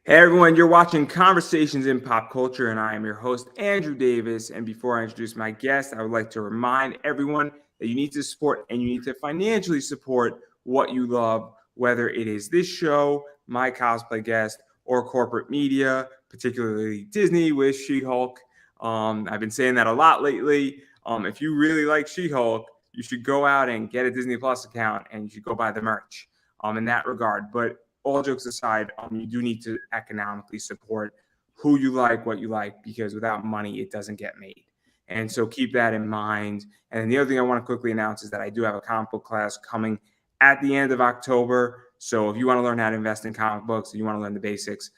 Hey everyone, you're watching Conversations in Pop Culture, and I am your host, Andrew Davis. And before I introduce my guest, I would like to remind everyone that you need to support and you need to financially support what you love, whether it is this show, my cosplay guest, or corporate media, particularly Disney with She-Hulk. I've been saying that a lot lately. If you really like She-Hulk, you should go out and get a Disney Plus account and you should go buy the merch in that regard. But all jokes aside, you do need to economically support who you like, what you like, because without money, it doesn't get made. And so keep that in mind. And then the other thing I want to quickly announce is that I do have a comic book class coming at the end of October. So if you want to learn how to invest in comic books and you want to learn the basics,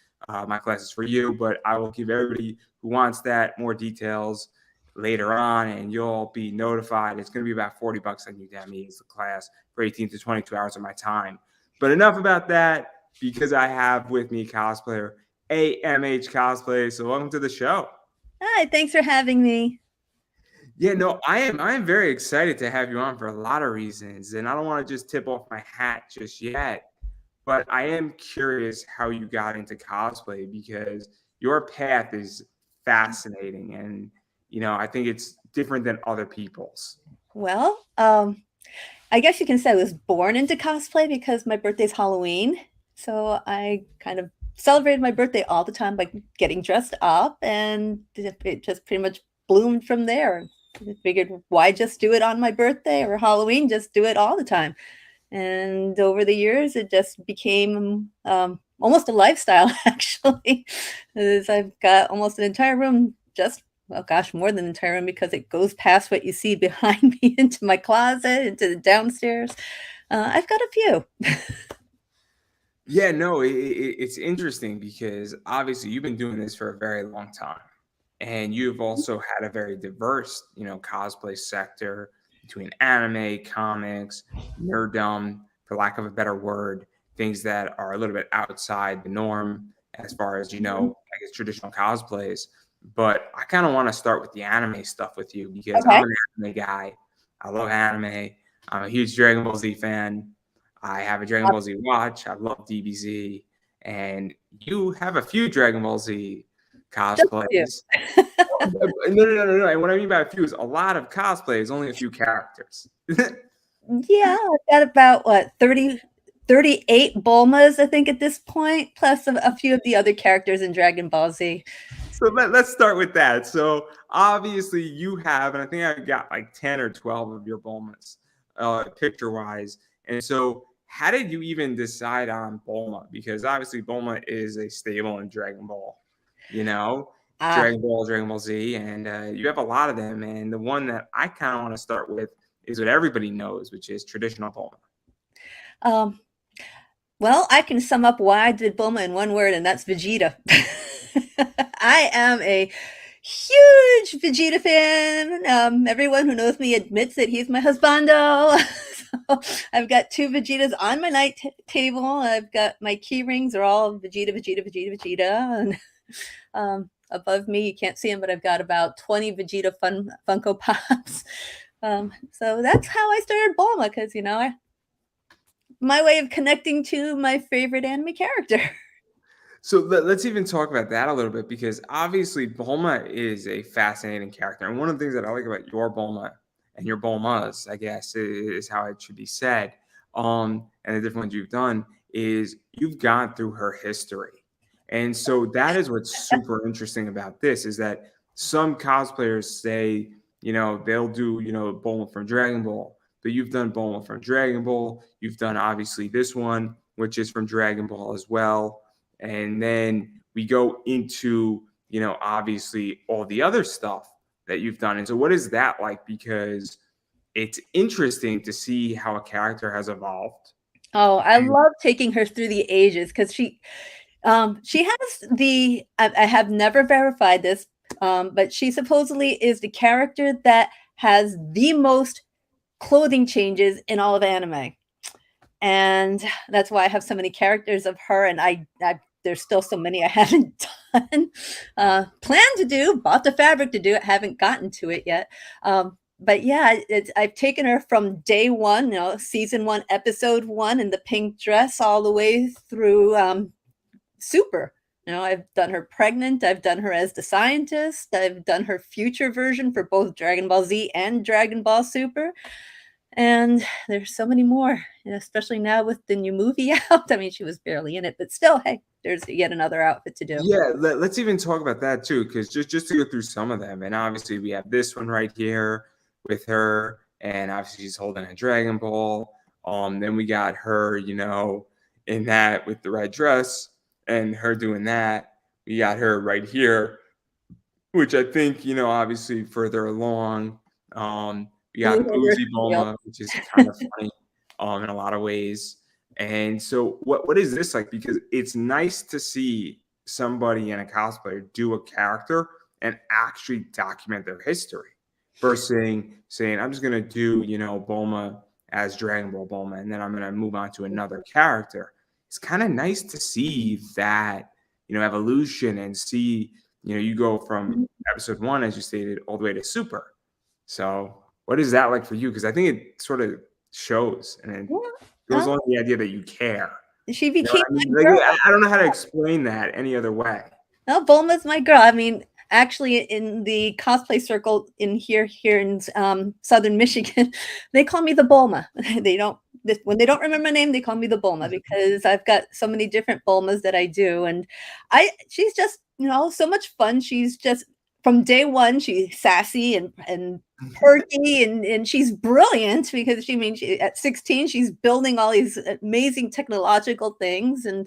my class is for you. But I will give everybody who wants that more details later on, and you'll be notified. It's going to be about $40 on Udemy as the class for 18 to 22 hours of my time. But enough about that, because I have with me cosplayer AMHCosplays. So welcome to the show. Hi, thanks for having me. Yeah, no, I am very excited to have you on for a lot of reasons. And I don't want to just tip off my hat just yet. But I am curious how you got into cosplay, because your path is fascinating. And, I think it's different than other people's. Well, I guess you can say I was born into cosplay because my birthday's Halloween. So I kind of celebrated my birthday all the time by getting dressed up, and it just pretty much bloomed from there. I figured, why just do it on my birthday or Halloween? Just do it all the time. And over the years, it just became almost a lifestyle, actually. As I've got almost an entire room just, well, gosh, more than an entire room, because it goes past what you see behind me into my closet, into the downstairs. I've got a few. Yeah, no, it's interesting because obviously you've been doing this for a very long time, and you've also had a very diverse, cosplay sector between anime, comics, nerddom, for lack of a better word, things that are a little bit outside the norm as far as, I guess traditional cosplays. But I kind of want to start with the anime stuff with you, because Okay. I'm an anime guy. I love anime. I'm a huge Dragon Ball Z fan. I have a Dragon Ball Z watch. I love DBZ. And you have a few Dragon Ball Z Just a few. cosplays. No. And what I mean by a few is a lot of cosplays, only a few characters. Yeah, I've got about, 38 Bulmas, I think, at this point, plus a few of the other characters in Dragon Ball Z. So let's start with that. So obviously you have, and I think I got like 10 or 12 of your Bulmas, picture-wise. And so how did you even decide on Bulma? Because obviously Bulma is a staple in Dragon Ball, Ah, Dragon Ball Z, and you have a lot of them. And the one that I kind of want to start with is what everybody knows, which is traditional Bulma. um, well, I can sum up why I did Bulma in one word, and that's Vegeta. I am a huge Vegeta fan. Everyone who knows me admits that he's my husbando. So I've got two Vegetas on my night table. I've got my key rings are all Vegeta. And above me, you can't see them, but I've got about 20 Vegeta Funko Pops. So that's how I started Bulma, because, my way of connecting to my favorite anime character. So let's even talk about that a little bit, because obviously Bulma is a fascinating character. And one of the things that I like about your Bulma and your Bulmas, I guess, is how it should be said, and the different ones you've done, is you've gone through her history. And so that is what's super interesting about this, is that some cosplayers say, they'll do, Bulma from Dragon Ball, but you've done Bulma from Dragon Ball. You've done obviously this one, which is from Dragon Ball as well. And then we go into, obviously all the other stuff that you've done. And so what is that like? Because it's interesting to see how a character has evolved. Oh, I love taking her through the ages, because she has I have never verified this, but she supposedly is the character that has the most clothing changes in all of anime. And that's why I have so many characters of her, and there's still so many I haven't done. Plan to do, bought the fabric to do it, haven't gotten to it yet. But yeah, I've taken her from day one, season 1, episode 1, in the pink dress, all the way through Super. You know, I've done her pregnant. I've done her as the scientist. I've done her future version for both Dragon Ball Z and Dragon Ball Super. And there's so many more, especially now with the new movie out. I mean, she was barely in it, but still, hey, there's yet another outfit to do. Yeah, let's even talk about that too, because just to go through some of them, and obviously we have this one right here with her, and obviously she's holding a Dragon Ball. Then we got her, in that with the red dress, and her doing that. We got her right here, which I think, obviously further along. We got Boozy Bulma, which is kind of funny in a lot of ways. And so what is this like? Because it's nice to see somebody in a cosplayer do a character and actually document their history versus saying I'm just gonna do, Bulma as Dragon Ball Bulma, and then I'm gonna move on to another character. It's kind of nice to see that, evolution and see, you go from episode 1, as you stated, all the way to Super. So what is that like for you? Because I think it sort of shows and it goes on the idea that you care. She became my girl. girl. I don't know how to explain that any other way. No, Bulma's my girl. I mean, actually, in the cosplay circle here in southern Michigan, they call me the Bulma. They don't when they don't remember my name, they call me the Bulma because I've got so many different Bulmas that I do, and she's just so much fun. She's just from day one, she's sassy and perky and she's brilliant because at 16 she's building all these amazing technological things, and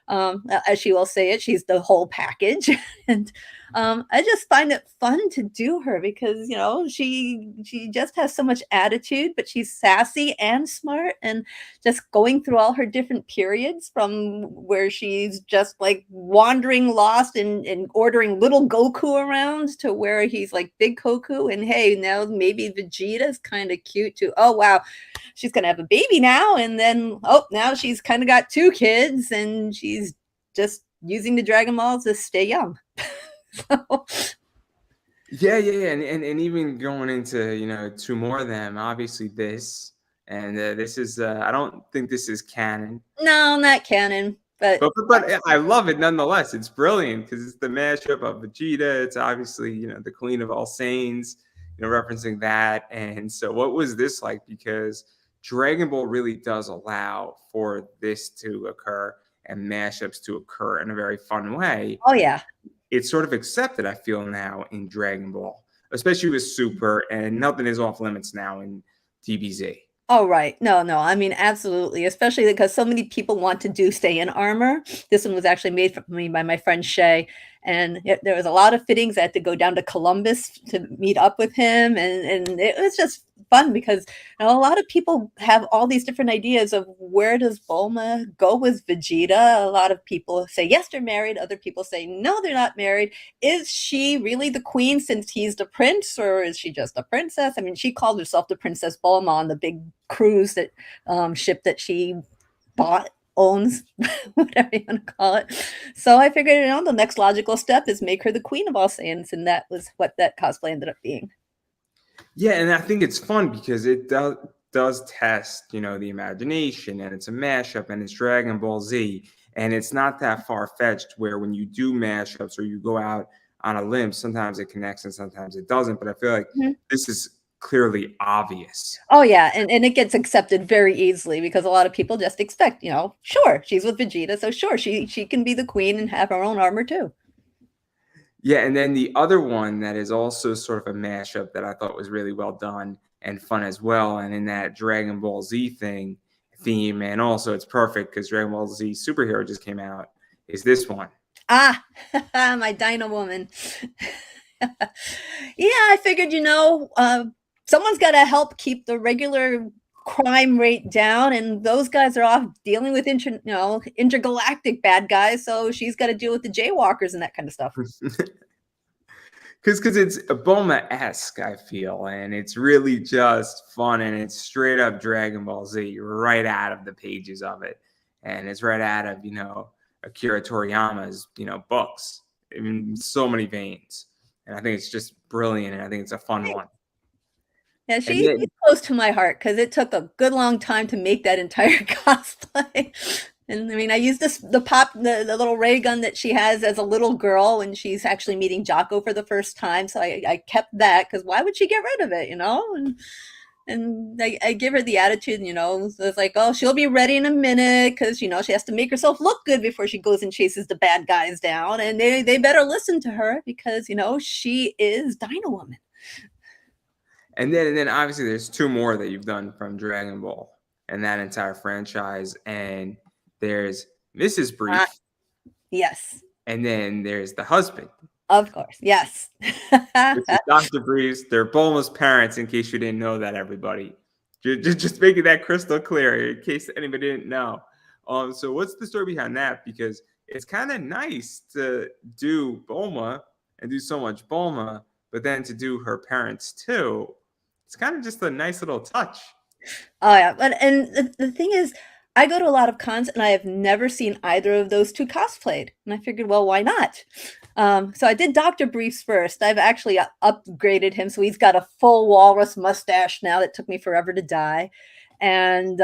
as she will say it, she's the whole package. And I just find it fun to do her because she just has so much attitude, but she's sassy and smart, and just going through all her different periods from where she's just like wandering lost and ordering little Goku around to where he's like big Goku, and hey, now maybe Vegeta's kind of cute too. Oh wow, she's gonna have a baby now, and then now she's kind of got 2 kids, and she's just using the Dragon Balls to stay young. So. Yeah, and even going into 2 more of them, obviously this, and this is I don't think this is canon. No, not canon, but I love it nonetheless. It's brilliant because it's the mashup of Vegeta. It's obviously the Queen of all Saiyans, referencing that. And so, what was this like? Because Dragon Ball really does allow for this to occur and mashups to occur in a very fun way. Oh yeah. It's sort of accepted, I feel, now in Dragon Ball, especially with Super, and nothing is off limits now in DBZ. Oh, right. No. I mean, absolutely. Especially because so many people want to do stay in armor. This one was actually made for me by my friend Shay. And there was a lot of fittings. I had to go down to Columbus to meet up with him. And it was just fun because a lot of people have all these different ideas of where does Bulma go with Vegeta. A lot of people say, yes, they're married. Other people say, no, they're not married. Is she really the queen since he's the prince, or is she just a princess? I mean, she called herself the Princess Bulma on the big cruise that ship that she owns, whatever you want to call it. So I figured, the next logical step is make her the queen of all Saiyans, and that was what that cosplay ended up being. Yeah, and I think it's fun because it does test, the imagination, and it's a mashup, and it's Dragon Ball Z, and it's not that far-fetched where when you do mashups or you go out on a limb, sometimes it connects and sometimes it doesn't. But I feel like this is clearly obvious. Oh yeah, and it gets accepted very easily because a lot of people just expect, sure, she's with Vegeta, so sure, she can be the queen and have her own armor too. Yeah, and then the other one that is also sort of a mashup that I thought was really well done and fun as well, and in that Dragon Ball Z theme, and also it's perfect because Dragon Ball Z Superhero just came out, is this one. My Dino Woman. Yeah, I figured, someone's got to help keep the regular crime rate down, and those guys are off dealing with intergalactic bad guys, so she's got to deal with the jaywalkers and that kind of stuff. Because it's Bulma-esque, I feel, and it's really just fun, and it's straight up Dragon Ball Z right out of the pages of it, and it's right out of Akira Toriyama's books in so many veins, and I think it's just brilliant, and I think it's a fun one. Yeah, she's close to my heart because it took a good long time to make that entire cosplay. And I mean, I use the little ray gun that she has as a little girl when she's actually meeting Jocko for the first time. So I kept that because why would she get rid of it, you know? And I give her the attitude, you know, so it's like, oh, she'll be ready in a minute because, you know, she has to make herself look good before she goes and chases the bad guys down. And they better listen to her because, you know, she is Dino Woman. And then obviously there's 2 more that you've done from Dragon Ball and that entire franchise. And there's Mrs. Brief. Yes. And then there's the husband. Of course, yes. Which is Dr. Briefs. They're Bulma's parents, in case you didn't know that, everybody. Just making that crystal clear, in case anybody didn't know. So what's the story behind that? Because it's kind of nice to do Bulma and do so much Bulma, but then to do her parents too. It's kind of just a nice little touch. Oh yeah, and the thing is, I go to a lot of cons and I have never seen either of those 2 cosplayed. And I figured, well, why not? So I did Dr. Briefs first. I've actually upgraded him. So he's got a full walrus mustache now that took me forever to dye. And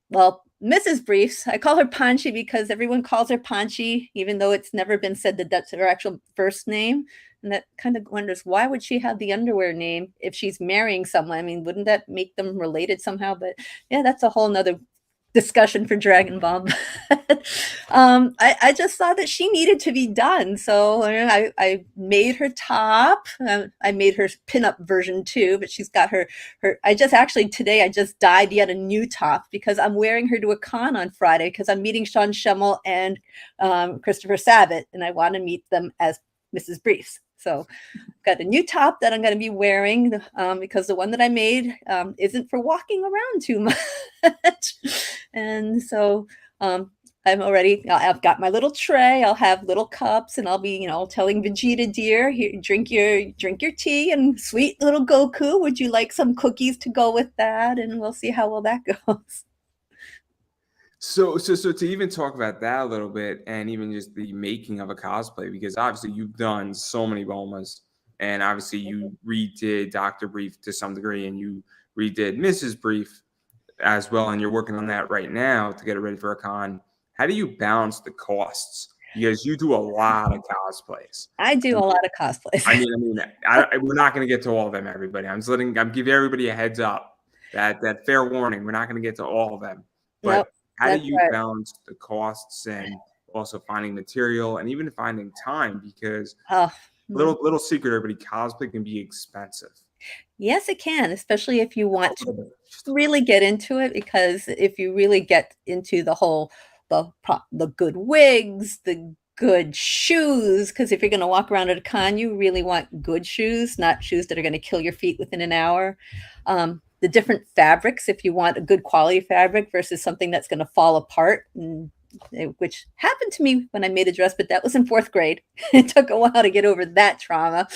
well, Mrs. Briefs, I call her Panchi because everyone calls her Panchi, even though it's never been said that that's her actual first name. And that kind of wonders, why would she have the underwear name if she's marrying someone? I mean, wouldn't that make them related somehow? But yeah, that's a whole nother discussion for Dragon Ball. I just thought that she needed to be done. So I made her top. I made her pinup version too, but she's got her, today I just dyed yet a new top because I'm wearing her to a con on Friday because I'm meeting Sean Schemmel and Christopher Sabat, and I want to meet them as Mrs. Briefs. So I've got a new top that I'm going to be wearing because the one that I made isn't for walking around too much. And so I've got my little tray. I'll have little cups and I'll be, you know, telling Vegeta, dear, here, drink your tea, and sweet little Goku, would you like some cookies to go with that? And we'll see how well that goes. So to even talk about that a little bit, and even just the making of a cosplay, because obviously you've done so many Bulmas, and obviously you redid Dr. Brief to some degree, and you redid Mrs. Brief as well, and you're working on that right now to get it ready for a con. How do you balance the costs? Because you do a lot of cosplays. I do a lot of cosplays. We're not going to get to all of them, everybody. I'm giving everybody a heads up that fair warning. We're not going to get to all of them, but. Nope. How do you balance the costs and also finding material and even finding time? Because little secret, everybody, cosplay can be expensive. Yes, it can, especially if you want to really get into it. Because if you really get into the whole the good wigs, the good shoes, because if you're going to walk around at a con, you really want good shoes, not shoes that are going to kill your feet within an hour. The different fabrics, if you want a good quality fabric versus something that's going to fall apart, which happened to me when I made a dress, but that was in 4th grade. It took a while to get over that trauma.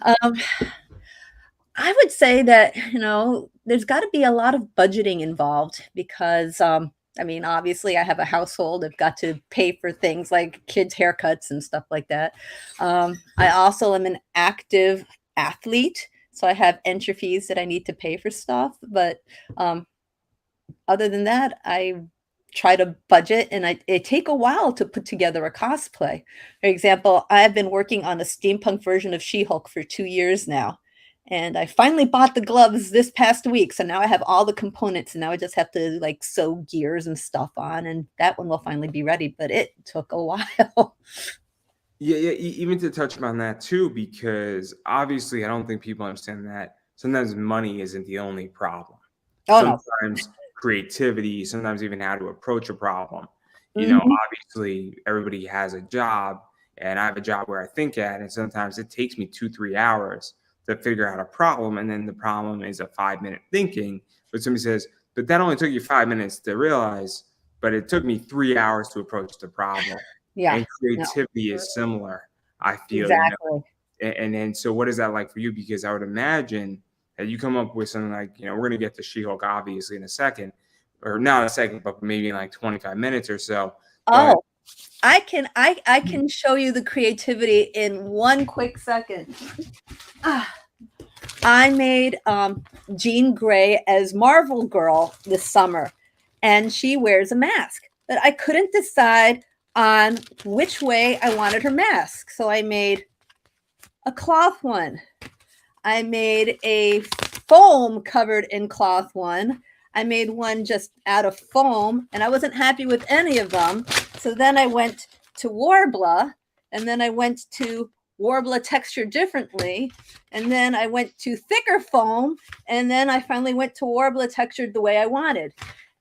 I would say that, you know, there's got to be a lot of budgeting involved because, I mean, obviously I have a household. I've got to pay for things like kids' haircuts and stuff like that. I also am an active athlete. So I have entry fees that I need to pay for stuff. But other than that, I try to budget, and it take a while to put together a cosplay. For example, I've been working on a steampunk version of She-Hulk for 2 years now. And I finally bought the gloves this past week. So now I have all the components, and now I just have to like sew gears and stuff on. And that one will finally be ready. But it took a while. Yeah, even to touch on that too, because obviously I don't think people understand that sometimes money isn't the only problem. Sometimes creativity, sometimes even how to approach a problem. You know, obviously everybody has a job, and I have a job where I think at, and sometimes it takes me 2-3 hours to figure out a problem, and then the problem is a 5-minute thinking. But somebody says, but that only took you 5 minutes to realize, but it took me 3 hours to approach the problem. Yeah, and creativity is similar, I feel. Exactly. You know? And then, so what is that like for you? Because I would imagine that you come up with something like, you know, we're going to get to She-Hulk obviously in a second, or not a second, but maybe in like 25 minutes or so. Oh, I can show you the creativity in one quick second. I made Jean Grey as Marvel Girl this summer, and she wears a mask. but I couldn't decide on which way I wanted her mask. So I made a cloth one. I made a foam covered in cloth one. I made one just out of foam, and I wasn't happy with any of them. So then I went to Warbler, and then I went to Warbler texture differently, and then I went to thicker foam, and then I finally went to Warbler textured the way I wanted.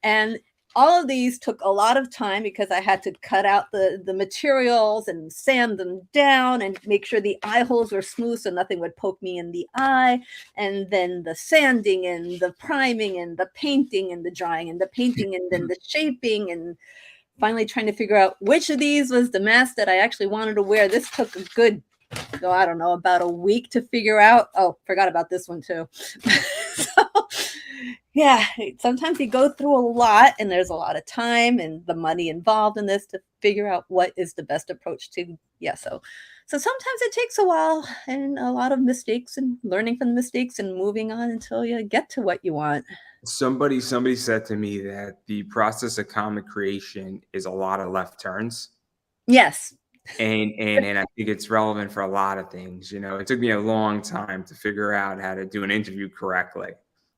And all of these took a lot of time because I had to cut out the materials and sand them down and make sure the eye holes were smooth so nothing would poke me in the eye. And then the sanding and the priming and the painting and the drying and the painting and then the shaping, and finally trying to figure out which of these was the mask that I actually wanted to wear. This took a good, I don't know, about a week to figure out. Oh, forgot about this one too. So, yeah, sometimes you go through a lot, and there's a lot of time and the money involved in this to figure out what is the best approach to. Yeah, so sometimes it takes a while and a lot of mistakes and learning from the mistakes and moving on until you get to what you want. Somebody said to me that the process of comic creation is a lot of left turns. Yes. And I think it's relevant for a lot of things. You know, it took me a long time to figure out how to do an interview correctly.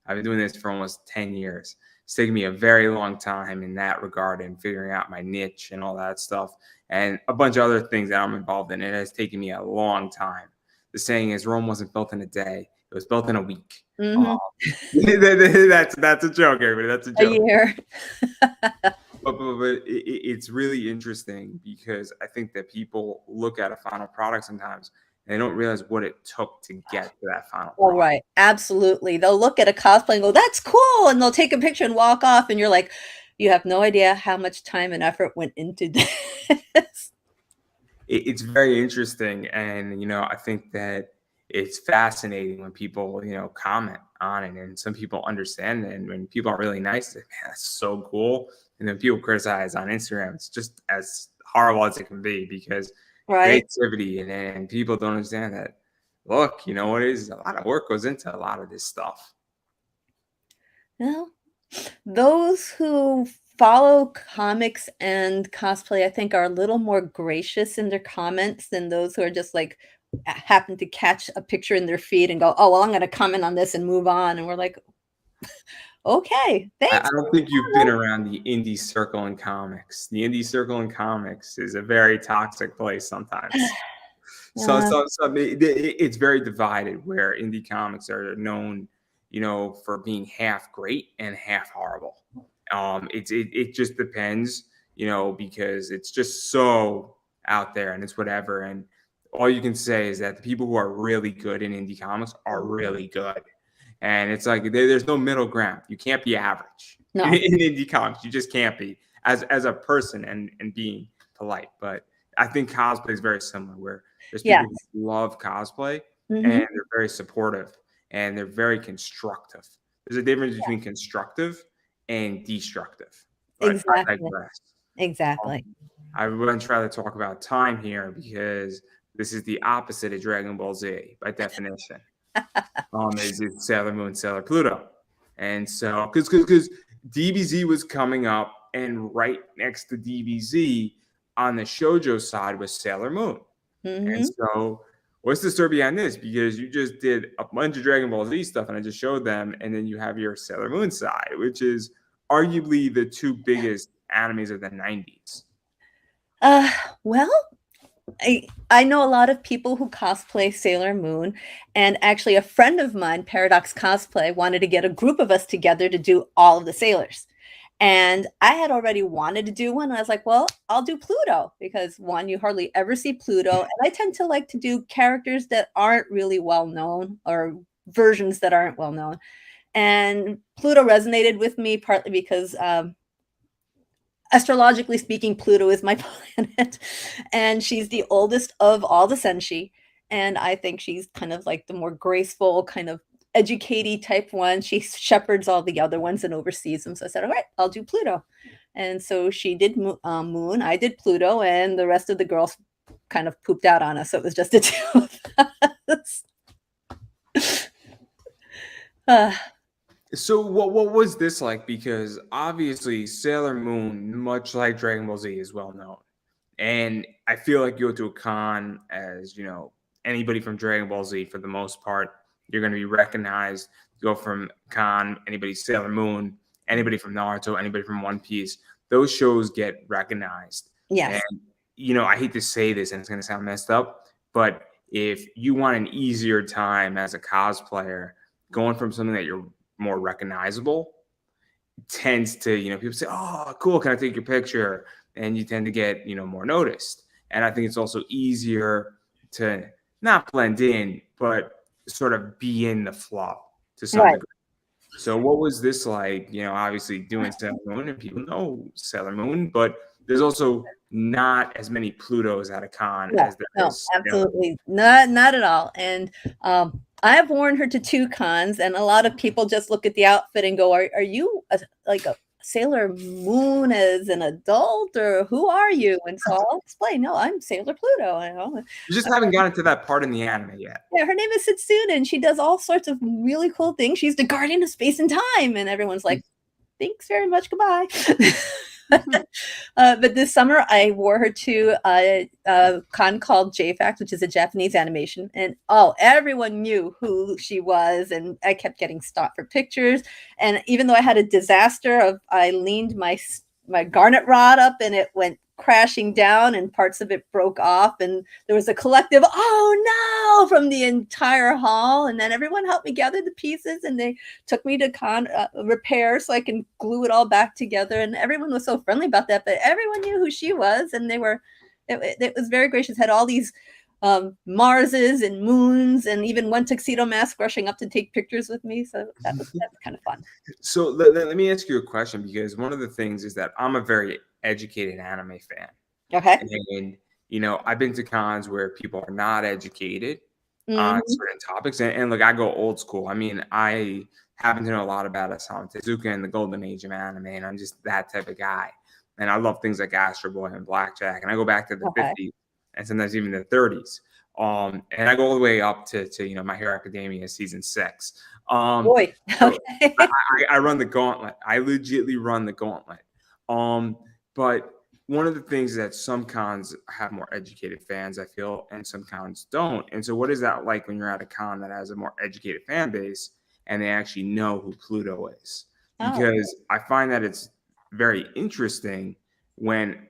I've been doing this for almost 10 years. It's taken me a very long time in that regard and figuring out my niche and all that stuff and a bunch of other things that I'm involved in. It has taken me a long time. The saying is Rome wasn't built in a day. It was built in a week. Mm-hmm. That's a joke, everybody. That's a joke. A year. But it's really interesting because I think that people look at a final product sometimes and they don't realize what it took to get to that final product. Oh, right. Absolutely. They'll look at a cosplay and go, that's cool. And they'll take a picture and walk off. And you're like, you have no idea how much time and effort went into this. It's very interesting. And, you know, I think that it's fascinating when people, you know, comment on it, and some people understand it. And when people are really nice, man, that's so cool. And then people criticize on Instagram. It's just as horrible as it can be because creativity and people don't understand that. Look, you know what it is? A lot of work goes into a lot of this stuff. Well, those who follow comics and cosplay, I think, are a little more gracious in their comments than those who are just like happen to catch a picture in their feed and go, oh, well, I'm going to comment on this and move on. And we're like, okay, thanks. I don't think you've been around the indie circle in comics. The indie circle in comics is a very toxic place sometimes. So it's very divided, where indie comics are known, you know, for being half great and half horrible. It just depends, you know, because it's just so out there and it's whatever. And all you can say is that the people who are really good in indie comics are really good. And it's like there's no middle ground. You can't be average in indie comics. You just can't be as a person and being polite. But I think cosplay is very similar, where there's people who love cosplay and they're very supportive and they're very constructive. There's a difference between constructive and destructive. Exactly. Exactly. I want to try to talk about time here because this is the opposite of Dragon Ball Z by definition. It's Sailor Moon, Sailor Pluto. And so, because DBZ was coming up, and right next to DBZ on the shoujo side was Sailor Moon. And so, what's the story behind this? Because you just did a bunch of Dragon Ball Z stuff, and I just showed them, and then you have your Sailor Moon side, which is arguably the two biggest animes of the 90s. Well, I know a lot of people who cosplay Sailor Moon, and actually a friend of mine, Paradox Cosplay, wanted to get a group of us together to do all of the sailors. And I had already wanted to do one. And I was like, well, I'll do Pluto because, one, you hardly ever see Pluto. And I tend to like to do characters that aren't really well known or versions that aren't well known. And Pluto resonated with me partly because astrologically speaking, Pluto is my planet, and she's the oldest of all the Senshi. And I think she's kind of like the more graceful, kind of educatey type one. She shepherds all the other ones and oversees them. So I said, all right, I'll do Pluto. And so she did Moon, I did Pluto, and the rest of the girls kind of pooped out on us. So it was just the two of us. So what was this like? Because obviously Sailor Moon, much like Dragon Ball Z, is well known. And I feel like you go to a con as, anybody from Dragon Ball Z for the most part, you're going to be recognized. You go from con, anybody Sailor Moon, anybody from Naruto, anybody from One Piece, those shows get recognized. And, Yes. I hate to say this and it's going to sound messed up, but if you want an easier time as a cosplayer, going from something that you're more recognizable tends to, people say, "Oh, cool, can I take your picture?" And you tend to get, more noticed. And I think it's also easier to not blend in, but sort of be in the flow to some Right. degree. So what was this like? Obviously doing Sailor Moon, and people know Sailor Moon, but there's also not as many Plutos at a con No, as there no, is Sailor Moon. absolutely not at all. And I have worn her to 2 cons, and a lot of people just look at the outfit and go, "Are you like a Sailor Moon as an adult, or who are you?" And so I'll explain. No, I'm Sailor Pluto. You just haven't gotten to that part in the anime yet. Yeah, her name is Setsuna, and she does all sorts of really cool things. She's the guardian of space and time, and everyone's like, "Thanks very much, goodbye." But this summer, I wore her to a con called JFAX, which is a Japanese animation, and everyone knew who she was, and I kept getting stopped for pictures. And even though I had a disaster I leaned my garnet rod up, and it went crashing down, and parts of it broke off, and there was a collective "Oh no!" from the entire hall, and then everyone helped me gather the pieces, and they took me to con repair so I can glue it all back together. And everyone was so friendly about that, but everyone knew who she was, and it was very gracious. Had all these Marses and moons, and even one tuxedo mask rushing up to take pictures with me. So that's kind of fun. So let me ask you a question, because one of the things is that I'm a very educated anime fan. Okay. And, I've been to cons where people are not educated on Mhm. certain topics. And look, I go old school. I mean, I happen to know a lot about Osamu Tezuka and the golden age of anime, and I'm just that type of guy. And I love things like Astro Boy and Blackjack. And I go back to the Okay. 50s and sometimes even the 30s. And I go all the way up to My Hero Academia season 6. Boy. So Okay. I run the gauntlet. I legitly run the gauntlet. But one of the things is that some cons have more educated fans, I feel, and some cons don't. And so what is that like when you're at a con that has a more educated fan base and they actually know who Pluto is? Oh. Because I find that it's very interesting and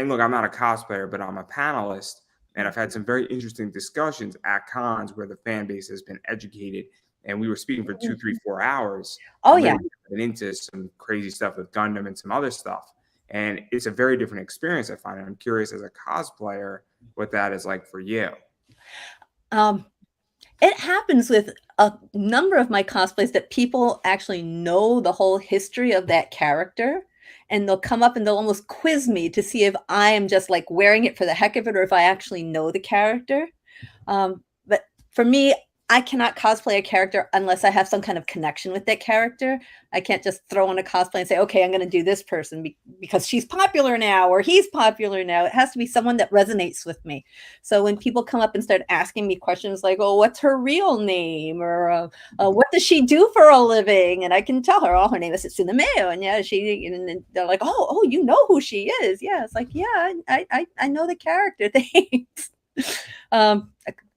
look, I'm not a cosplayer, but I'm a panelist, and I've had some very interesting discussions at cons where the fan base has been educated, and we were speaking for 2, 3, 4 hours Oh and yeah. really getting into some crazy stuff with Gundam and some other stuff. And it's a very different experience, I find. And I'm curious, as a cosplayer, what that is like for you. Um, It happens with a number of my cosplays that people actually know the whole history of that character, and they'll come up and they'll almost quiz me to see if I am just, like, wearing it for the heck of it or if I actually know the character. But for me, I cannot cosplay a character unless I have some kind of connection with that character. I can't just throw on a cosplay and say, "Okay, I'm gonna do this person because she's popular now or he's popular now." It has to be someone that resonates with me. So when people come up and start asking me questions like, "Oh, what's her real name?" or "What does she do for a living?" and I can tell her, "Oh, her name is Setsuna Mayo," and yeah, and then they're like, "Oh, you know who she is?" Yeah, it's like, "Yeah, I know the character." Thanks.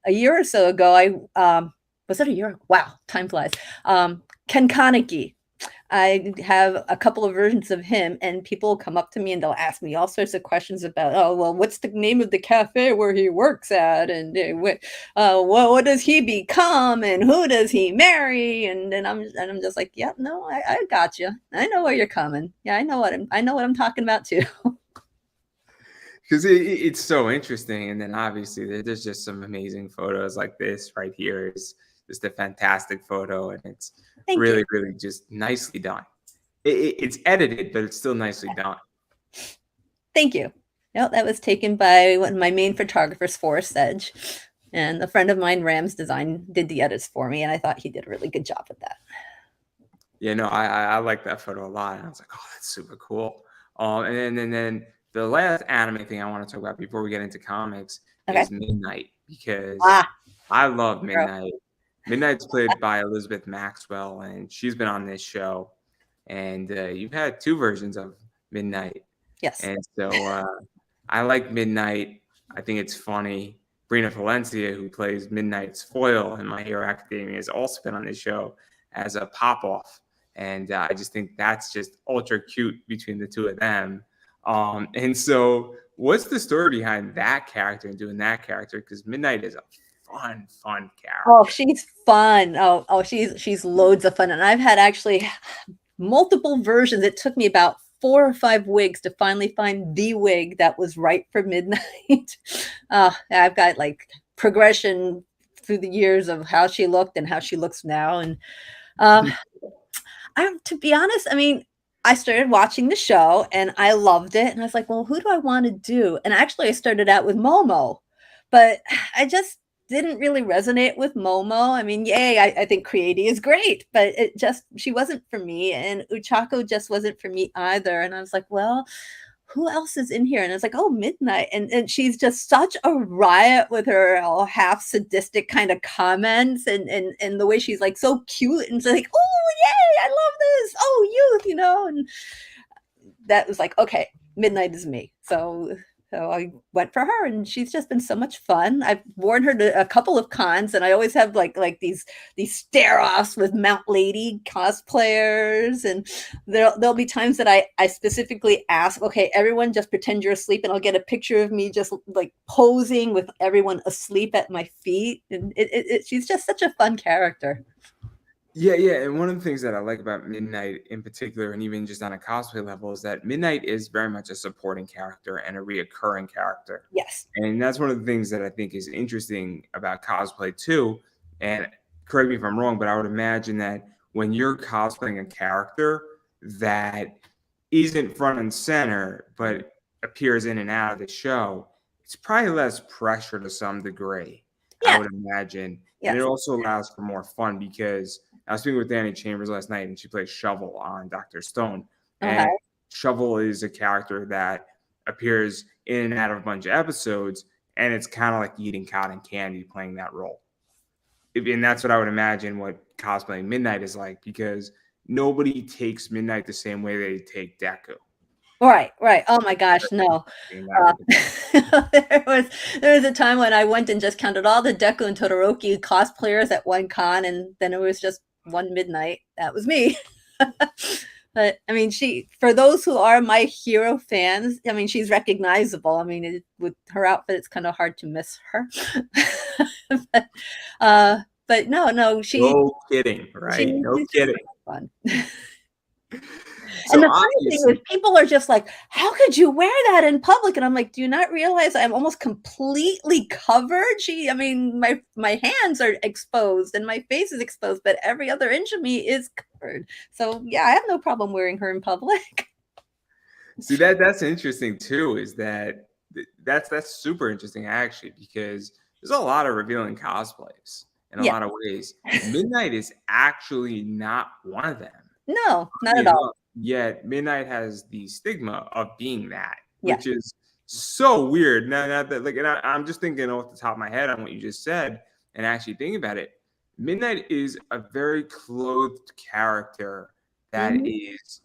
A year or so ago, was it a year? Wow, time flies. Ken Kaneki. I have a couple of versions of him, and people come up to me and they'll ask me all sorts of questions about, "Oh, well, what's the name of the cafe where he works at, and what does he become, and who does he marry?" And then I'm just like, "Yeah, no, I got you. I know where you're coming. Yeah, I know what I'm talking about too." Because it's so interesting. And then obviously there's just some amazing photos like this right here is just a fantastic photo. And it's Thank you. really, really just nicely done. It's edited, but it's still nicely done. Thank you. No, that was taken by one of my main photographers, Forrest Edge. And a friend of mine, Rams Design, did the edits for me, and I thought he did a really good job with that. Yeah, no, I like that photo a lot. And I was like, oh, that's super cool. And then the last anime thing I want to talk about before we get into comics Okay. is Midnight, because Ah, I love girl. Midnight. Midnight's played by Elizabeth Maxwell, and she's been on this show. And you've had 2 versions of Midnight. Yes. And so I like Midnight. I think it's funny. Brina Valencia, who plays Midnight's foil in My Hero Academia, has also been on this show as a pop-off. And I just think that's just ultra cute between the 2 of them. And so what's the story behind that character and doing that character? Because Midnight is a fun character. Oh, she's fun. Oh, she's loads of fun. And I've had actually multiple versions. It took me about 4 or 5 wigs to finally find the wig that was right for Midnight. I've got like progression through the years of how she looked and how she looks now. And to be honest, I mean, I started watching the show and I loved it. And I was like, well, who do I want to do? And actually, I started out with Momo, but I just didn't really resonate with Momo. I mean, yay, I think Creaty is great, but she wasn't for me. And Uchako just wasn't for me either. And I was like, well, who else is in here? And it's like, oh, Midnight. And she's just such a riot with her all half sadistic kind of comments and the way she's like so cute and like, oh, yay, I love this. Oh, youth, and that was like, okay, Midnight is me. So I went for her, and she's just been so much fun. I've worn her to a couple of cons, and I always have like these stare-offs with Mount Lady cosplayers, and there'll be times that I specifically ask, okay, everyone just pretend you're asleep, and I'll get a picture of me just like posing with everyone asleep at my feet, and she's just such a fun character. Yeah. And one of the things that I like about Midnight in particular, and even just on a cosplay level, is that Midnight is very much a supporting character and a reoccurring character. Yes. And that's one of the things that I think is interesting about cosplay too. And correct me if I'm wrong, but I would imagine that when you're cosplaying a character that isn't front and center, but appears in and out of the show, it's probably less pressure to some degree, I would imagine. Yes. And it also allows for more fun because I was speaking with Danny Chambers last night, and she plays Shovel on Dr. Stone. And Shovel is a character that appears in and out of a bunch of episodes, and it's kind of like eating cotton candy playing that role. And that's what I would imagine what cosplaying Midnight is like, because nobody takes Midnight the same way they take Deku. Right. Oh my gosh, no. There was a time when I went and just counted all the Deku and Todoroki cosplayers at one con, and then it was just one Midnight. That was me. But I mean, for those who are My Hero fans, I mean, she's recognizable. I mean, with her outfit, it's kind of hard to miss her. But no, she. No kidding, right? No kidding. Fun. So and the funny thing is, people are just like, how could you wear that in public? And I'm like, do you not realize I'm almost completely covered? My hands are exposed and my face is exposed, but every other inch of me is covered. So yeah, I have no problem wearing her in public. See, that's interesting too, is that's super interesting actually, because there's a lot of revealing cosplays in a lot of ways. Midnight is actually not one of them. No, not at all. Yet Midnight has the stigma of being that, which is so weird. Now that and I'm just thinking off the top of my head on what you just said, and actually thinking about it. Midnight is a very clothed character that is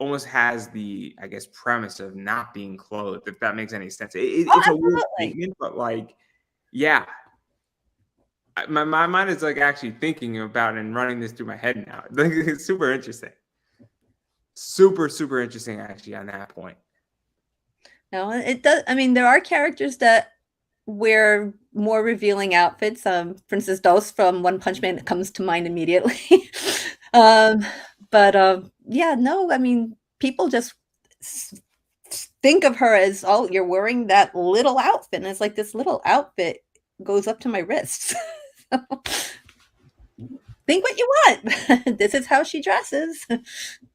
almost has the, I guess, premise of not being clothed, if that makes any sense. It's a weird statement, but like, yeah. My mind is like actually thinking about it and running this through my head now. Like, it's super interesting. Super interesting actually on that point. No, it does. I mean, there are characters that wear more revealing outfits. For instance, Dos from One Punch Man comes to mind immediately. Yeah, no, I mean, people just think of her as, oh, you're wearing that little outfit. And it's like, this little outfit goes up to my wrists. Think what you want. This is how she dresses.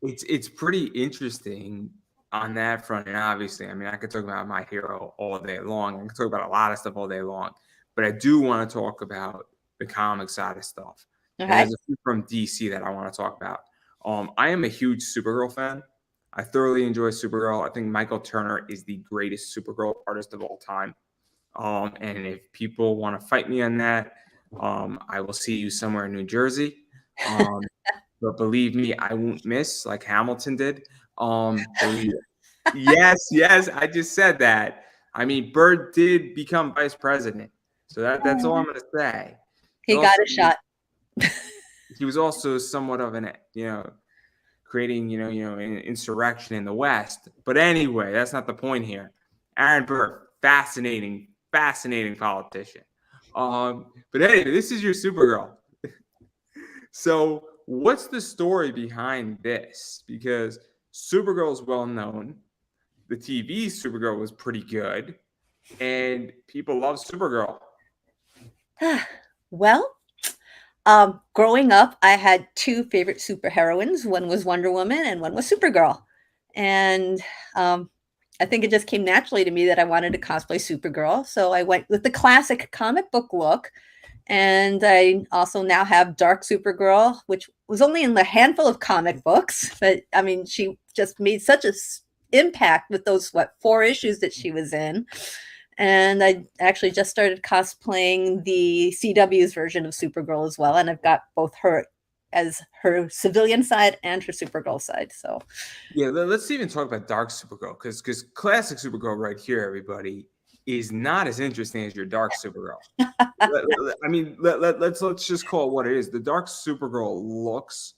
It's pretty interesting on that front. And obviously, I mean, I could talk about My Hero all day long. I can talk about a lot of stuff all day long. But I do want to talk about the comic side of stuff. Okay. There's a few from DC that I want to talk about. I am a huge Supergirl fan. I thoroughly enjoy Supergirl. I think Michael Turner is the greatest Supergirl artist of all time. And if people want to fight me on that, I will see you somewhere in New Jersey. But believe me, I won't miss like Hamilton did. Believe it. Yes, I just said that. I mean, Bird did become vice president, so that's all I'm gonna say. He got a shot. He was also somewhat of an, creating, an insurrection in the West. But anyway, that's not the point here. Aaron Burr, fascinating politician. But anyway, this is your Supergirl. So what's the story behind this? Because Supergirl is well known. The TV Supergirl was pretty good, and people love Supergirl. Well, growing up, I had two favorite superheroines. One was Wonder Woman and one was Supergirl. And I think it just came naturally to me that I wanted to cosplay Supergirl. So I went with the classic comic book look. And I also now have Dark Supergirl, which was only in the handful of comic books. But I mean, she just made such an impact with those, 4 issues that she was in. And I actually just started cosplaying the CW's version of Supergirl as well. And I've got both her as her civilian side and her Supergirl side. So yeah, let's even talk about Dark Supergirl, because classic Supergirl right here, everybody, is not as interesting as your Dark Supergirl. I mean, let's just call it what it is. The Dark Supergirl looks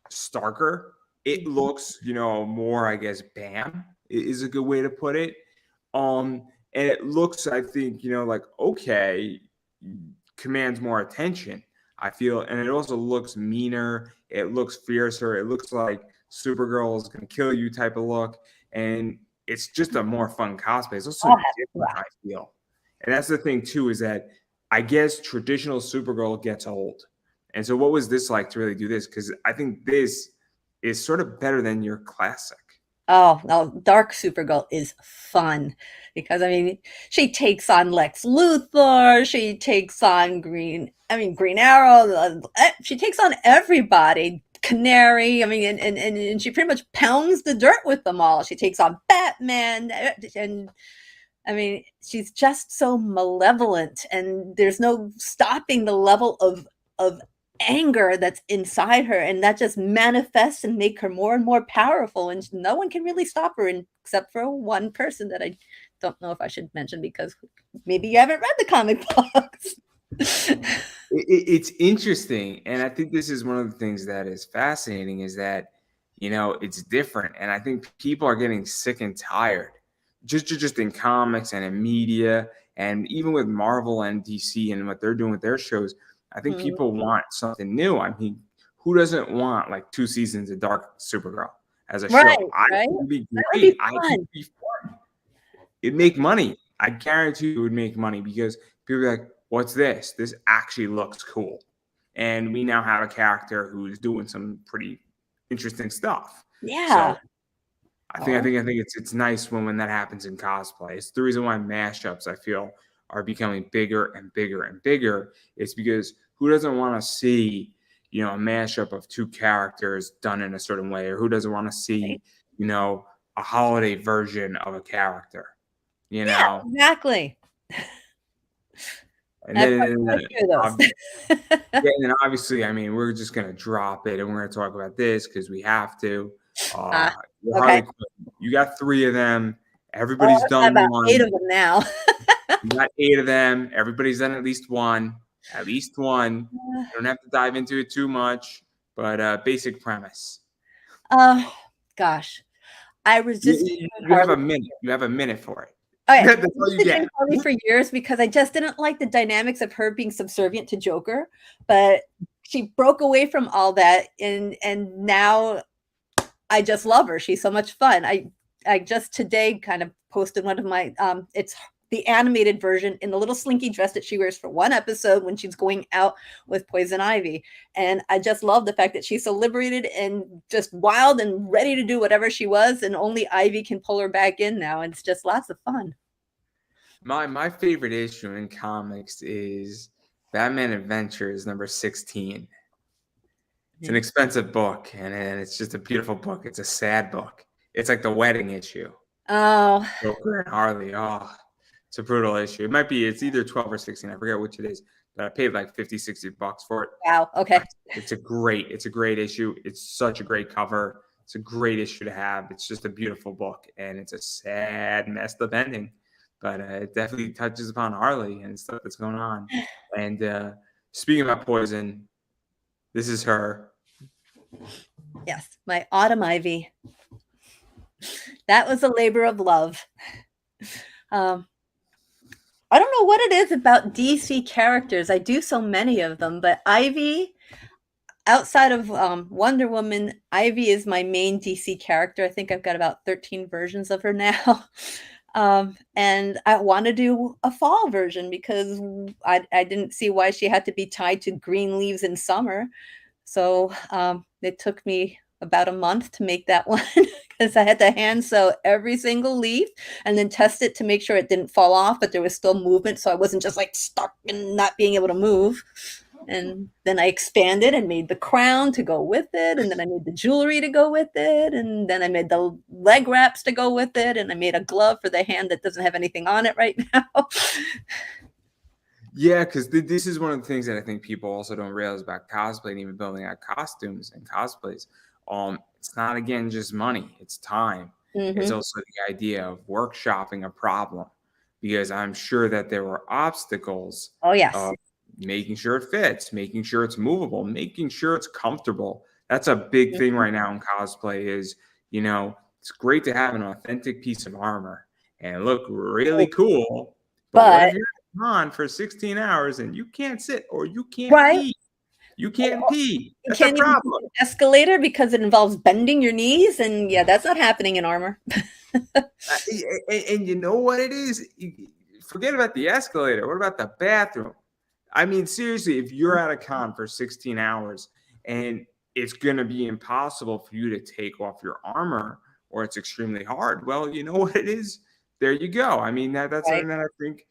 starker. It looks, more, I guess, bam is a good way to put it. And it looks, I think, like, okay, commands more attention, I feel. And it also looks meaner. It looks fiercer. It looks like Supergirl is going to kill you type of look. And it's just a more fun cosplay. It's also different, I feel. And that's the thing, too, is that I guess traditional Supergirl gets old. And so what was this like to really do this? Because I think this is sort of better than your classic. Oh, no, Dark Supergirl is fun because, I mean, she takes on Lex Luthor, she takes on Green Arrow, she takes on everybody, Canary, I mean, and she pretty much pounds the dirt with them all. She takes on Batman, and I mean, she's just so malevolent, and there's no stopping the level of anger that's inside her, and that just manifests and make her more and more powerful, and no one can really stop her except for one person that I don't know if I should mention because maybe you haven't read the comic books. It's interesting, and I think this is one of the things that is fascinating is that it's different, and I think people are getting sick and tired just in comics and in media, and even with Marvel and DC and what they're doing with their shows. I think people want something new. I mean, who doesn't want like 2 seasons of Dark Supergirl as a show? I think it'd be great. I think it'd be fun. It'd make money. I guarantee you it would make money because people are like, what's this? This actually looks cool. And we now have a character who's doing some pretty interesting stuff. Yeah. So I think it's nice when that happens in cosplay. It's the reason why mashups, I feel, are becoming bigger and bigger and bigger. It's because who doesn't want to see, a mashup of 2 characters done in a certain way, or who doesn't want to see, a holiday version of a character, Yeah, exactly. And then obviously, I mean, we're just going to drop it and we're going to talk about this because we have to. Okay. You got 3 of them. Everybody's done about one. 8 of them now. You got 8 of them. Everybody's done at least one. At least one. You don't have to dive into it too much, but basic premise. Gosh, I resisted. You have a minute. You have a minute for it. Okay. That's all you get. Harley for years because I just didn't like the dynamics of her being subservient to Joker, but she broke away from all that, and now I just love her. She's so much fun. I just today kind of posted one of my it's the animated version in the little slinky dress that she wears for one episode when she's going out with Poison Ivy. And I just love the fact that she's so liberated and just wild and ready to do whatever she was. And only Ivy can pull her back in now. And it's just lots of fun. My favorite issue in comics is Batman Adventures number 16. It's an expensive book, and it's just a beautiful book. It's a sad book. It's like the wedding issue. Oh. Joker and Harley. Oh, it's a brutal issue. It's either 12 or 16. I forget which it is. but I paid like 50, $60 for it. Wow. Okay. It's a great issue. It's such a great cover. It's a great issue to have. It's just a beautiful book, and it's a sad, messed up ending, but it definitely touches upon Harley and stuff that's going on. And speaking about Poison, this is her. Yes, my Autumn Ivy. That was a labor of love. I don't know what it is about DC characters. I do so many of them, but Ivy, outside of Wonder Woman, Ivy is my main DC character. I think I've got about 13 versions of her now. And I want to do a fall version because I didn't see why she had to be tied to green leaves in summer. So it took me about a month to make that one because I had to hand sew every single leaf and then test it to make sure it didn't fall off, but there was still movement. So I wasn't just like stuck and not being able to move. And then I expanded and made the crown to go with it. And then I made the jewelry to go with it. And then I made the leg wraps to go with it. And I made a glove for the hand that doesn't have anything on it right now. Yeah, because this is one of the things that I think people also don't realize about cosplay and even building out costumes and cosplays. It's not, again, just money. It's time. Mm-hmm. It's also the idea of workshopping a problem, because I'm sure that there were obstacles. Oh, yes. Making sure it fits, making sure it's movable, making sure it's comfortable. That's a big thing right now in cosplay is, it's great to have an authentic piece of armor and look really cool. But what if you're on for 16 hours and you can't sit or you can't pee? You can't pee. That's a problem. Even escalator because it involves bending your knees. And yeah, that's not happening in armor. And you know what it is? Forget about the escalator. What about the bathroom? I mean, seriously, if you're at a con for 16 hours and it's going to be impossible for you to take off your armor or it's extremely hard, well, you know what it is? There you go. I mean, that's something that I think,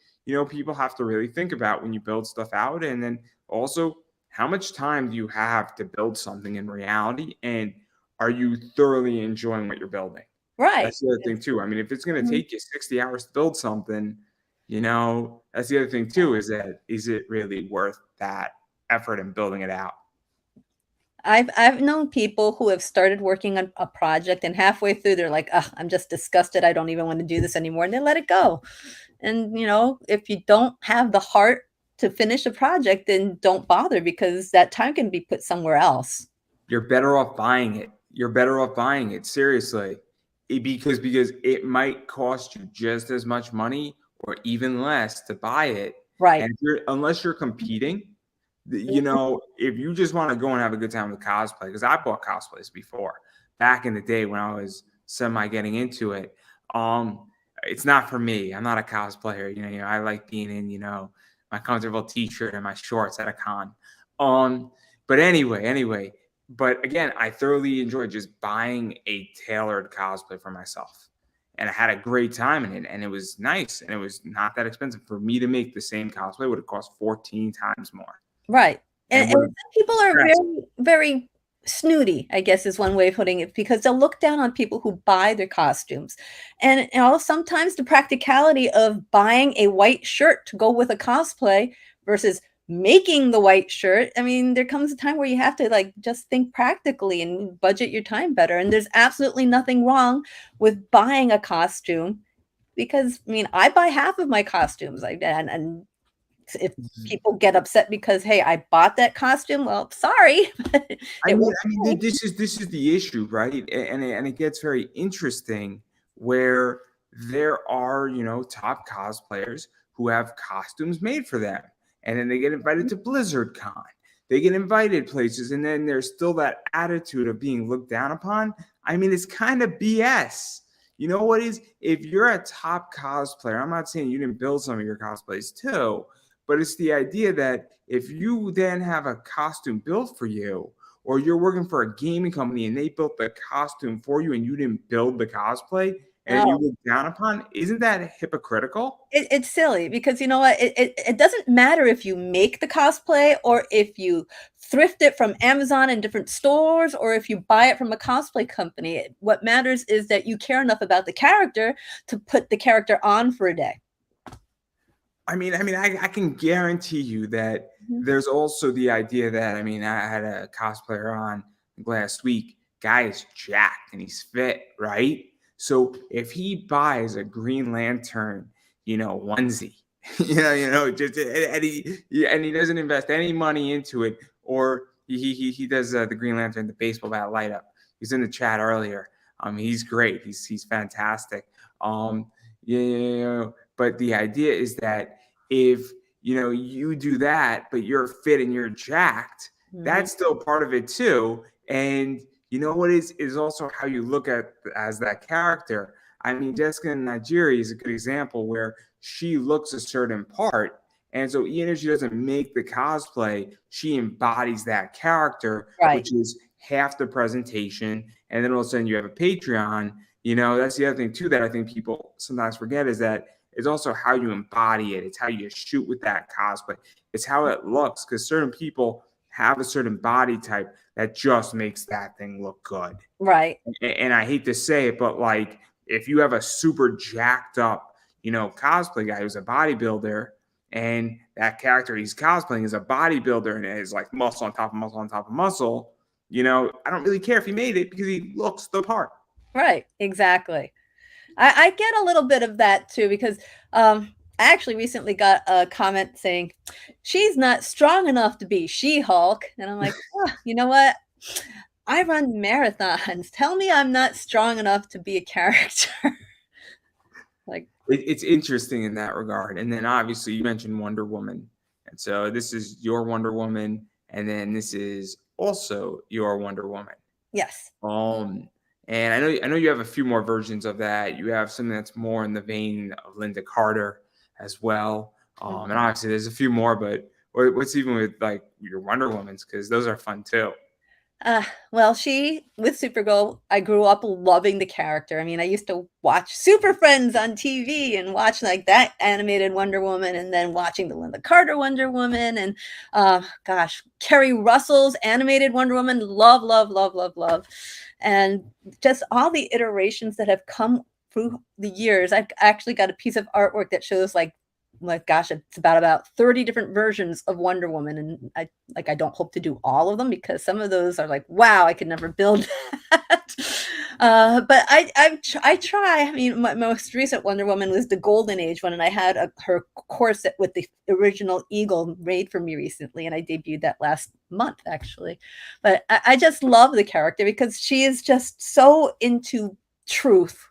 people have to really think about when you build stuff out. And then also, how much time do you have to build something in reality? And are you thoroughly enjoying what you're building? Right. That's the other thing, too. I mean, if it's going to take you 60 hours to build something, that's the other thing too, is it really worth that effort in building it out? I've known people who have started working on a project and halfway through they're like, I'm just disgusted. I don't even want to do this anymore. And they let it go. And, if you don't have the heart to finish a project, then don't bother because that time can be put somewhere else. You're better off buying it. Seriously. Because it might cost you just as much money or even less to buy it. Right. And unless you're competing, if you just want to go and have a good time with cosplay, because I bought cosplays before back in the day when I was semi getting into it. It's not for me. I'm not a cosplayer. I like being in, my comfortable t-shirt and my shorts at a con. But anyway, but again, I thoroughly enjoyed just buying a tailored cosplay for myself. And I had a great time in it, and it was nice, and it was not that expensive. For me to make the same cosplay would have cost 14 times more. Right. And people are very, very snooty, I guess is one way of putting it, because they'll look down on people who buy their costumes. And sometimes the practicality of buying a white shirt to go with a cosplay versus making the white shirt. I mean, there comes a time where you have to just think practically and budget your time better. And there's absolutely nothing wrong with buying a costume because, I buy half of my costumes and if people get upset because, hey, I bought that costume, well, sorry. This is the issue, right? And it gets very interesting where there are, top cosplayers who have costumes made for them. And then they get invited to Blizzard Con. They get invited places, and then there's still that attitude of being looked down upon. It's kind of BS. You know what is? If you're a top cosplayer, I'm not saying you didn't build some of your cosplays too, but it's the idea that if you then have a costume built for you, or you're working for a gaming company and they built the costume for you and you didn't build the cosplay, and you look down upon, isn't that hypocritical? It's silly because you know what? It doesn't matter if you make the cosplay or if you thrift it from Amazon and different stores or if you buy it from a cosplay company. What matters is that you care enough about the character to put the character on for a day. I can guarantee you that Mhm. there's also the idea that, I mean, I had a cosplayer on last week. Guy is jacked and he's fit, right? So if he buys a Green Lantern, onesie, just and he doesn't invest any money into it, or he does the Green Lantern, the baseball bat light up. He's in the chat earlier. He's great. He's fantastic. Yeah, but the idea is that if you do that, but you're fit and you're jacked, Mhm. that's still part of it too. And you know what is also how you look at as that character. I mean, Jessica in Nigeria is a good example where she looks a certain part. And so even if she doesn't make the cosplay, she embodies that character, Right. which is half the presentation. And then all of a sudden you have a Patreon. That's the other thing too that I think people sometimes forget is that it's also how you embody it. It's how you shoot with that cosplay. It's how it looks, because certain people have a certain body type that just makes that thing look good. Right. And I hate to say it, but like if you have a super jacked up, cosplay guy who's a bodybuilder, and that character he's cosplaying is a bodybuilder and is like muscle on top of muscle on top of muscle, I don't really care if he made it because he looks the part. Right. Exactly. I get a little bit of that too because I actually recently got a comment saying she's not strong enough to be She-Hulk, and I'm like, oh, you know what? I run marathons. Tell me I'm not strong enough to be a character. Like, It's interesting in that regard. And then obviously you mentioned Wonder Woman, and so this is your Wonder Woman, and then this is also your Wonder Woman. yes. Um, and I know you have a few more versions of that. You have something that's more in the vein of Linda Carter as well. And obviously there's a few more, but what's even with like your Wonder Womans, because those are fun too. Well, she with Supergirl, I grew up loving the character. I mean, I used to watch Super Friends on TV and watch like that animated Wonder Woman, and then watching the Linda Carter Wonder Woman, and gosh, Kerry Russell's animated Wonder Woman. Love, love, love, love, love, and just all the iterations that have come through the years. I've actually got a piece of artwork that shows like gosh, it's about 30 different versions of Wonder Woman, and I don't hope to do all of them because some of those are like, wow, I could never build that. But I try. I mean, my most recent Wonder Woman was the Golden Age one, and I had her corset with the original eagle made for me recently, and I debuted that last month actually. But I just love the character because she is just so into truth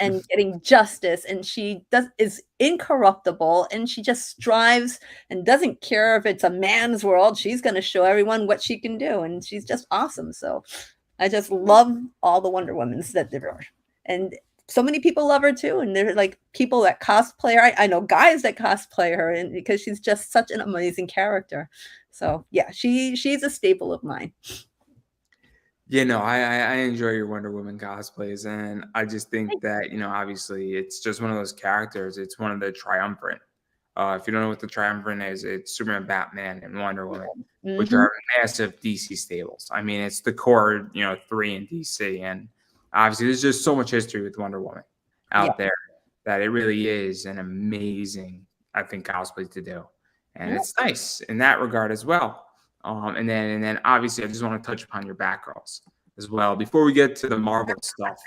and getting justice, and she is incorruptible, and she just strives and doesn't care if it's a man's world. She's going to show everyone what she can do, and she's just awesome. So I just love all the Wonder Womans that there are, and so many people love her too, and they're like people that cosplay her. I know guys that cosplay her, and because she's just such an amazing character. So yeah, she's a staple of mine. I enjoy your Wonder Woman cosplays, and I just think that obviously it's just one of those characters. It's one of the triumvirate. If you don't know what the triumvirate is, it's Superman, Batman, and Wonder Woman, which Mm-hmm. are massive DC stables. I mean, it's the core, three in DC, and obviously there's just so much history with Wonder Woman Yeah. out there that it really is an amazing, I think, cosplay to do, and Yeah. it's nice in that regard as well. And then obviously I just want to touch upon your Batgirls as well before we get to the Marvel stuff.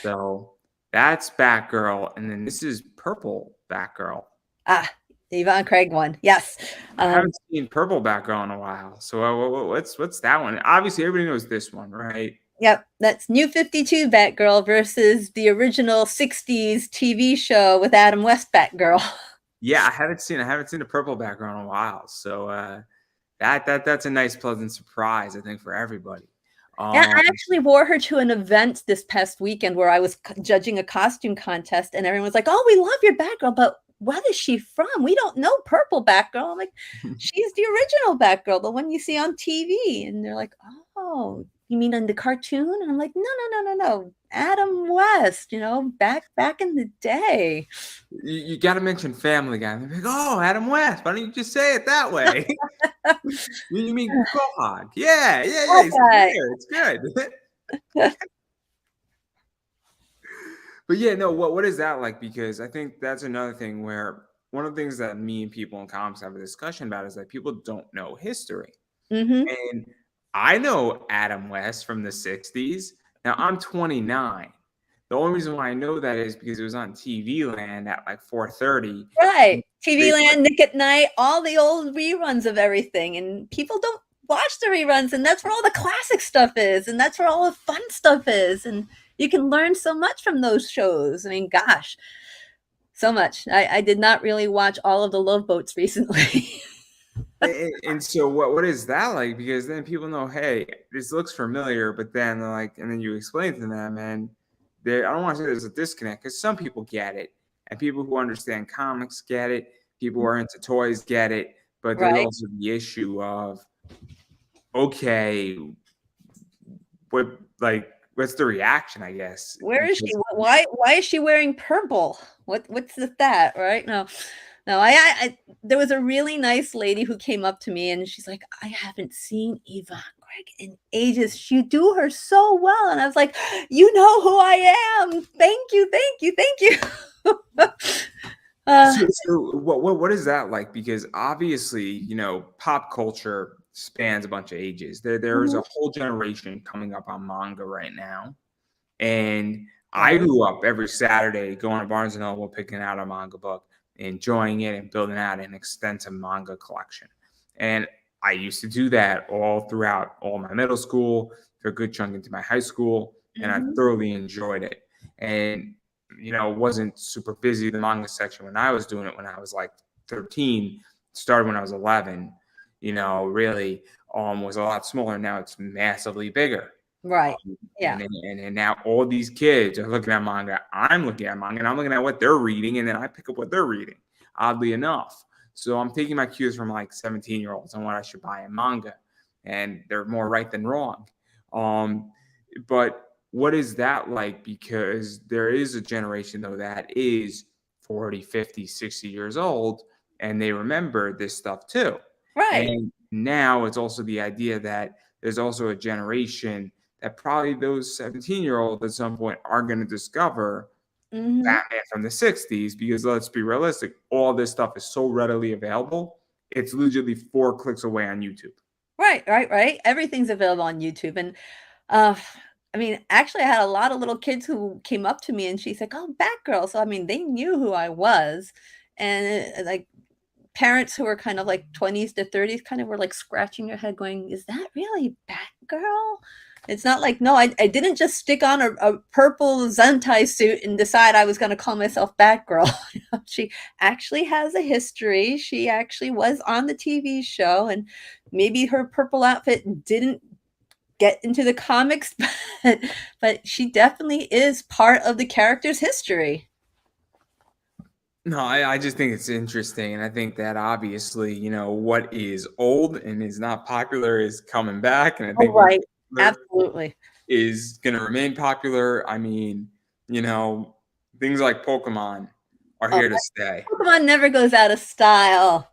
So that's Batgirl, and then this is purple Batgirl. Ah, the Yvonne Craig one. Yes. I haven't seen purple Batgirl in a while. So what's that one? Obviously everybody knows this one, right? Yep, that's New 52 Batgirl versus the original 60s TV show with Adam West Batgirl. Yeah, I haven't seen a purple Batgirl in a while. So that's a nice pleasant surprise, I think, for everybody. Yeah, Um I actually wore her to an event this past weekend where I was judging a costume contest, and everyone was like, "Oh, we love your Batgirl, but what is she from? We don't know Purple Batgirl." I'm like, "She's the original Batgirl, the one you see on TV." And they're like, "Oh, you mean in the cartoon?" And I'm like, "No, no, no, no, no. Adam West, back in the day." you got to mention Family Guy. They're like, "Oh, Adam West. Why don't you just say it that way?" You mean Quahog? Yeah. He's Okay. there. It's good. But yeah, no. What is that like? Because I think that's another thing where one of the things that me and people in comics have a discussion about is that people don't know history. Mm-hmm. And I know Adam West from the 60s. Now I'm 29. The only reason why I know that is because it was on TV Land at like 4:30. Right. They TV Land, Nick at Night, all the old reruns of everything. And people don't watch the reruns, and that's where all the classic stuff is, and that's where all the fun stuff is. And you can learn so much from those shows. I mean, gosh, so much. I did not really watch all of the Love Boats recently. And so what is that like? Because then people know, hey, this looks familiar, but then they're like, and then you explain to them, and I don't want to say there's a disconnect because some people get it, and people who understand comics get it, people who are into toys get it, but there's Right. also the issue of, okay, what's the reaction? I guess. Where is she? Why is she wearing purple? What's with that? Right? No. I there was a really nice lady who came up to me and she's like, I haven't seen Eva Greg in ages. You do her so well. And I was like, you know who I am. Thank you. So what is that like? Because obviously, pop culture spans a bunch of ages. There is a whole generation coming up on manga right now. And I grew up every Saturday going to Barnes & Noble, picking out a manga book, enjoying it, and building out an extensive manga collection. And I used to do that all throughout all my middle school, for a good chunk into my high school, and I thoroughly enjoyed it. And, wasn't super busy the manga section when I was doing it when I was like 13, started when I was 11, really was a lot smaller. Now it's massively bigger. Right. Yeah. And now all these kids are looking at manga. I'm looking at manga and I'm looking at what they're reading, and then I pick up what they're reading, oddly enough. So I'm taking my cues from like 17-year-olds on what I should buy in manga, and they're more right than wrong. But what is that like? Because there is a generation, though, that is 40, 50, 60 years old, and they remember this stuff too. Right. And now it's also the idea that there's also a generation that probably those 17-year-olds at some point are going to discover Batman from the 60s, because let's be realistic, all this stuff is so readily available. It's literally 4 clicks away on YouTube. Right. Everything's available on YouTube. And I mean, actually, I had a lot of little kids who came up to me and she's like, oh, Batgirl. So, I mean, they knew who I was. And like parents who were kind of like 20s to 30s kind of were like scratching their head going, is that really Batgirl? It's not like, no, I didn't just stick on a purple Zentai suit and decide I was going to call myself Batgirl. She actually has a history. She actually was on the TV show, and maybe her purple outfit didn't get into the comics, but she definitely is part of the character's history. No, I just think it's interesting. And I think that obviously, what is old and is not popular is coming back. And I think right. Absolutely is going to remain popular. I mean, things like Pokemon are here to stay. Pokemon never goes out of style.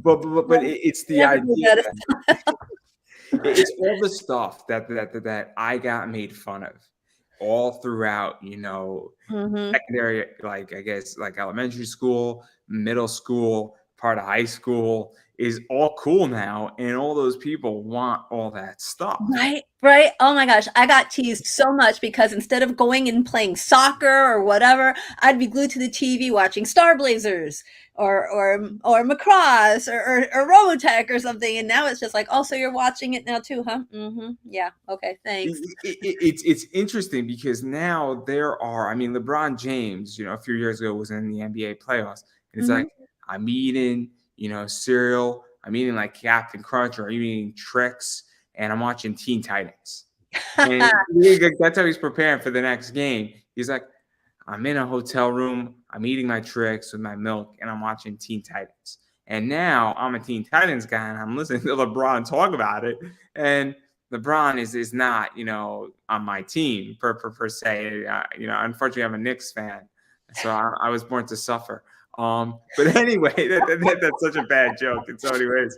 But it's the idea. It's all the stuff that I got made fun of all throughout, secondary, like I guess like elementary school, middle school, part of high school is all cool now, and all those people want all that stuff. Right. Oh my gosh, I got teased so much because instead of going and playing soccer or whatever, I'd be glued to the TV watching Star Blazers or Macross or Robotech or something, and now it's just like, oh, so you're watching it now too, huh? Yeah. Okay. Thanks. It's interesting because now there are. I mean, LeBron James, a few years ago was in the NBA playoffs, and it's like I'm eating, cereal. I'm eating like Captain Crunch, or I'm eating Trix, and I'm watching Teen Titans. And that's how he's preparing for the next game. He's like, I'm in a hotel room, I'm eating my Trix with my milk, and I'm watching Teen Titans. And now I'm a Teen Titans guy, and I'm listening to LeBron talk about it. And LeBron is not, on my team per se. Unfortunately, I'm a Knicks fan, so I was born to suffer. But anyway, that's such a bad joke in so many ways.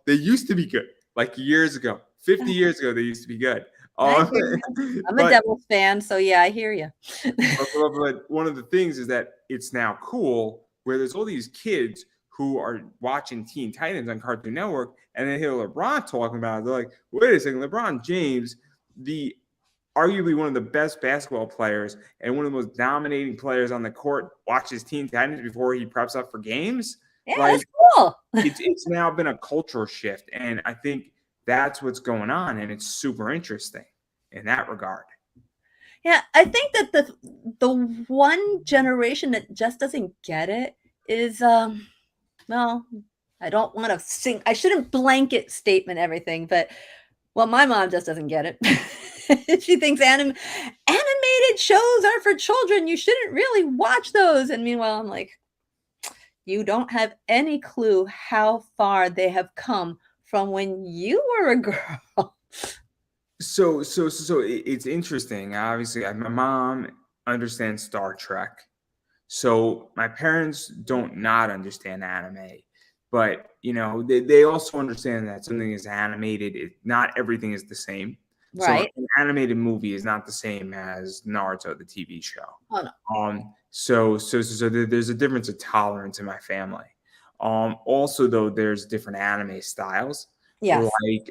They used to be good, like years ago, 50 years ago. They used to be good. I'm a Devils fan, so yeah, I hear you. But one of the things is that it's now cool where there's all these kids who are watching Teen Titans on Cartoon Network, and they hear LeBron talking about it. They're like, wait a second, LeBron James, the arguably one of the best basketball players and one of the most dominating players on the court, watches Teen Titans before he preps up for games. Yeah, Like, that's cool. it's now been a cultural shift, and I think that's what's going on, and it's super interesting in that regard. Yeah, I think that the one generation that just doesn't get it is well, I don't want to sing. I shouldn't blanket statement everything, but well, my mom just doesn't get it. She thinks animated shows are for children. You shouldn't really watch those. And meanwhile, I'm like, you don't have any clue how far they have come from when you were a girl. So it's interesting. Obviously, my mom understands Star Trek. So my parents don't not understand anime, but they also understand that something is animated. Not everything is the same. Right. So an animated movie is not the same as Naruto, the TV show. Oh, no. So there's a difference of tolerance in my family. Also though, there's different anime styles. Yes. Like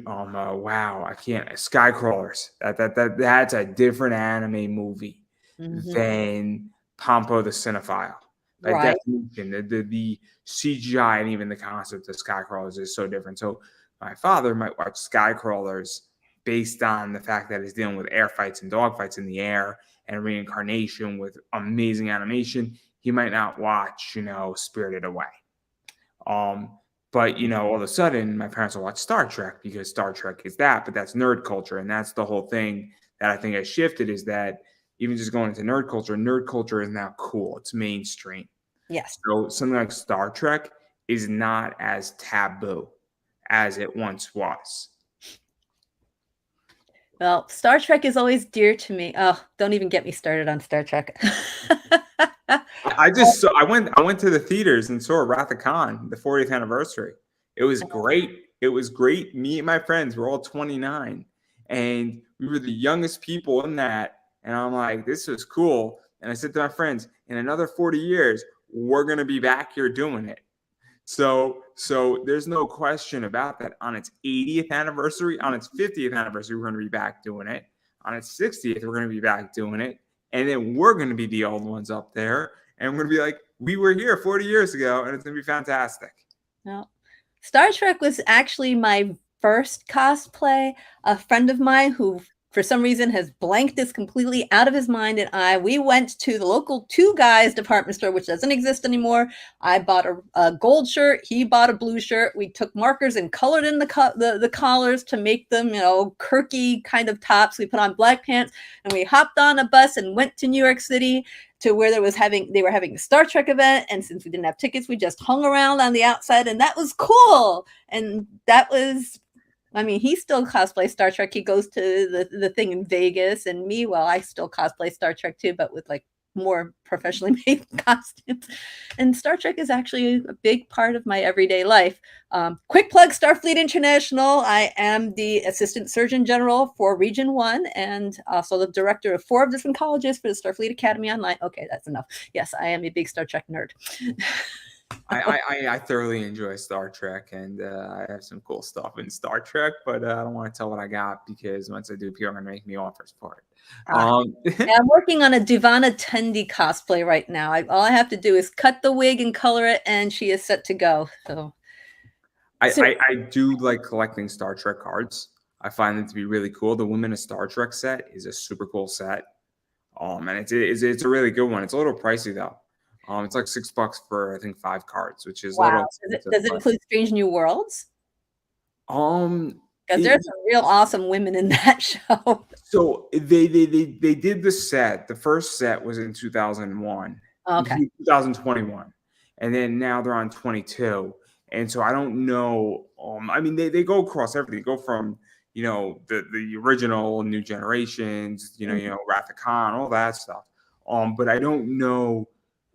wow, I can't. Skycrawlers. That's a different anime movie than Pompo the Cinephile. By Right. definition, the CGI and even the concept of Skycrawlers is so different. So my father might watch Skycrawlers based on the fact that it's dealing with air fights and dog fights in the air and reincarnation with amazing animation. He might not watch, Spirited Away. But all of a sudden, my parents will watch Star Trek because Star Trek is that, but that's nerd culture, and that's the whole thing that I think has shifted. Is that even just going into nerd culture is now cool. It's mainstream. Yes. So something like Star Trek is not as taboo as it once was. Well, Star Trek is always dear to me. Oh, don't even get me started on Star Trek. I went to the theaters and saw Wrath of Khan, the 40th anniversary. It was great. It was great. Me and my friends were all 29, and we were the youngest people in that. And I'm like, this was cool. And I said to my friends, in another 40 years, we're gonna be back here doing it. So there's no question about that. On its 80th anniversary, on its 50th anniversary, we're going to be back doing it. On its 60th, we're going to be back doing it. And then we're going to be the old ones up there. And we're going to be like, we were here 40 years ago, and it's going to be fantastic. No. Star Trek was actually my first cosplay. A friend of mine who, for some reason, has blanked this completely out of his mind, and we went to the local Two Guys department store, which doesn't exist anymore. I bought a gold shirt. He bought a blue shirt. We took markers and colored in the collars to make them, quirky kind of tops. We put on black pants, and we hopped on a bus and went to New York City to where they were having a Star Trek event. And since we didn't have tickets, we just hung around on the outside, and that was cool. And that was, he still cosplays Star Trek. He goes to the thing in Vegas, and me, well, I still cosplay Star Trek too, but with like more professionally made costumes. And Star Trek is actually a big part of my everyday life. Quick plug, Starfleet International. I am the Assistant Surgeon General for Region 1 and also the director of 4 different colleges for the Starfleet Academy Online. Okay, that's enough. Yes, I am a big Star Trek nerd. I thoroughly enjoy Star Trek, and I have some cool stuff in Star Trek, but I don't want to tell what I got because once I do, people are going to make me offers for it. Yeah, I'm working on a Divana Tendi cosplay right now. All I have to do is cut the wig and color it, and she is set to go. So, I do like collecting Star Trek cards. I find them to be really cool. The Women of Star Trek set is a super cool set, and it's a really good one. It's a little pricey though. It's like $6 for I think 5 cards, which is wow. a little. Does it include Strange New Worlds? Because there's some real awesome women in that show. So they did the set. The first set was in 2001. Okay. 2021, and then now they're on 22. And so I don't know. They go across everything. They go from the original New Generations, Wrath of Khan, all that stuff. But I don't know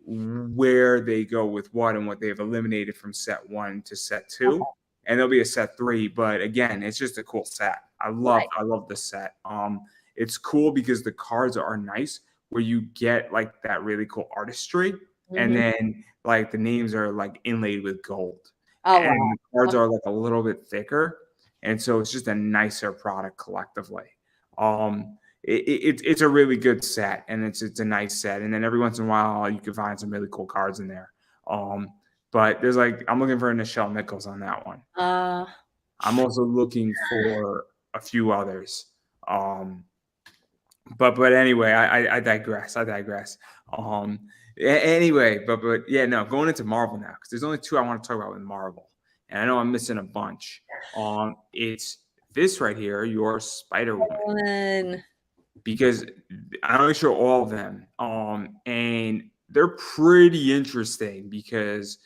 where they go with what and what they've eliminated from set 1 to set 2. Okay. And there'll be a set 3, but again, it's just a cool set. I love the set. It's cool because the cards are nice, where you get like that really cool artistry, and Mhm. then like the names are like inlaid with gold, Oh, and wow. the cards are like a little bit thicker, and so it's just a nicer product collectively. It's a really good set, and it's a nice set, and then every once in a while you can find some really cool cards in there. Um, but there's like I'm looking for a Nichelle Nichols on that one. Uh, I'm also looking for a few others. Um, but anyway, I digress. I digress. Um, anyway, but yeah, no, going into Marvel now because there's only two I want to talk about with Marvel, and I know I'm missing a bunch. It's this right here, your Spider Woman, Woman. because I only show all of them. And they're pretty interesting because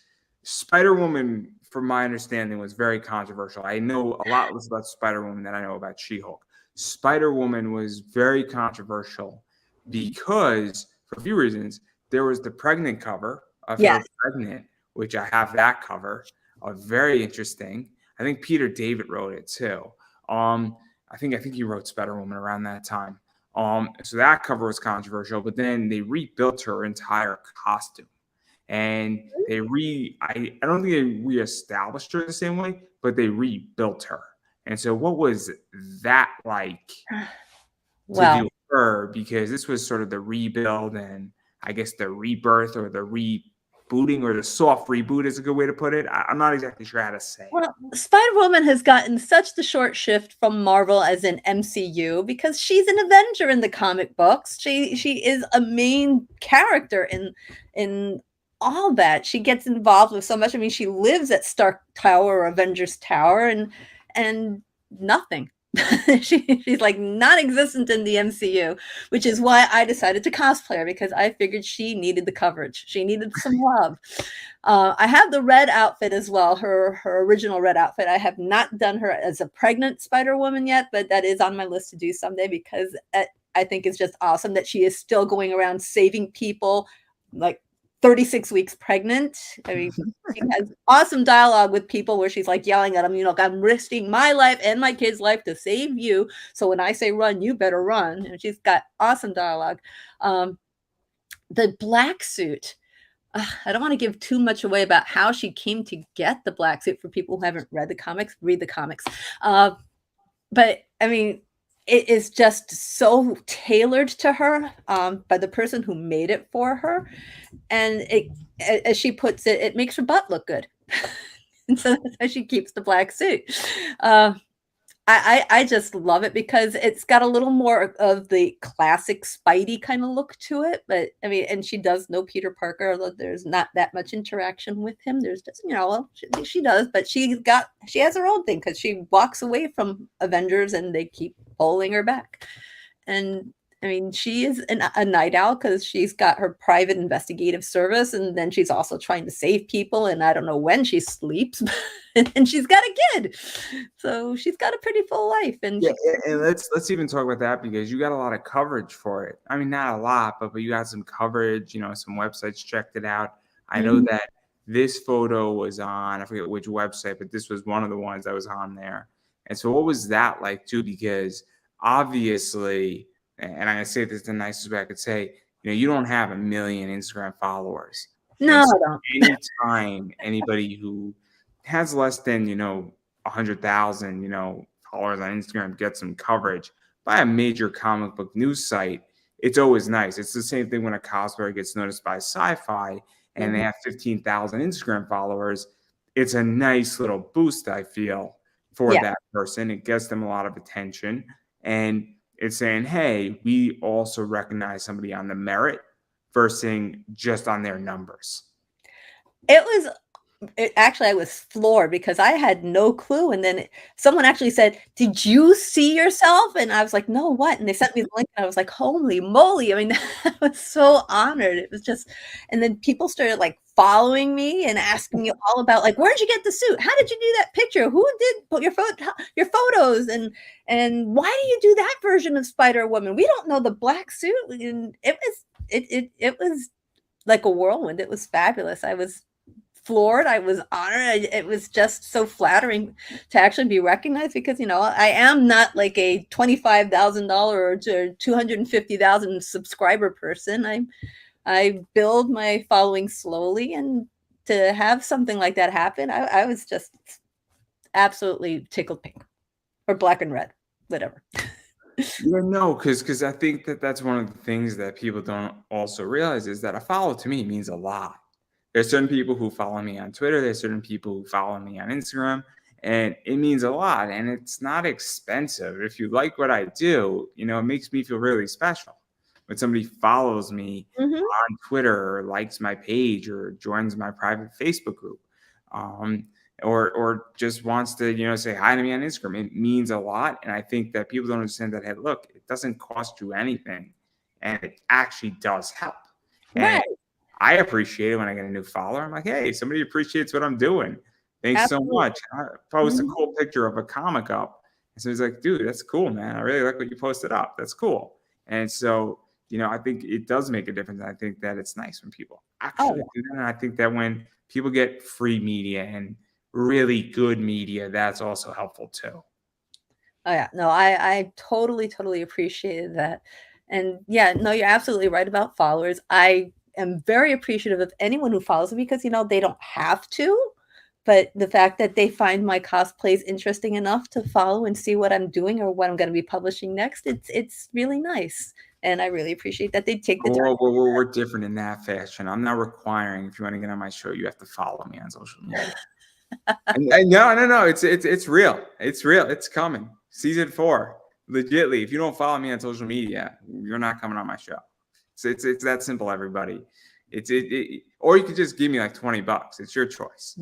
Spider Woman, from my understanding, was very controversial. I know a lot less about Spider Woman than I know about She Hulk. Spider Woman was very controversial because, for a few reasons, there was the pregnant cover of her Yes. pregnant, which I have that cover. Very interesting. I think Peter David wrote it too. I think he wrote Spider Woman around that time. So that cover was controversial, but then they rebuilt her entire costume. And I don't think they reestablished her the same way, but they rebuilt her. And so what was that like to Well, do her? Because this was sort of the rebuild and I guess the rebirth or the rebooting or the soft reboot is a good way to put it. I'm not exactly sure how to say it. well, Spider-Woman has gotten such the short shift from Marvel as an MCU because she's an Avenger in the comic books. She is a main character in all that. She gets involved with so much. I mean, she lives at Stark Tower or Avengers Tower and nothing. She's like non-existent in the MCU, which is why I decided to cosplay her because I figured she needed the coverage. She needed some love. I have the red outfit as well, her original red outfit. I have not done her as a pregnant Spider Woman yet, but that is on my list to do someday because I think it's just awesome that she is still going around saving people like 36 weeks pregnant. I mean, she has awesome dialogue with people where she's like yelling at them, you know, I'm risking my life and my kid's life to save you. So when I say run, you better run. And she's got awesome dialogue. The black suit. I don't want to give too much away about how she came to get the black suit for people who haven't read the comics. Read the comics. But I mean, it is just so tailored to her by the person who made it for her. And it, as she puts it, it makes her butt look good. And so that's how she keeps the black suit. I just love it because it's got a little more of the classic Spidey kind of look to it. But I mean, and she does know Peter Parker, although there's not that much interaction with him. There's just, you know, well, she does, but she has her own thing because she walks away from Avengers and they keep pulling her back. And I mean, she is a night owl because she's got her private investigative service, and then she's also trying to save people. And I don't know when she sleeps, and she's got a kid, so she's got a pretty full life. And Yeah, and let's even talk about that because you got a lot of coverage for it. I mean, not a lot, but you got some coverage. You know, some websites checked it out. I know that this photo was on, I forget which website, but this was one of the ones that was on there. And so, what was that like too? Because obviously, and I say this the nicest way I could say, you know, you don't have a million Instagram followers. no, And so I don't. anytime anybody who has less than, you know, 100,000, you know, followers on Instagram gets some coverage by a major comic book news site, it's always nice. It's the same thing when a cosplayer gets noticed by Sci-Fi and they have 15,000 Instagram followers. It's a nice little boost, I feel, for Yeah. that person. It gets them a lot of attention. And it's saying, hey, we also recognize somebody on the merit versus just on their numbers. Actually, I was floored because I had no clue. And then someone actually said, "Did you see yourself?" And I was like, "No, what?" And they sent me the link, and I was like, "Holy moly!" I mean, I was so honored. It was just, and then people started like following me and asking me all about like, "Where'd you get the suit? How did you do that picture? Who did put your photos? And why do you do that version of Spider Woman? We don't know the black suit." And it was like a whirlwind. It was fabulous. I was floored. I was honored. It was just so flattering to actually be recognized because, I am not like a $25,000 or 250,000 subscriber person. I build my following slowly, and to have something like that happen, I was just absolutely tickled pink, or black and red, whatever. Yeah, no, because I think that's one of the things that people don't also realize is that a follow to me means a lot. There's certain people who follow me on Twitter. There's certain people who follow me on Instagram, and it means a lot. And it's not expensive. If you like what I do, it makes me feel really special when somebody follows me Mm-hmm. on Twitter, or likes my page, or joins my private Facebook group, or just wants to say hi to me on Instagram. It means a lot, and I think that people don't understand that. Hey, look, it doesn't cost you anything, and it actually does help. Right. And I appreciate it when I get a new follower. I'm like, hey, somebody appreciates what I'm doing. Thanks Absolutely. so much. I post a cool picture of a comic up, and so he's like, dude, that's cool, man. I really like what you posted up. That's cool. And so I think it does make a difference. I think that it's nice when people actually do that. And I think that when people get free media and really good media, that's also helpful too. Oh yeah, no, I totally appreciated that. And yeah, no, you're absolutely right about followers. I am very appreciative of anyone who follows me because they don't have to, but the fact that they find my cosplays interesting enough to follow and see what I'm doing or what I'm going to be publishing next, it's really nice. And I really appreciate that they take the time. We're different in that fashion. I'm not requiring, if you want to get on my show, you have to follow me on social media. and no, it's real. It's real. It's coming. Season 4, legitly. If you don't follow me on social media, you're not coming on my show. So it's that simple, everybody. Or you could just give me like $20. It's your choice.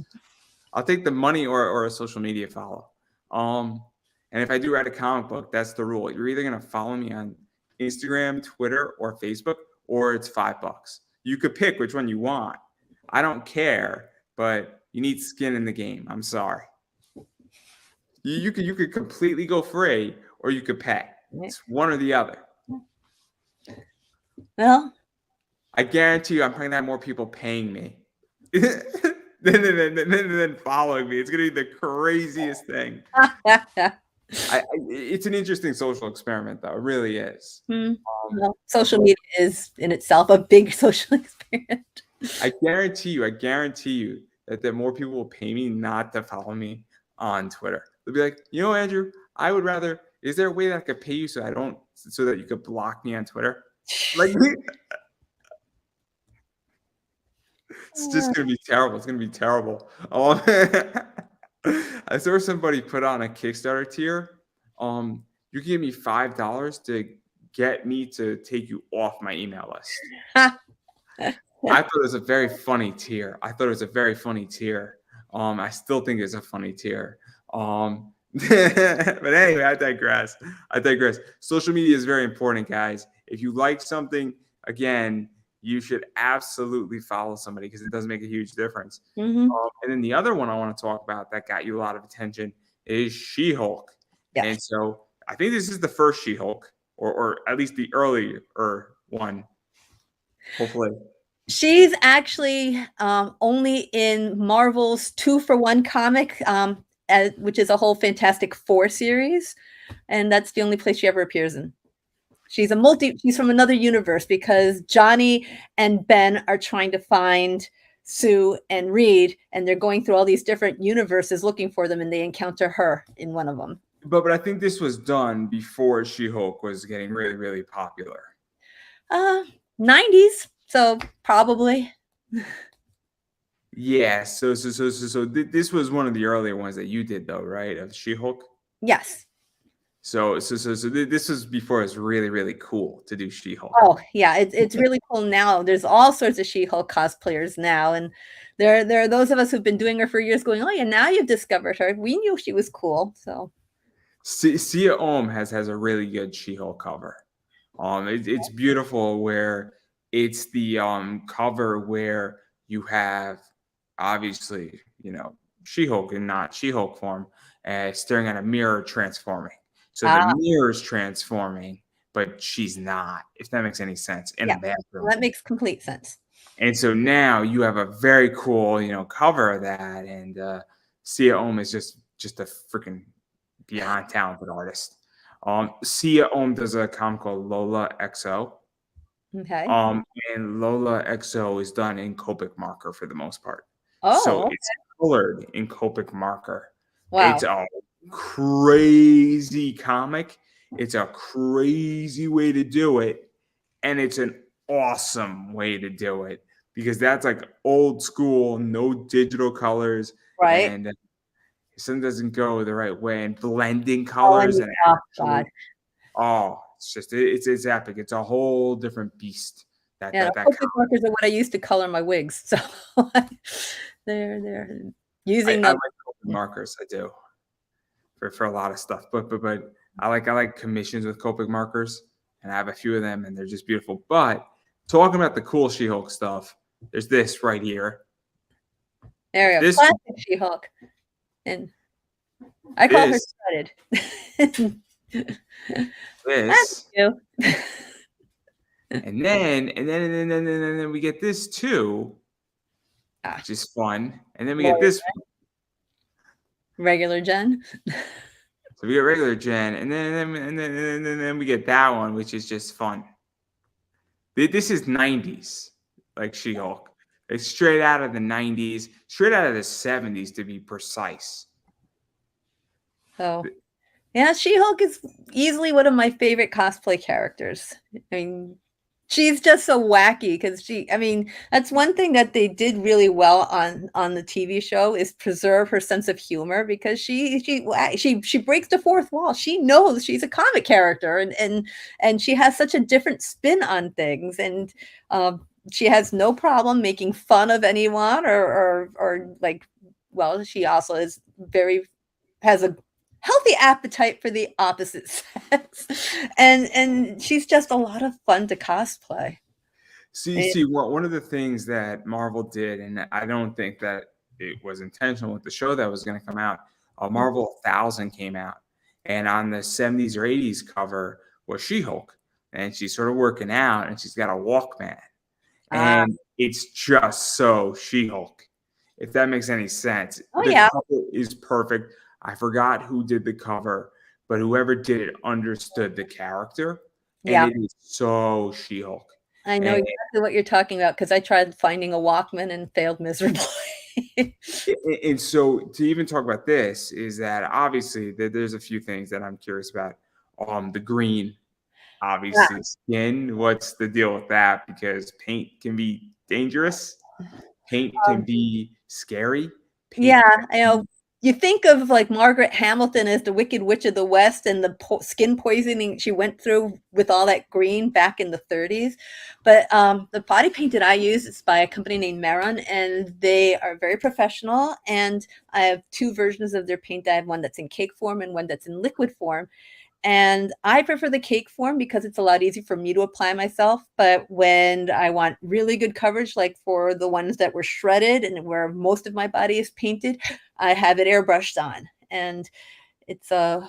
I'll take the money or a social media follow. And if I do write a comic book, that's the rule. You're either gonna follow me on Instagram, Twitter, or Facebook, or it's $5. You could pick which one you want. I don't care, but you need skin in the game. I'm sorry. You could completely go free, or you could pay. It's one or the other. Well, I guarantee you, I'm going to have more people paying me than following me. It's going to be the craziest thing. It's an interesting social experiment, though. It really is. Well, social media is in itself a big social experiment. I guarantee you that more people will pay me not to follow me on Twitter. They'll be like, Andrew, I would rather. Is there a way that I could pay you so that you could block me on Twitter? Like, it's just gonna be terrible. It's gonna be terrible. I saw somebody put on a Kickstarter tier. You can give me $5 to get me to take you off my email list. I thought it was a very funny tier. I still think it's a funny tier. But anyway, I digress. Social media is very important, guys. If you like something, again, you should absolutely follow somebody because it does make a huge difference. Mm-hmm. And then the other one I want to talk about that got you a lot of attention is She-Hulk. Yes. And so I think this is the first She-Hulk, or at least the earlier one, hopefully. She's actually only in Marvel's 2-for-1 comic, which is a whole Fantastic Four series, and that's the only place she ever appears in. She's from another universe because Johnny and Ben are trying to find Sue and Reed, and they're going through all these different universes looking for them, and they encounter her in one of them. But I think this was done before She-Hulk was getting really, really popular. 90s. So probably. Yeah. So this was one of the earlier ones that you did, though, right? Of She-Hulk. Yes. So this was before it was really, really cool to do She-Hulk. Oh yeah, it's really cool now. There's all sorts of She-Hulk cosplayers now, and there are those of us who've been doing her for years, going, oh yeah, now you've discovered her. We knew she was cool. So. Sia Ohm has a really good She-Hulk cover. It's beautiful where. It's the cover where you have, obviously, She-Hulk in not She-Hulk form, staring at a mirror transforming. So the mirror's transforming, but she's not, if that makes any sense. In the bathroom. That makes complete sense. And so now you have a very cool, cover of that. And Sia Ohm is just a freaking beyond talented artist. Sia Ohm does a comic called Lola XO. Okay. Um, and Lola XO is done in Copic marker for the most part. So Oh, it's colored in Copic marker. It's wow. a crazy comic. It's a crazy way to do it. And it's an awesome way to do it because that's like old school, no digital colors, Right. and something doesn't go the right way, and blending Oh, and colors and oh actually, god. it's just it's epic. It's a whole different beast. That Yeah, that that Copic markers are what I use to color my wigs, so they're I, using I them. like Copic Yeah. markers. I do for a lot of stuff, but I like commissions with Copic markers, and I have a few of them, and they're just beautiful. But talking about the cool She-Hulk stuff, there's this right here. There we go, This classic She-Hulk, and I call her this shredded. That's this, you. and then we get this too, Ah, which is fun, and then we get Lori, this. regular Jen. So we get regular Jen, and then we get that one, which is just fun. This is 90s, like She-Hulk. It's straight out of the 90s, straight out of the 70s to be precise. So, yeah, She-Hulk is easily one of my favorite cosplay characters. I mean, she's just so wacky because that's one thing that they did really well on the TV show is preserve her sense of humor because she breaks the fourth wall. She knows she's a comic character and she has such a different spin on things and she has no problem making fun of anyone or like well she also has a healthy appetite for the opposite sex and she's just a lot of fun to cosplay. See, one of the things that Marvel did, and I don't think that it was intentional with the show that was going to come out. Marvel 1000 came out, and on the 70s or 80s cover was She-Hulk, and she's sort of working out, and she's got a Walkman, and it's just so She-Hulk, if that makes any sense. Oh The yeah. cover is perfect. I forgot who did the cover, but whoever did it understood the character, and Yeah, it is so She-Hulk. I know And, exactly what you're talking about because I tried finding a Walkman and failed miserably. and so to even talk about this is that obviously there's a few things that I'm curious about. The green, Yeah. obviously skin. What's the deal with that? Because paint can be dangerous. Paint can be scary. Paint Yeah, can I know. be You think of like Margaret Hamilton as the Wicked Witch of the West and the skin poisoning she went through with all that green back in the 30s. But the body paint that I use is by a company named Maron, and they are very professional. And I have two versions of their paint. I have one that's in cake form and one that's in liquid form. And I prefer the cake form because it's a lot easier for me to apply myself. But when I want really good coverage, like for the ones that were shredded and where most of my body is painted, I have it airbrushed on. And it's a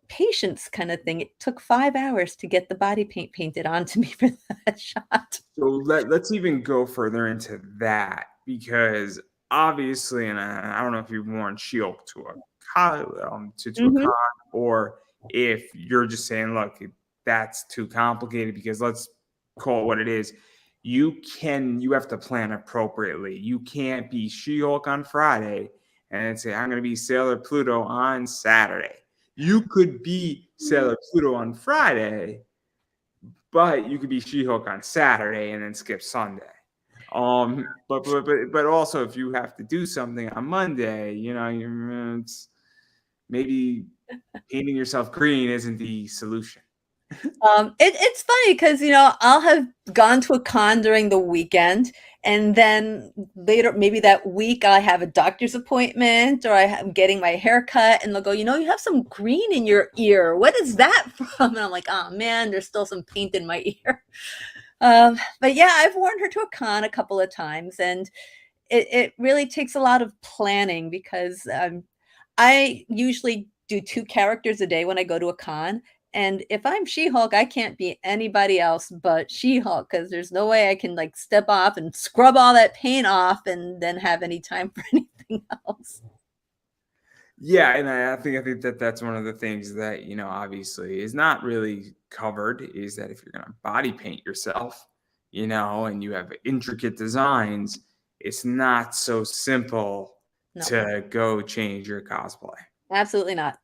patience kind of thing. It took 5 hours to get the body paint painted onto me for that shot. So let's even go further into that because obviously, and I don't know if you've worn Shield to a to a Mhm. con, or if you're just saying, look, that's too complicated. Because let's call it what it is. You have to plan appropriately. You can't be She-Hulk on Friday and then say I'm going to be Sailor Pluto on Saturday. You could be Sailor Pluto on Friday, but you could be She-Hulk on Saturday and then skip Sunday. But also if you have to do something on Monday, it's maybe painting yourself green isn't the solution. It's funny because I'll have gone to a con during the weekend, and then later, maybe that week, I have a doctor's appointment or I'm getting my hair cut, and they'll go, you have some green in your ear. What is that from? And I'm like, oh man, there's still some paint in my ear. But yeah, I've worn her to a con a couple of times, and it really takes a lot of planning because I usually do two characters a day when I go to a con. And if I'm She-Hulk, I can't be anybody else but She-Hulk, because there's no way I can like step off and scrub all that paint off and then have any time for anything else. Yeah, and I think that that's one of the things that, you know, obviously is not really covered, is that if you're going to body paint yourself, you know, and you have intricate designs, it's not so simple No, to go change your cosplay. absolutely not.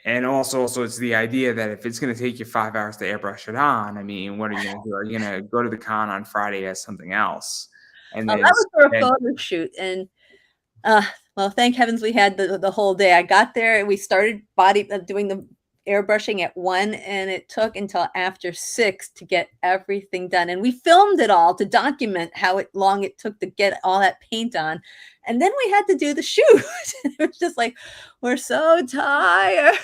And also it's the idea that if it's going to take you 5 hours to airbrush it on, I mean, what are you going to do? Are you going to go to the con on Friday as something else? And That then, was for a photo shoot, and well, thank heavens we had the whole day. I got there and we started doing the airbrushing at 1, and it took until after 6 to get everything done. And we filmed it all to document how long it took to get all that paint on. And then we had to do the shoot. It was just like, we're so tired.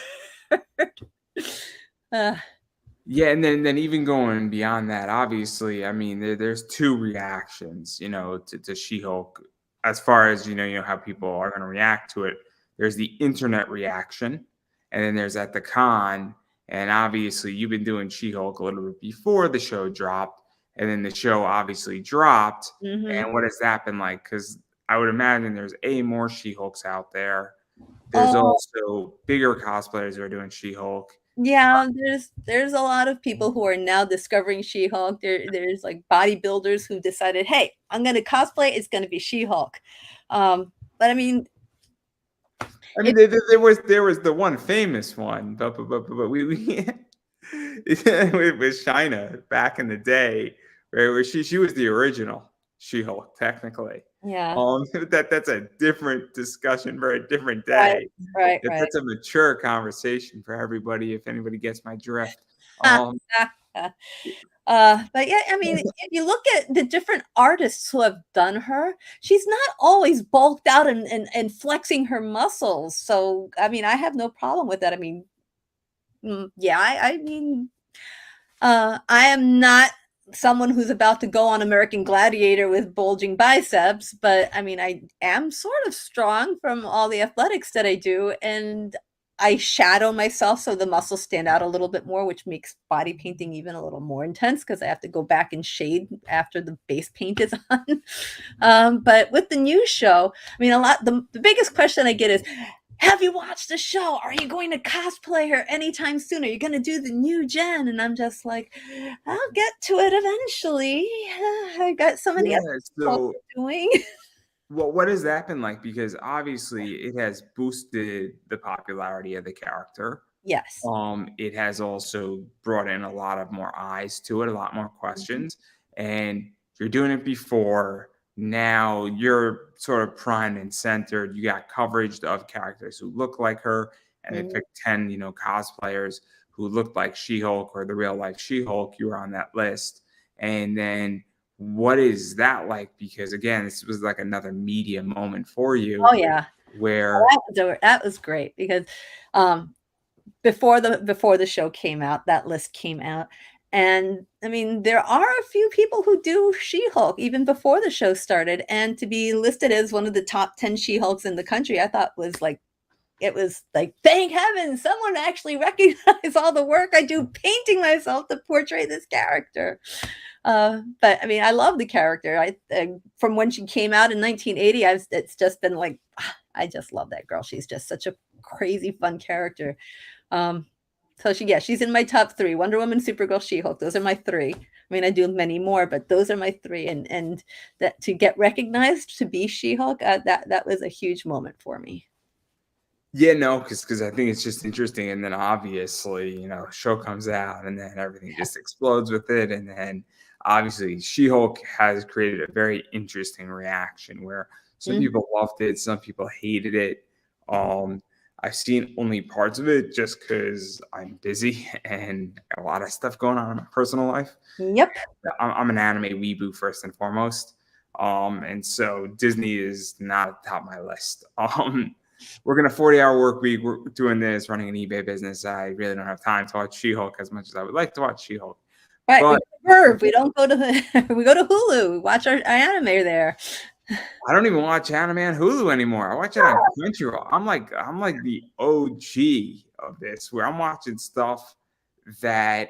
yeah, and then even going beyond that, obviously, I mean, there's two reactions, you know, to She-Hulk, as far as you know how people are going to react to it. There's the internet reaction, and then there's at the con. And obviously, you've been doing She-Hulk a little bit before the show dropped, and then the show obviously dropped. Mhm. And what has that been like? Because I would imagine there's more She-Hulks out there. There's Oh, also bigger cosplayers who are doing She-Hulk. yeah, there's a lot of people who are now discovering She-Hulk. There's like bodybuilders who decided, hey, I'm gonna cosplay, it's gonna be She-Hulk. But I mean, I mean, there was the one famous one, but we with China back in the day, right, where she was the original She-Hulk technically. yeah, That's a different discussion for a different right, day. right, right. That's a mature conversation for everybody, if anybody gets my drift. But yeah, I mean, if you look at the different artists who have done her, she's not always bulked out and flexing her muscles. So, I mean, I have no problem with that. I mean, yeah, I mean, I am not someone who's about to go on American Gladiator with bulging biceps, but I mean, I am sort of strong from all the athletics that I do, and I shadow myself so the muscles stand out a little bit more, which makes body painting even a little more intense because I have to go back and shade after the base paint is on. But with the new show, I mean, the biggest question I get is, have you watched the show? Are you going to cosplay her anytime soon? Are you going to do the new gen? And I'm just like, I'll get to it eventually. I got so many other stuff doing. Well, what has that been like? Because obviously it has boosted the popularity of the character. Yes. It has also brought in a lot of more eyes to it, a lot more questions. And you're doing it before. Now you're sort of primed and centered. You got coverage of characters who look like her, and they picked 10, you know, cosplayers who looked like She-Hulk or the real life She-Hulk. You were on that list. And then what is that like? Because again, this was like another media moment for you. Oh yeah. Where that was great because before the show came out, that list came out. And I mean, there are a few people who do She-Hulk even before the show started. And to be listed as one of the top 10 She-Hulks in the country, I thought was like, it was like, thank heaven, someone actually recognized all the work I do painting myself to portray this character. But I mean, I love the character. From when she came out in 1980, it's just been like, I just love that girl. She's just such a crazy fun character. So she's in my top 3: Wonder Woman, Supergirl, She-Hulk. Those are my 3. I mean, I do many more, but those are my 3. And that to get recognized to be She-Hulk, that was a huge moment for me. Yeah, no, because I think it's just interesting, and then obviously, you know, show comes out, and then everything just explodes with it, and then obviously, She-Hulk has created a very interesting reaction where some people loved it, some people hated it. I've seen only parts of it just because I'm busy and a lot of stuff going on in my personal life. Yep. I'm an anime weeboo first and foremost, and so Disney is not at the top of my list. Working a 40-hour work week. We're doing this, running an eBay business. I really don't have time to watch She-Hulk as much as I would like to watch She-Hulk. Right. But we don't go to we go to Hulu. We watch our anime there. I don't even watch anime on Hulu anymore. I watch it on Crunchyroll. I'm like the OG of this, where I'm watching stuff that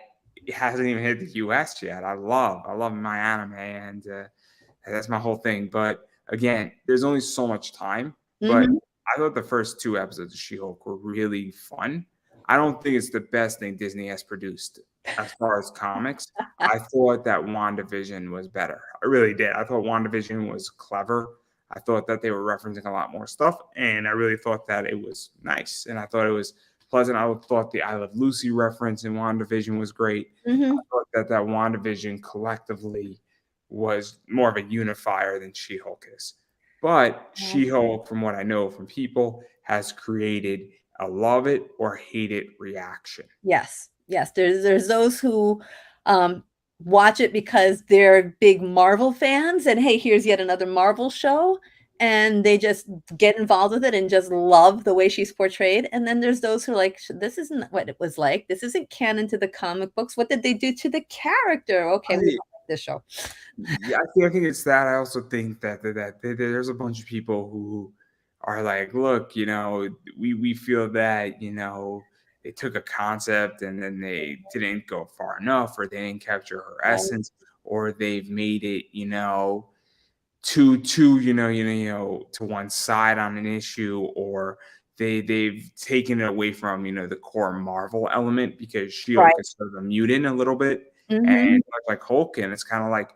hasn't even hit the US yet. I love my anime, and that's my whole thing. But again, there's only so much time. But Mhm. I thought the first two episodes of She-Hulk were really fun. I don't think it's the best thing Disney has produced as far as comics. I thought that WandaVision was better. I really did. I thought WandaVision was clever. I thought that they were referencing a lot more stuff, and I really thought that it was nice. And I thought it was pleasant. I thought the I Love Lucy reference in WandaVision was great. I Mhm. thought that WandaVision collectively was more of a unifier than She-Hulk is. But Yeah. She-Hulk, from what I know from people, has created a love it or hate it reaction. Yes. Yes. There's those who watch it because they're big Marvel fans, and hey, here's yet another Marvel show, and they just get involved with it and just love the way she's portrayed. And then there's those who are like, this isn't what it was like. This isn't canon to the comic books. What did they do to the character? Okay, we don't like this show. Yeah, I think it's that. I also think that there's a bunch of people who are like, look, we feel that they took a concept and then they didn't go far enough, or they didn't capture her Right. essence, or they've made it, too, to one side on an issue, or they've taken it away from the core Marvel element, because She-Hulk Right. is sort of a mutant a little bit, and Mhm. much like Hulk, and it's kind of like,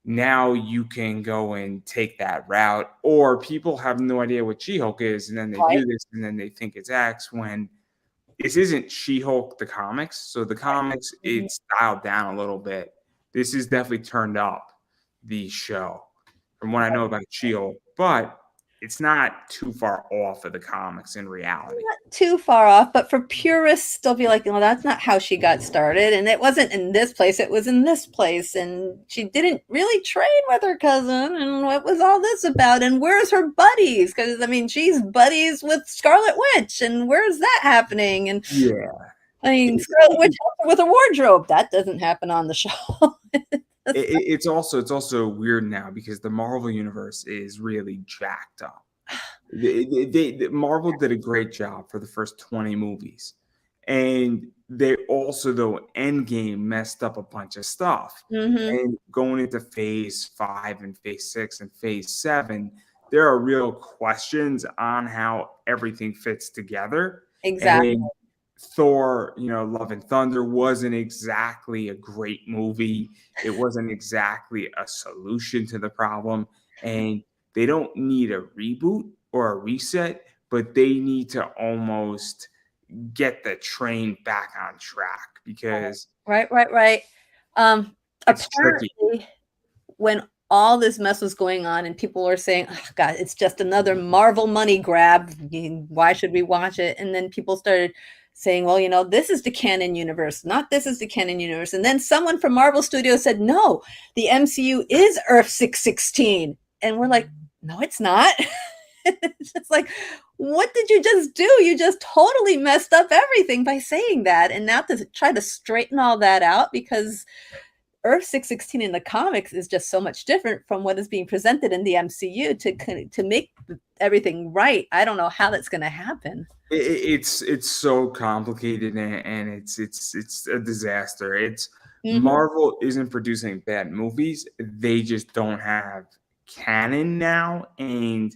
now you can go and take that route, or people have no idea what She-Hulk is, and then they Right. view this and then they think it's X, when this isn't She-Hulk the comics. So the comics, Mhm. it's dialed down a little bit. This is definitely turned up the show from what I know about She-Hulk, but it's not too far off of the comics in reality. Not too far off, but for purists, they'll be like, well, that's not how she got started. And it wasn't in this place, it was in this place. And she didn't really train with her cousin. And what was all this about? And where's her buddies? Because, I mean, she's buddies with Scarlet Witch. And where's that happening? And Yeah. I mean, It, Scarlet Witch it, helped her with a wardrobe. That doesn't happen on the show. it's also weird now because the Marvel universe is really jacked up. Marvel did a great job for the first 20 movies, and they also, though, Endgame messed up a bunch of stuff. Hmm. And going into Phase 5 and Phase 6 and Phase 7, there are real questions on how everything fits together. Exactly. And Thor, Love and Thunder wasn't exactly a great movie. It wasn't exactly a solution to the problem. And they don't need a reboot or a reset, but they need to almost get the train back on track, because Right. Um, it's tricky. Apparently, when all this mess was going on and people were saying, oh, God, it's just another Marvel money grab. Why should we watch it? And then people started saying, well, this is the canon universe, not this is the canon universe. And then someone from Marvel Studios said, no, the MCU is Earth 616. And we're like, no, it's not. It's just like, what did you just do? You just totally messed up everything by saying that. And now to try to straighten all that out, because Earth 616 in the comics is just so much different from what is being presented in the MCU, to make everything right. I don't know how that's going to happen. It's so complicated, and it's a disaster. It's Hmm. Marvel isn't producing bad movies. They just don't have canon now, and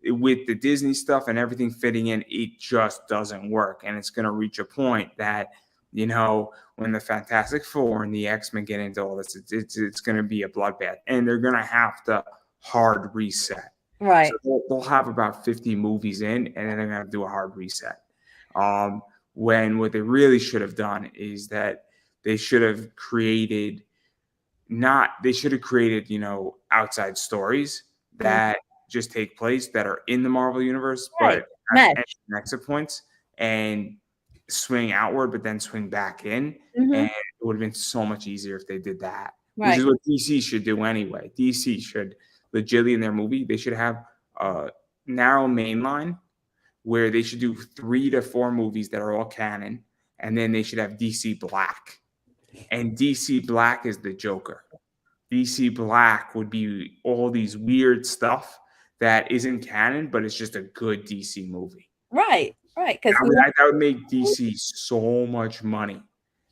with the Disney stuff and everything fitting in, it just doesn't work. And it's going to reach a point that, when the Fantastic Four and the X-Men get into all this, it's going to be a bloodbath, and they're going to have to hard reset. So Right. they'll have about 50 movies in, and then they're going to do a hard reset. Um, when what they really should have done is that they should have created not they should have created outside stories Mm. that just take place, that are in the Marvel universe, Right. but at Mesh. exit points, and swing outward, but then swing back in. And Hmm. it would have been so much easier if they did that, which Right. is what DC should do anyway. DC should legitimately, in their movie, they should have a narrow main line where they should do 3 to 4 movies that are all canon, and then they should have DC Black. And DC Black is the Joker. DC Black would be all these weird stuff that isn't canon, but it's just a good DC movie. Right. Right, because That would make DC so much money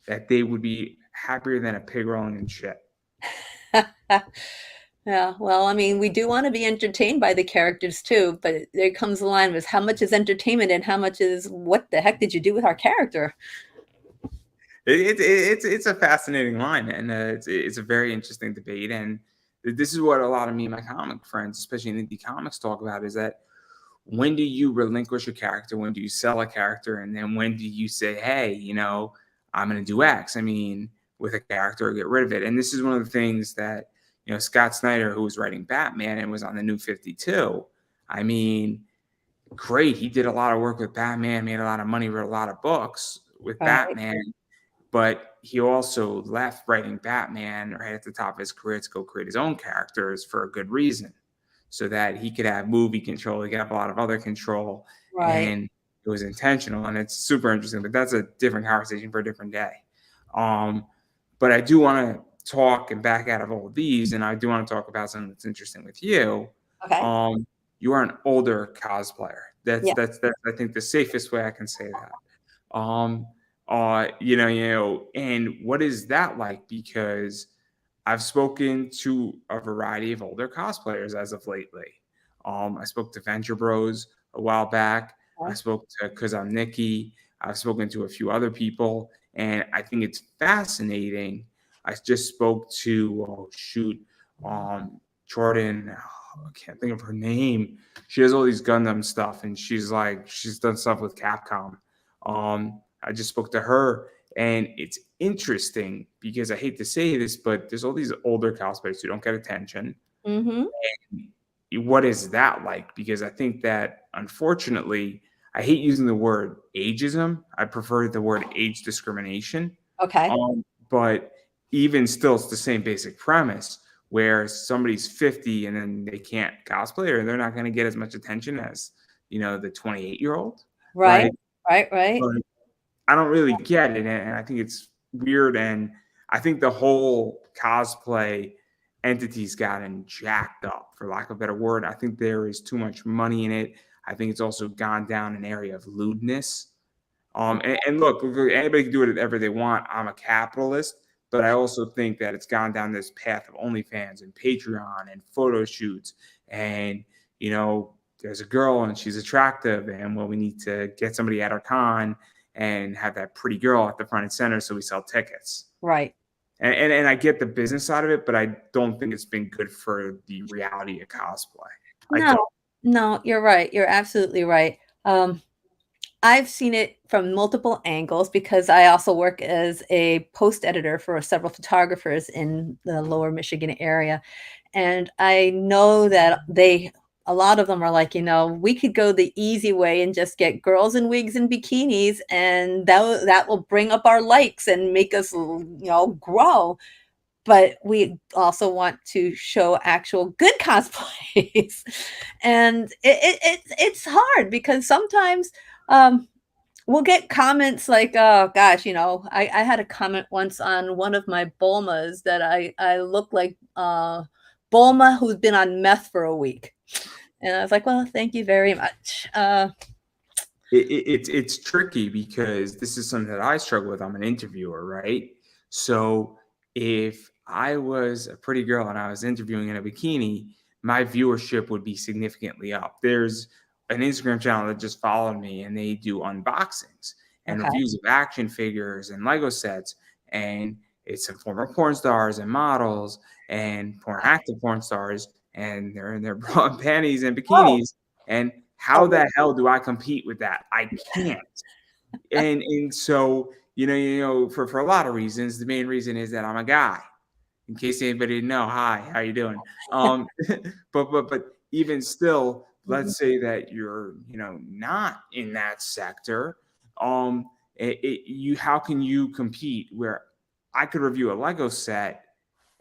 that they would be happier than a pig rolling in shit. yeah, well, I mean, we do want to be entertained by the characters too, but there comes a line with how much is entertainment and how much is what the heck did you do with our character? It's a fascinating line, and it's a very interesting debate. And this is what a lot of me and my comic friends, especially in indie comics, talk about: is that when do you relinquish a character? When do you sell a character? And then when do you say, hey, I'm going to do X? I mean, with a character, or get rid of it. And this is one of the things that, Scott Snyder, who was writing Batman and was on the New 52, I mean, great. He did a lot of work with Batman, made a lot of money, wrote a lot of books with Right, Batman, but he also left writing Batman right at the top of his career to go create his own characters for a good reason, so that he could have movie control, he could have a lot of other control, right. and it was intentional, and it's super interesting. But that's a different conversation for a different day. But I do want to talk and back out of all of these, and I do want to talk about something that's interesting with you. Okay. You are an older cosplayer. Yeah. That's I think the safest way I can say that. And what is that like? Because I've spoken to a variety of older cosplayers as of lately. I spoke to Venture Bros a while back. I Okay. spoke to Cause I'm Nikki. I've spoken to a few other people, and I think it's fascinating. I just spoke to Jordan. I can't think of her name. She has all these Gundam stuff, and she's done stuff with Capcom. I just spoke to her, and it's interesting because I hate to say this, but there's all these older cosplayers who don't get attention. Mm-hmm. What is that like? Because I think that, unfortunately, I hate using the word ageism. I prefer the word age discrimination. Okay. But even still, it's the same basic premise where somebody's 50 and then they can't cosplay, or they're not going to get as much attention as, the 28-year-old. Right. Like, Right. Right. but I don't really get it, and I think it's weird. And I think the whole cosplay entity's gotten jacked up, for lack of a better word. I think there is too much money in it. I think it's also gone down an area of lewdness. And look, anybody can do whatever they want. I'm a capitalist, but I also think that it's gone down this path of OnlyFans and Patreon and photo shoots. And, there's a girl and she's attractive, and well, we need to get somebody at our con and have that pretty girl at the front and center, so we sell tickets. Right. And I get the business side of it, but I don't think it's been good for the reality of cosplay. I No, don't. no, you're right. You're absolutely right. I've seen it from multiple angles because I also work as a post editor for several photographers in the lower Michigan area. And I know that a lot of them are like, we could go the easy way and just get girls in wigs and bikinis, and that will bring up our likes and make us, grow. But we also want to show actual good cosplays. And it's hard because sometimes we'll get comments like, oh gosh, I had a comment once on one of my Bulmas that I look like Bulma who's been on meth for a week. And I was like, well, thank you very much. It's tricky because this is something that I struggle with. I'm an interviewer, right? So if I was a pretty girl and I was interviewing in a bikini, my viewership would be significantly up. There's an Instagram channel that just followed me, and they do unboxings and Okay. reviews of action figures and Lego sets. And it's some former porn stars and models and porn active porn stars, and they're in their bra and panties and Oh, bikinis. And how oh, the hell do I compete with that? I can't. And so, for a lot of reasons, the main reason is that I'm a guy. In case anybody didn't know, hi, how you doing? Um, but even still, mhm. let's say that you're, not in that sector. How can you compete where I could review a Lego set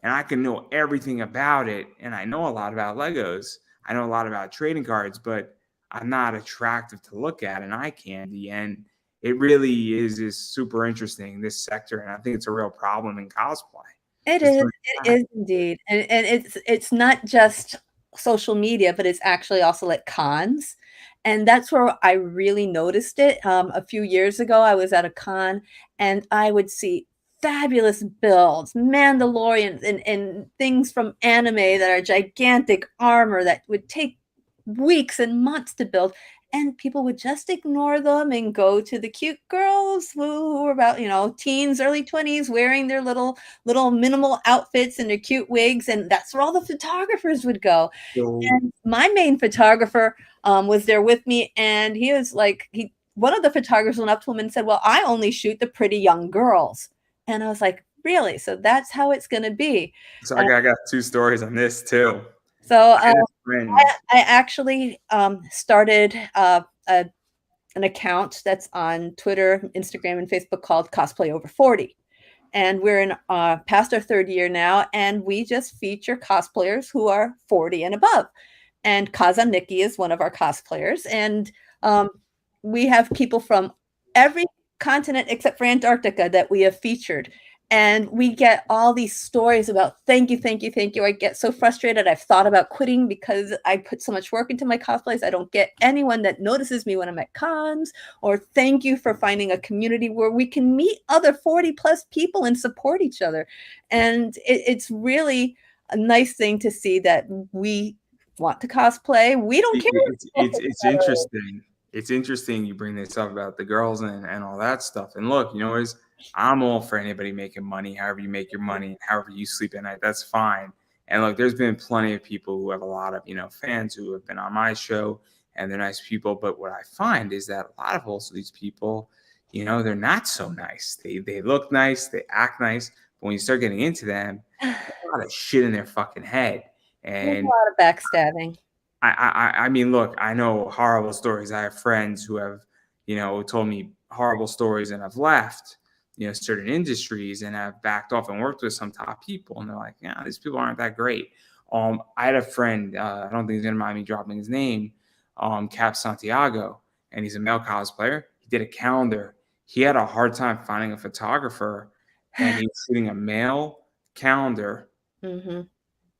and I can know everything about it, and I know a lot about Legos. I know a lot about trading cards, but I'm not attractive to look at an eye candy. And it really is super interesting, this sector, and I think it's a real problem in cosplay. It Just is, doing it that. is indeed, and it's not just social media, but it's actually also at cons, And that's where I really noticed it. A few years ago, I was at a con and I would see fabulous builds, Mandalorians, and things from anime that are gigantic armor that would take weeks and months to build. And people would just ignore them and go to the cute girls who were about, teens, early 20s, wearing their little minimal outfits and their cute wigs. And that's where all the photographers would go. So, And my main photographer was there with me, and he was like, one of the photographers went up to him and said, "Well, I only shoot the pretty young girls." And I was like, "Really? So that's how it's going to be?" so I got 2 stories on this too. So I had a friend. I actually started an account that's on Twitter, Instagram, and Facebook called Cosplay Over 40. And we're in past our 3rd year now, and we just feature cosplayers who are 40 and above. And Kaza Nikki is one of our cosplayers. And we have people from every continent except for Antarctica that we have featured. And we get all these stories about thank you, thank you, thank you. I get so frustrated. I've thought about quitting because I put so much work into my cosplays. I don't get anyone that notices me when I'm at cons, or thank you for finding a community where we can meet other 40 plus people and support each other. And it's really a nice thing to see that we want to cosplay. We don't care. It's interesting. It's interesting you bring this up about the girls and all that stuff. And look, I'm all for anybody making money, however you make your money, however you sleep at night, that's fine. And look, there's been plenty of people who have a lot of, fans who have been on my show, and they're nice people. But what I find is that a lot of also these people, they're not so nice. They look nice, they act nice, but when you start getting into them, there's a lot of shit in their fucking head. There's And a lot of backstabbing. I mean, look, I know horrible stories. I have friends who have, told me horrible stories and have left, certain industries and have backed off and worked with some top people. And they're like, yeah, these people aren't that great. I had a friend, I don't think he's going to mind me dropping his name, Cap Santiago, and he's a male cosplayer. He did a calendar. He had a hard time finding a photographer, and he was shooting a male calendar. Mm-hmm.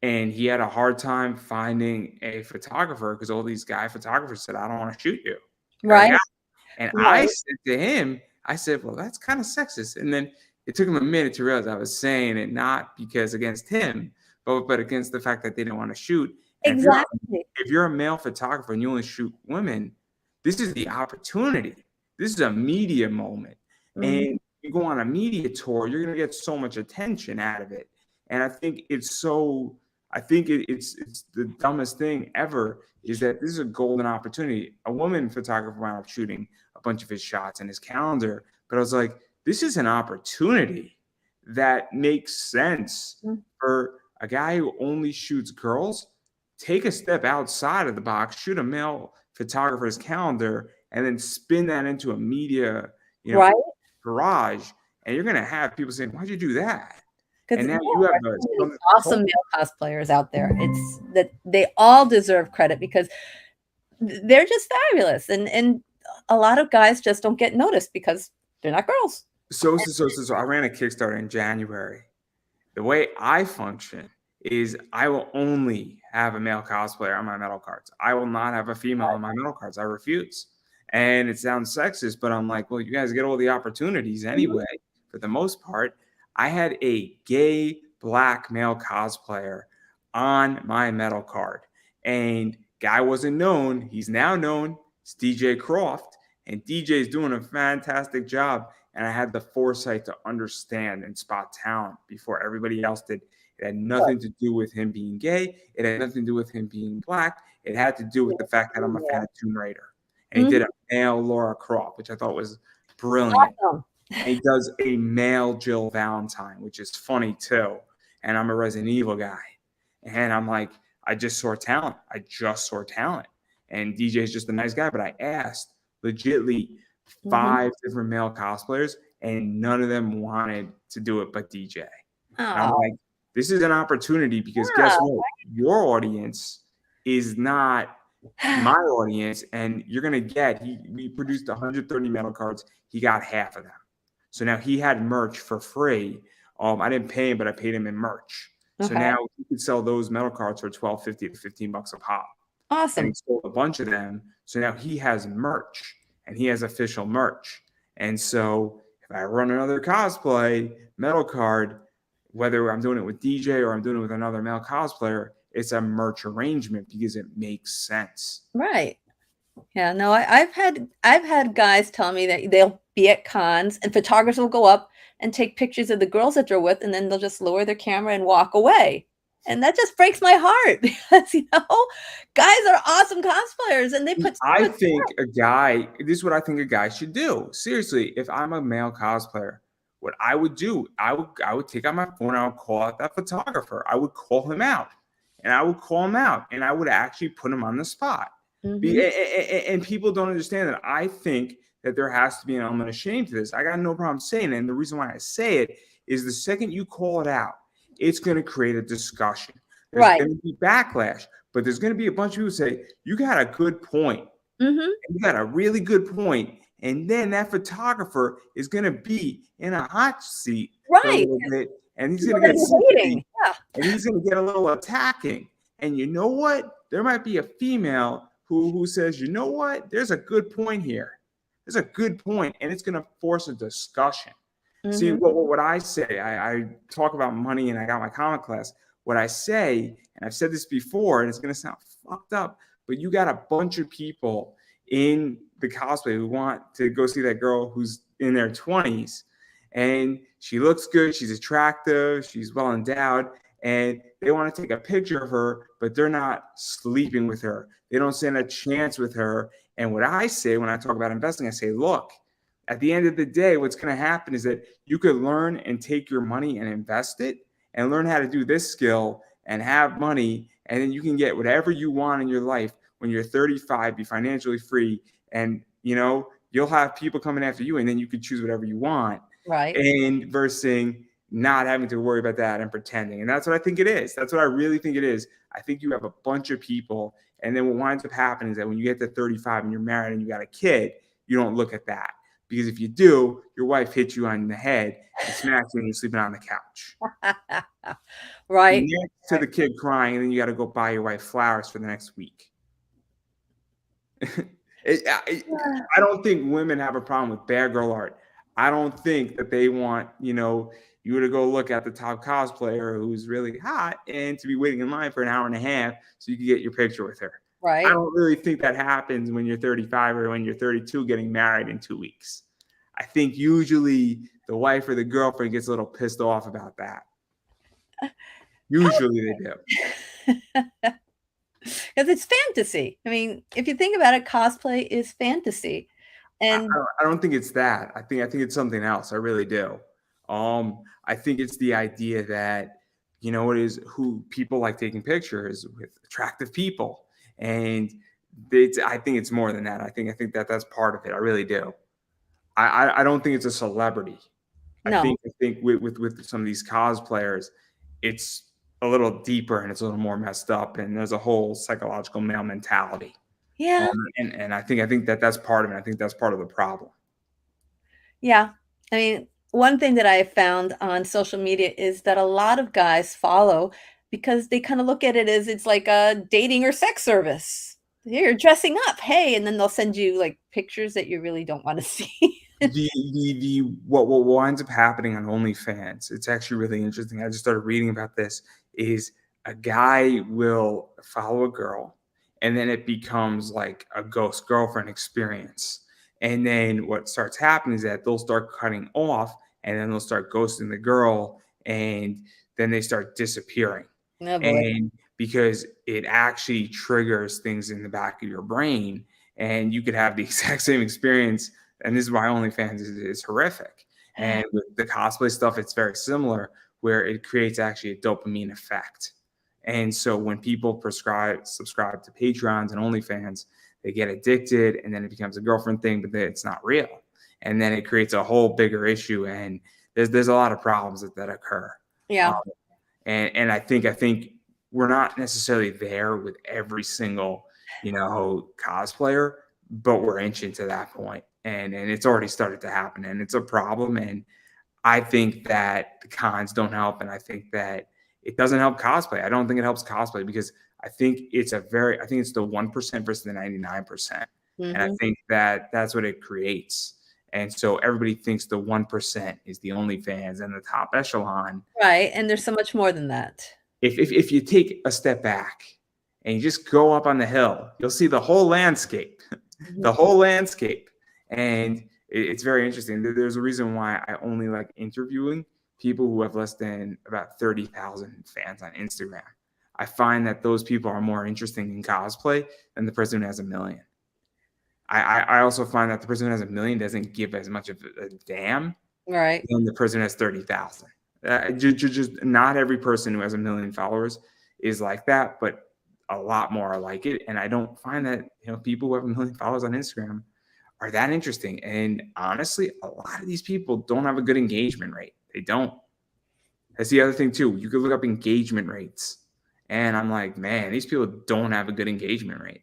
And he had a hard time finding a photographer because all these guy photographers said, I don't want to shoot you. Right. And right. I said to him, I said, well, that's kind of sexist. And then it took him a minute to realize I was saying it not because against him, but against the fact that they didn't want to shoot. And exactly. If you're a male photographer and you only shoot women, this is the opportunity. This is a media moment. Mm-hmm. And you go on a media tour, you're going to get so much attention out of it. And I think it's the dumbest thing ever is that this is a golden opportunity. A woman photographer wound up shooting a bunch of his shots in his calendar, but I was like, this is an opportunity that makes sense for a guy who only shoots girls. Take a step outside of the box, shoot a male photographer's calendar, and then spin that into a media, garage. And you're going to have people saying, why'd you do that? And now you have awesome male cosplayers out there. It's that they all deserve credit because they're just fabulous, and a lot of guys just don't get noticed because they're not girls. So I ran a Kickstarter in January. The way I function is I will only have a male cosplayer on my metal cards. I will not have a female on my metal cards. I refuse. And it sounds sexist, but I'm like, well, you guys get all the opportunities anyway, for the most part. I had a gay black male cosplayer on my metal card, and guy wasn't known. He's now known. It's DJ Croft, and DJ's doing a fantastic job. And I had the foresight to understand and spot talent before everybody else did. It had nothing to do with him being gay. It had nothing to do with him being black. It had to do with the fact that I'm a fan of Tomb Raider. And he did a male Laura Croft, which I thought was brilliant. Awesome. And he does a male Jill Valentine, which is funny too. And I'm a Resident Evil guy. And I'm like, I just saw talent. And DJ's just a nice guy. But I asked legitly 5 different male cosplayers, and none of them wanted to do it but DJ. And I'm like, this is an opportunity because guess what? Your audience is not my audience. And you're going to get, we produced 130 metal cards. He got half of them. So now he had merch for free. I didn't pay him, but I paid him in merch. Okay. So now he could sell those metal cards for $12.50 to $15 a pop. Awesome. he sold a bunch of them. So now he has merch, and he has official merch. And so if I run another cosplay metal card, whether I'm doing it with DJ or I'm doing it with another male cosplayer, it's a merch arrangement because it makes sense. Right. Yeah, no, I've had guys tell me that they'll be at cons and photographers will go up and take pictures of the girls that they're with, and then they'll just lower their camera and walk away. And that just breaks my heart because guys are awesome cosplayers and they put so I much think this is what I think a guy should do. Seriously, if I'm a male cosplayer, what I would do, I would take out my phone, I would call out that photographer. I would call him out. And I would call him out and I would actually put him on the spot. Mhm. And people don't understand that. I think that there has to be an element of shame to this. I got no problem saying it. And the reason why I say it is the second you call it out, it's going to create a discussion. There's Right. going to be backlash, but there's going to be a bunch of people who say, you got a good point. Mhm. You got a really good point. And then that photographer is going to be in a hot seat for a Right. little bit. And he's People going to are get gonna be sympathy, hating. Yeah. and he's going to get a little attacking. And you know what? There might be a female who says, you know what? There's a good point here. There's a good point, and it's going to force a discussion. See, Mhm. what I say, I talk about money and I got my comic class. What I say, and I've said this before, and it's going to sound fucked up, but you got a bunch of people in the cosplay who want to go see that girl who's in their 20s, and she looks good, she's attractive, she's well endowed, and they want to take a picture of her, but they're not sleeping with her. They don't stand a chance with her. And what I say when I talk about investing, I say, look, at the end of the day, what's going to happen is that you could learn and take your money and invest it and learn how to do this skill and have money. And then you can get whatever you want in your life when you're 35, be financially free. And, you'll have people coming after you, and then you can choose whatever you want. Right. And versus not having to worry about that and pretending. And that's what I think it is. That's what I really think it is. I think you have a bunch of people. And then what winds up happening is that when you get to 35 and you're married and you got a kid, you don't look at that. Because if you do, your wife hits you on the head and smacks you when you're sleeping on the couch. Right. Next to the kid crying, and then you got to go buy your wife flowers for the next week. I don't think women have a problem with bad girl art. I don't think that they want, you to go look at the top cosplayer who's really hot and to be waiting in line for an hour and a half so you can get your picture with her. I Right. don't really think that happens when you're 35 or when you're 32 getting married in 2 weeks. I think usually the wife or the girlfriend gets a little pissed off about that. Usually they do. Because it's fantasy. I mean, if you think about it, cosplay is fantasy. And I don't think it's that. I think it's something else. I really do. I think it's the idea that it is who people like taking pictures with attractive people, and I think it's more than that. I think that that's part of it. I really do. I don't think it's a celebrity. I no. think with some of these cosplayers, it's a little deeper and it's a little more messed up, and there's a whole psychological male mentality. Yeah. And I think that that's part of it. I think that's part of the problem. Yeah. I mean, one thing that I have found on social media is that a lot of guys follow because they kind of look at it as it's like a dating or sex service. You're dressing up, hey, and then they'll send you like pictures that you really don't want to see. The what winds up happening on OnlyFans, it's actually really interesting. I just started reading about this. Is a guy will follow a girl, and then it becomes like a ghost girlfriend experience. And then what starts happening is that they'll start cutting off, and then they'll start ghosting the girl, and then they start disappearing. Oh boy. And because it actually triggers things in the back of your brain, and you could have the exact same experience. And this is why OnlyFans is horrific. And with the cosplay stuff, it's very similar, where it creates actually a dopamine effect. And so when people subscribe to Patreons and OnlyFans, they get addicted, and then it becomes a girlfriend thing, but it's not real. And then it creates a whole bigger issue, and there's a lot of problems that occur. Yeah. And I think we're not necessarily there with every single cosplayer, but we're inching to that point, and it's already started to happen, and it's a problem. And I think that the cons don't help, and I think that it doesn't help cosplay. I don't think it helps cosplay because I think it's the 1% versus the 99%. And I Mhm. think that that's what it creates. And so everybody thinks the 1% is the OnlyFans and the top echelon. Right, and there's so much more than that. If you take a step back and you just go up on the hill, you'll see the whole landscape, the Mhm. whole landscape. And it's very interesting. There's a reason why I only like interviewing people who have less than about 30,000 fans on Instagram. I find that those people are more interesting in cosplay than the person who has a million. I also find that the person who has a million doesn't give as much of a damn Right. than the person who has 30,000. Just not every person who has a million followers is like that, but a lot more are like it. And I don't find that people who have a million followers on Instagram are that interesting. And honestly, a lot of these people don't have a good engagement rate. They don't. That's the other thing too. You could look up engagement rates, and I'm like, man, these people don't have a good engagement rate.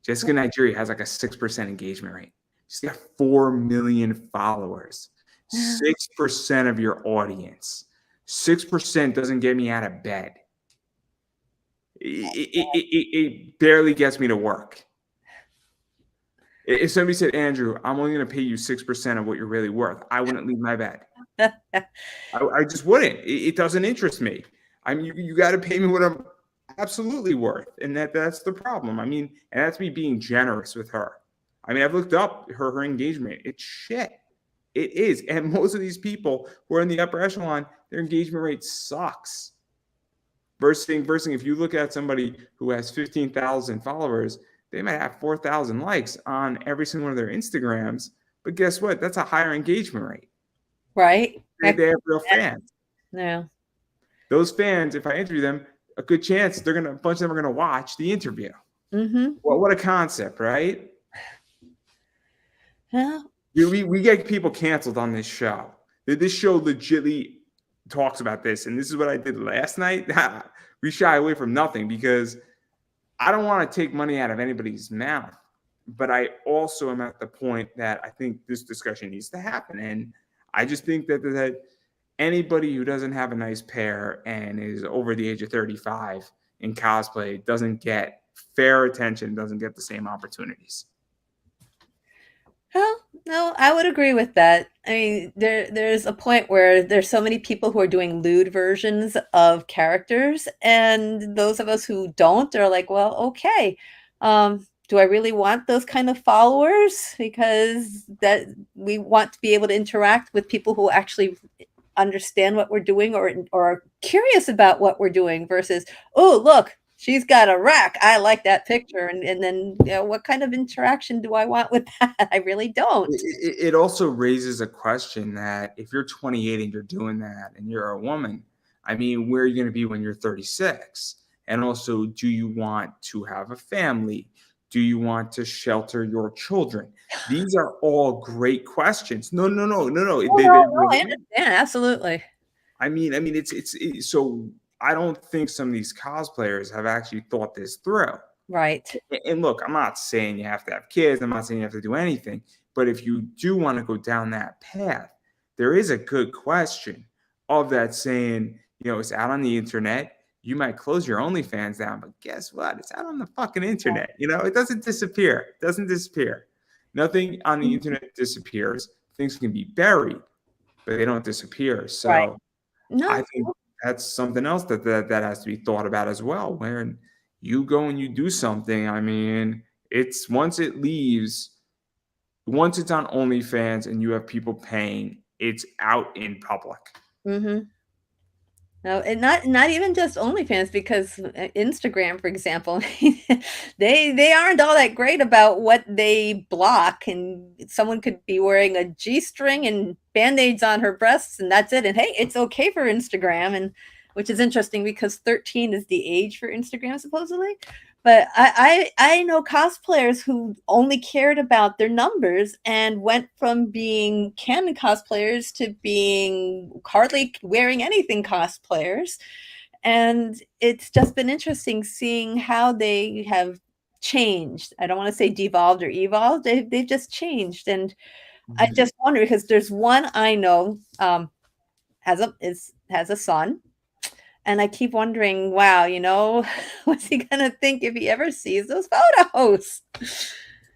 Jessica Nigeria has like a 6% engagement rate. She's got 4 million followers. 6% of your audience. 6% doesn't get me out of bed. It barely gets me to work. If somebody said, Andrew, I'm only going to pay you 6% of what you're really worth, I wouldn't leave my bed. I just wouldn't. It doesn't interest me. I mean, you got to pay me what I'm absolutely worth, and that's the problem. I mean, and that's me being generous with her. I mean, I've looked up her engagement. It's shit. It is, and most of these people who are in the upper echelon, their engagement rate sucks. Versus if you look at somebody who has 15,000 followers, they might have 4,000 likes on every single one of their Instagrams. But guess what? That's a higher engagement rate. Right. They have real fans. Yeah. Those fans, if I interview them, a good chance a bunch of them are gonna watch the interview. Mm-hmm. Well, what a concept, right? Yeah. We get people canceled on this show. This show legitly talks about this, and this is what I did last night. We shy away from nothing because I don't want to take money out of anybody's mouth, but I also am at the point that I think this discussion needs to happen, and I just think that anybody who doesn't have a nice pair and is over the age of 35 in cosplay doesn't get fair attention, doesn't get the same opportunities. Well, no, I would agree with that. I mean, there's a point where there's so many people who are doing lewd versions of characters, and those of us who don't are like, well, okay. Do I really want those kind of followers? Because that we want to be able to interact with people who actually understand what we're doing or are curious about what we're doing versus, oh, look, she's got a rack. I like that picture. And then, what kind of interaction do I want with that? I really don't. It also raises a question that if you're 28 and you're doing that and you're a woman, I mean, where are you going to be when you're 36? And also, do you want to have a family? Do you want to shelter your children? These are all great questions. No. Oh, They no, really I understand. Absolutely. I mean, so I don't think some of these cosplayers have actually thought this through. Right. And look, I'm not saying you have to have kids. I'm not saying you have to do anything. But if you do want to go down that path, there is a good question of that saying, it's out on the internet. You might close your OnlyFans down, but guess what? It's out on the fucking internet. It doesn't disappear. It doesn't disappear. Nothing on the internet disappears. Things can be buried, but they don't disappear. So Right. No. I think that's something else that has to be thought about as well. When you go and you do something, I mean, it's once it's on OnlyFans and you have people paying, it's out in public. Mm-hmm. No, and not even just OnlyFans, because Instagram, for example, they aren't all that great about what they block, and someone could be wearing a G-string and band-aids on her breasts, and that's it. And hey, it's okay for Instagram, and which is interesting because 13 is the age for Instagram supposedly. But I know cosplayers who only cared about their numbers and went from being canon cosplayers to being hardly wearing anything cosplayers. And it's just been interesting seeing how they have changed. I don't want to say devolved or evolved. They've just changed. And I just wonder, because there's one I know has a son, And I keep wondering, wow, what's he gonna think if he ever sees those photos?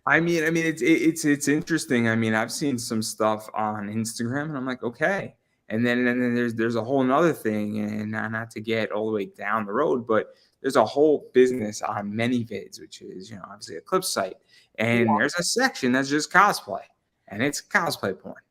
I mean, it's interesting. I mean, I've seen some stuff on Instagram, and I'm like, okay. And then there's a whole nother thing, and not to get all the way down the road, but there's a whole business on ManyVids, which is obviously a clip site, and there's a section that's just cosplay, and it's cosplay porn,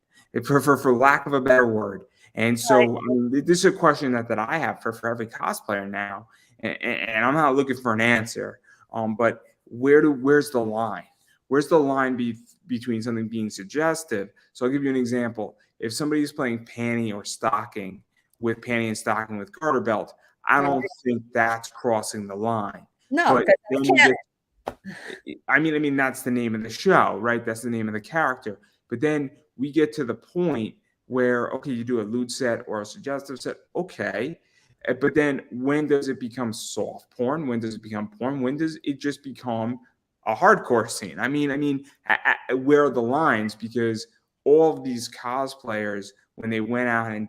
for lack of a better word. And so I mean, this is a question that I have for every cosplayer now, and I'm not looking for an answer. But where's the line? Where's the line between something being suggestive? So I'll give you an example. If somebody's playing panty or stocking with panty and stocking with garter belt, I don't think that's crossing the line. No, but then we get, I mean, that's the name of the show, right? That's the name of the character. But then we get to the point where, okay, you do a lewd set or a suggestive set, okay. But then when does it become soft porn? When does it become porn? When does it just become a hardcore scene? I mean, where are the lines? Because all of these cosplayers, when they went out and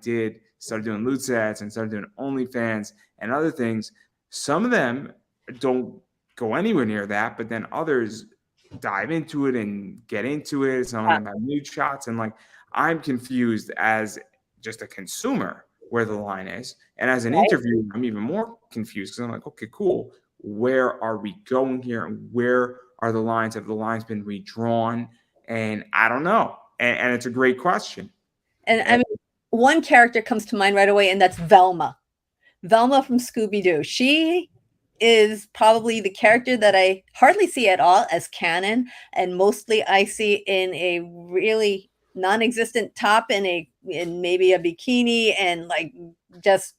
started doing lewd sets and started doing OnlyFans and other things, some of them don't go anywhere near that, but then others dive into it and get into it. Some of them have nude shots, and like, I'm confused as just a consumer where the line is, and as an interviewer, I'm even more confused because I'm like, okay, cool. Where are we going here? And where are the lines? Have the lines been redrawn? And I don't know. And it's a great question. And I mean, one character comes to mind right away, and that's Velma. Velma from Scooby-Doo. She is probably the character that I hardly see at all as canon, and mostly I see in a really non-existent top and maybe a bikini, and like just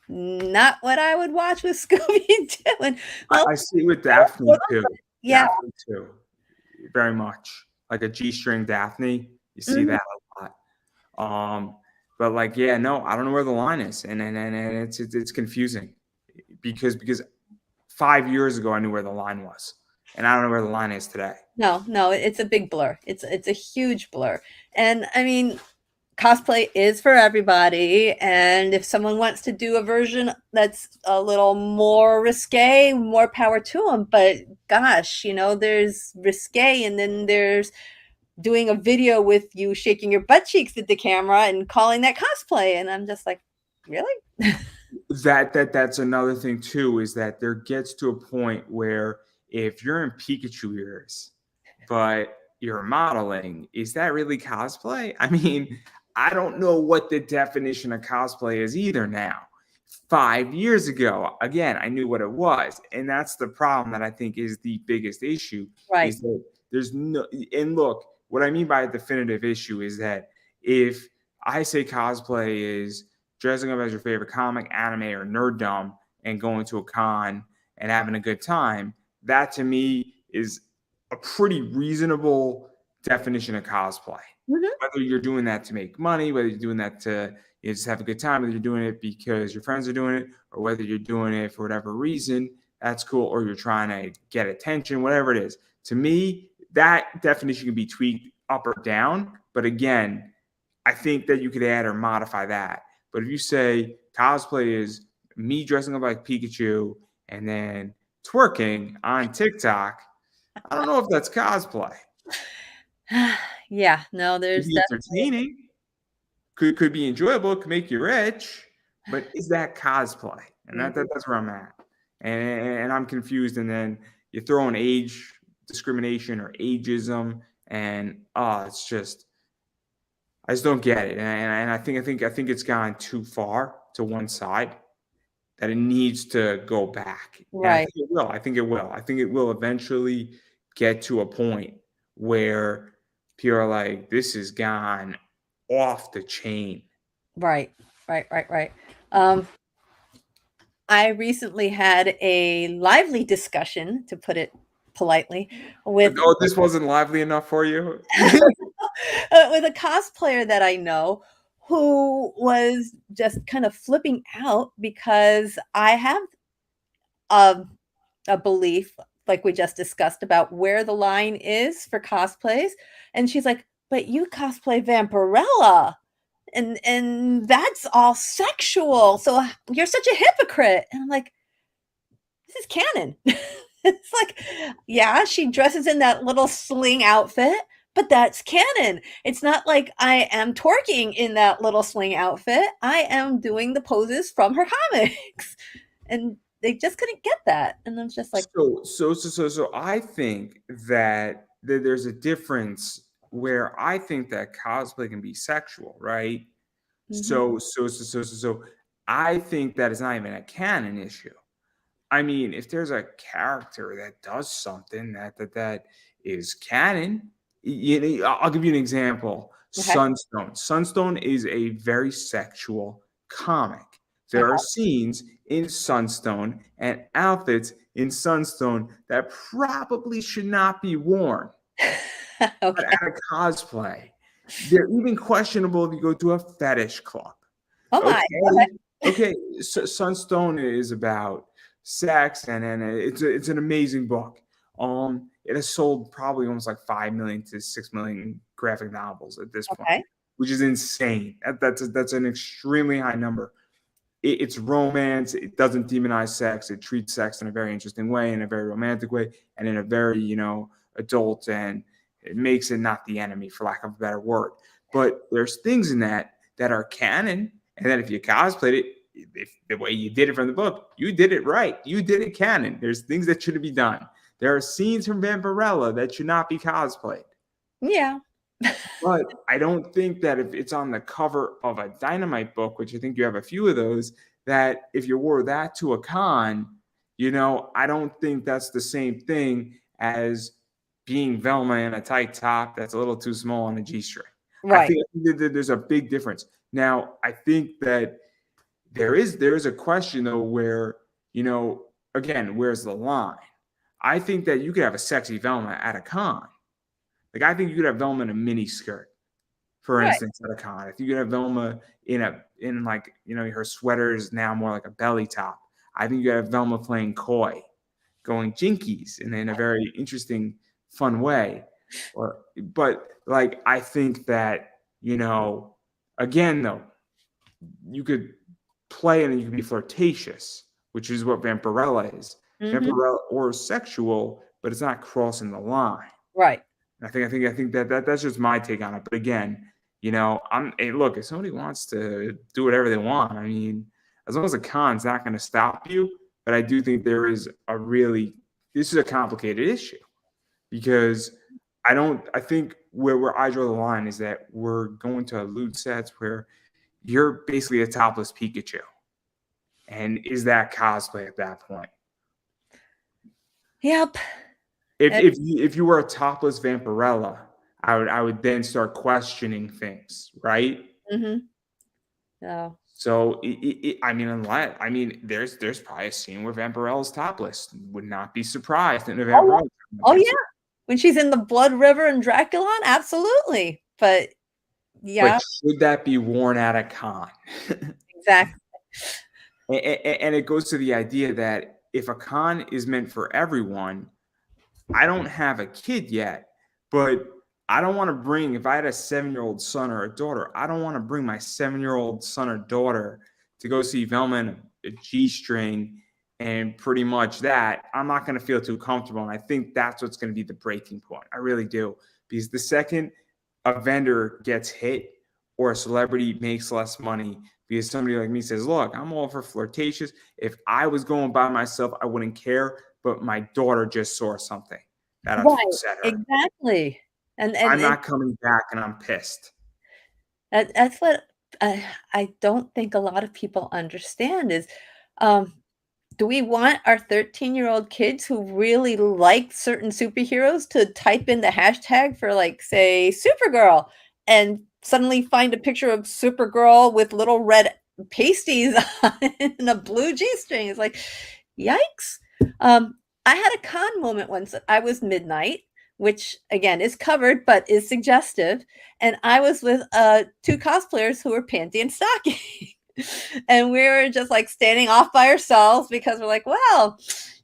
not what I would watch with Scooby-Doo. And I see with Daphne too. Yeah, Daphne too, very much like a G-string Daphne. You see that a lot. But like, yeah, no, I don't know where the line is, and it's confusing because 5 years ago I knew where the line was, and I don't know where the line is today. No, it's a big blur. It's a huge blur, and I mean, cosplay is for everybody, and if someone wants to do a version that's a little more risque, more power to them. But gosh, there's risque, and then there's doing a video with you shaking your butt cheeks at the camera and calling that cosplay, and I'm just like, really? That's another thing too, is that there gets to a point where if you're in Pikachu ears, but you're modeling, is that really cosplay? I mean, I don't know what the definition of cosplay is either now. 5 years ago, again, I knew what it was. And that's the problem that I think is the biggest issue. Right. Is that there's no, and look, what I mean by a definitive issue is that if I say cosplay is dressing up as your favorite comic, anime, or nerddom and going to a con and having a good time, that to me is a pretty reasonable definition of cosplay. Whether you're doing that to make money, whether you're doing that to just have a good time, whether you're doing it because your friends are doing it, or whether you're doing it for whatever reason, that's cool, or you're trying to get attention, whatever it is. To me, that definition can be tweaked up or down. But again, I think that you could add or modify that. But if you say cosplay is me dressing up like Pikachu and then twerking on TikTok, I don't know if that's cosplay. Yeah, no, there's could be entertaining, could be enjoyable, could make you rich, but is that cosplay? And that's where I'm at. And I'm confused. And then you throw in age discrimination or ageism, and it's just, I just don't get it. And I think it's gone too far to one side, that it needs to go back. Right. I think it will. I think it will eventually get to a point where people are like, this has gone off the chain. Right. I recently had a lively discussion, to put it politely, with this wasn't lively enough for you? with a cosplayer that I know, who was just kind of flipping out because I have a belief, like we just discussed, about where the line is for cosplays. And she's like, but you cosplay Vampirella. and that's all sexual. So you're such a hypocrite. And I'm like, this is canon. It's like, yeah, she dresses in that little sling outfit, but that's canon. It's not like I am twerking in that little sling outfit. I am doing the poses from her comics. And they just couldn't get that. And I'm just like, So I think that there's a difference where I think that cosplay can be sexual, right? mhm. So I think that is not even a canon issue. I mean, if there's a character that does something that is canon, I'll give you an example. Okay. Sunstone. Sunstone is a very sexual comic. There Okay. are scenes in Sunstone and outfits in Sunstone that probably should not be worn. But Okay. at a cosplay, they're even questionable if you go to a fetish club. Oh my. Okay, okay. So Sunstone is about sex, and it's an amazing book. It has sold probably almost like 5 million to 6 million graphic novels at this point, Okay. which is insane. That's an extremely high number. It's romance. It doesn't demonize sex. It treats sex in a very interesting way, in a very romantic way, and in a very adult, and it makes it not the enemy, for lack of a better word. But there's things in that are canon, and that if you cosplayed it, if the way you did it from the book, you did it right. You did it canon. There's things that shouldn't be done. There are scenes from Vampirella that should not be cosplayed. Yeah. But I don't think that if it's on the cover of a Dynamite book, which I think you have a few of those, that if you wore that to a con, I don't think that's the same thing as being Velma in a tight top that's a little too small on a G-string. I Right. think that there's a big difference. Now, I think that there is a question though where, again, where's the line? I think that you could have a sexy Velma at a con. Like, I think you could have Velma in a mini skirt, for Right. instance, at a con. If you could have Velma in like, her sweater is now more like a belly top. I think you could have Velma playing coy, going jinkies, and in a very interesting, fun way. But like, I think that, again though, you could play and you could be flirtatious, which is what Vampirella is. Mhm. Vampirella or sexual, but it's not crossing the line. Right. I think that's just my take on it. But again, hey, look, if somebody wants to do whatever they want, I mean, as long as the con's not going to stop you. But I do think this is a complicated issue, because I think where I draw the line is that we're going to loot sets where you're basically a topless Pikachu. And is that cosplay at that point? Yep. If you were a topless Vampirella, I would then start questioning things, right? Mhm. So, So there's probably a scene where Vampirella's topless. Would not be surprised in a oh yeah. Vampirella. Oh yeah. When she's in the Blood River and Draculon, absolutely. But But yeah, should that be worn at a con? exactly. And it goes to the idea that if a con is meant for everyone, I don't have a kid yet, but I don't want to bring, if I had a 7-year-old son or a daughter, I don't want to bring my 7-year-old son or daughter to go see Velma in a G-string, and pretty much that. I'm not going to feel too comfortable. And I think that's what's going to be the breaking point. I really do. Because the second a vendor gets hit or a celebrity makes less money because somebody like me says, look, I'm all for flirtatious. If I was going by myself, I wouldn't care. But my daughter just saw something that Right. upset her. Exactly. And I'm not coming back, and I'm pissed. that's what I don't think a lot of people understand is, um, do we want our 13-year-old kids who really like certain superheroes to type in the hashtag for, like, say, Supergirl, and suddenly find a picture of Supergirl with little red pasties on it and a blue G-string? It's like, yikes. I had a con moment once. I was midnight, which again is covered but is suggestive, and I was with two cosplayers who were panty and stocking. And we were just like standing off by ourselves because we're like, well,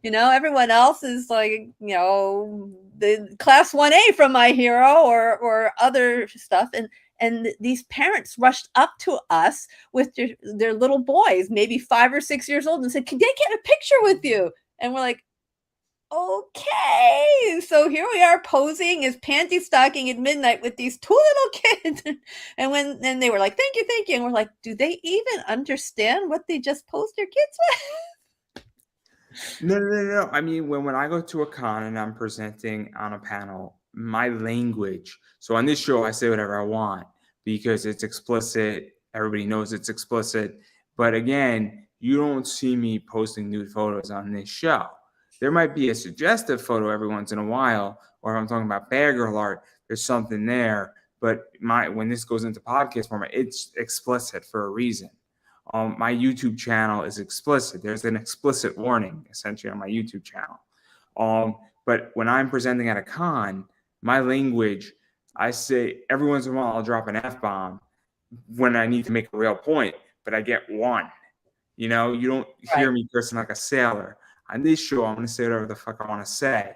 everyone else is like, the class 1A from My Hero or other stuff. And And these parents rushed up to us with their little boys, maybe 5 or 6 years old, and said, "Can they get a picture with you?" And we're like, okay, so here we are posing as panty stocking at midnight with these two little kids. And they were like, thank you, and we're like, do they even understand what they just posed their kids with? No. I mean, when I go to a con and I'm presenting on a panel, my language. So on this show, I say whatever I want because it's explicit. Everybody knows it's explicit. But again, you don't see me posting nude photos on this show. There might be a suggestive photo every once in a while, or if I'm talking about bad girl art, there's something there. But when this goes into podcast format, it's explicit for a reason. My YouTube channel is explicit. There's an explicit warning essentially on my YouTube channel. But when I'm presenting at a con, my language, I say every once in a while I'll drop an F-bomb when I need to make a real point, but I get one. You know, you don't hear me cursing like a sailor. On this show, I'm going to say whatever the fuck I want to say.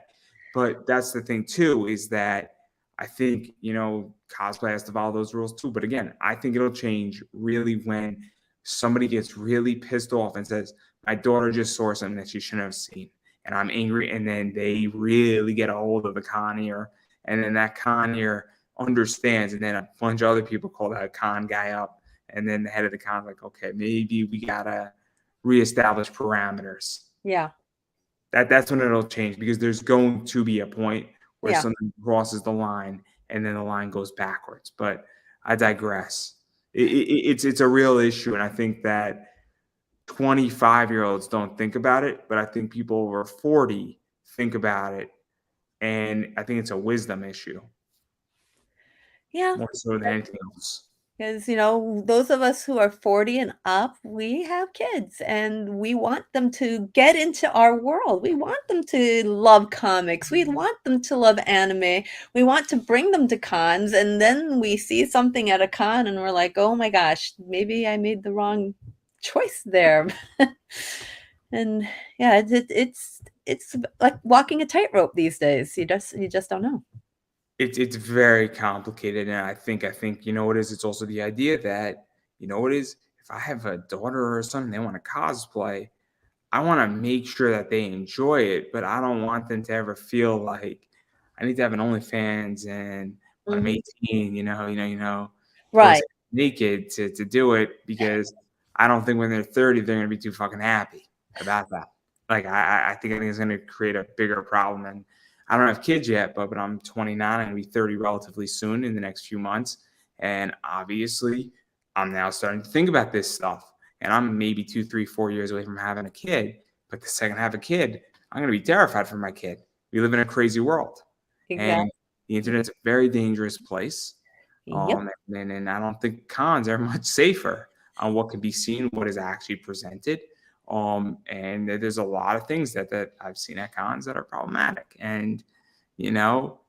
But that's the thing too, is that I think, you know, cosplay has to follow those rules too. But again, I think it'll change really when somebody gets really pissed off and says, my daughter just saw something that she shouldn't have seen. And I'm angry. And then they really get a hold of the connier. And then that connier understands. And then a bunch of other people call that con guy up. And then the head of the con is like, okay, maybe we got to reestablish parameters. Yeah. That's when it'll change, because there's going to be a point where something crosses the line and then the line goes backwards. But I digress. It's a real issue, and I think that 25-year-olds don't think about it, but I think people over 40 think about it, and I think it's a wisdom issue. Yeah. More so than anything else. Because, you know, those of us who are 40 and up, we have kids and we want them to get into our world. We want them to love comics. We want them to love anime. We want to bring them to cons. And then we see something at a con and we're like, oh my gosh, maybe I made the wrong choice there. And yeah, it's like walking a tightrope these days. You just don't know. It's very complicated, and I think you know what it is. It's also the idea that, you know what it is, if I have a daughter or a son and they want to cosplay, I want to make sure that they enjoy it, but I don't want them to ever feel like I need to have an OnlyFans and when I'm 18, you know, right, naked to do it, because I don't think when they're 30 they're gonna be too fucking happy about that. Like I think it's gonna create a bigger problem. And I don't have kids yet, but I'm 29. I'm going to be 30 relatively soon in the next few months. And obviously, I'm now starting to think about this stuff. And I'm maybe 2, 3, 4 years away from having a kid. But the second I have a kid, I'm going to be terrified for my kid. We live in a crazy world. Exactly. And the internet's a very dangerous place. Yep. And I don't think cons are much safer on what can be seen, what is actually presented. And there's a lot of things that I've seen at cons that are problematic. And, you know,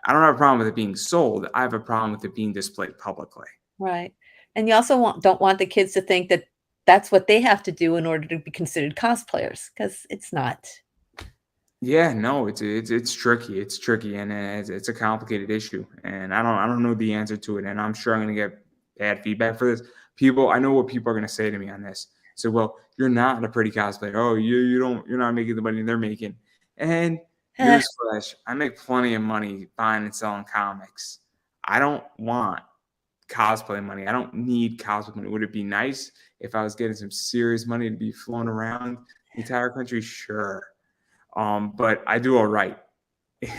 I don't have a problem with it being sold. I have a problem with it being displayed publicly. Right. And you also don't want the kids to think that that's what they have to do in order to be considered cosplayers, because it's not. Yeah, no, it's tricky. It's tricky, and it's a complicated issue. And I don't know the answer to it. And I'm sure I'm going to get bad feedback for this. I know what people are going to say to me on this. So, well, you're not a pretty cosplayer. Oh, you're not making the money they're making. And newsflash, I make plenty of money buying and selling comics. I don't want cosplay money. I don't need cosplay money. Would it be nice if I was getting some serious money to be flown around the entire country? Sure. But I do all right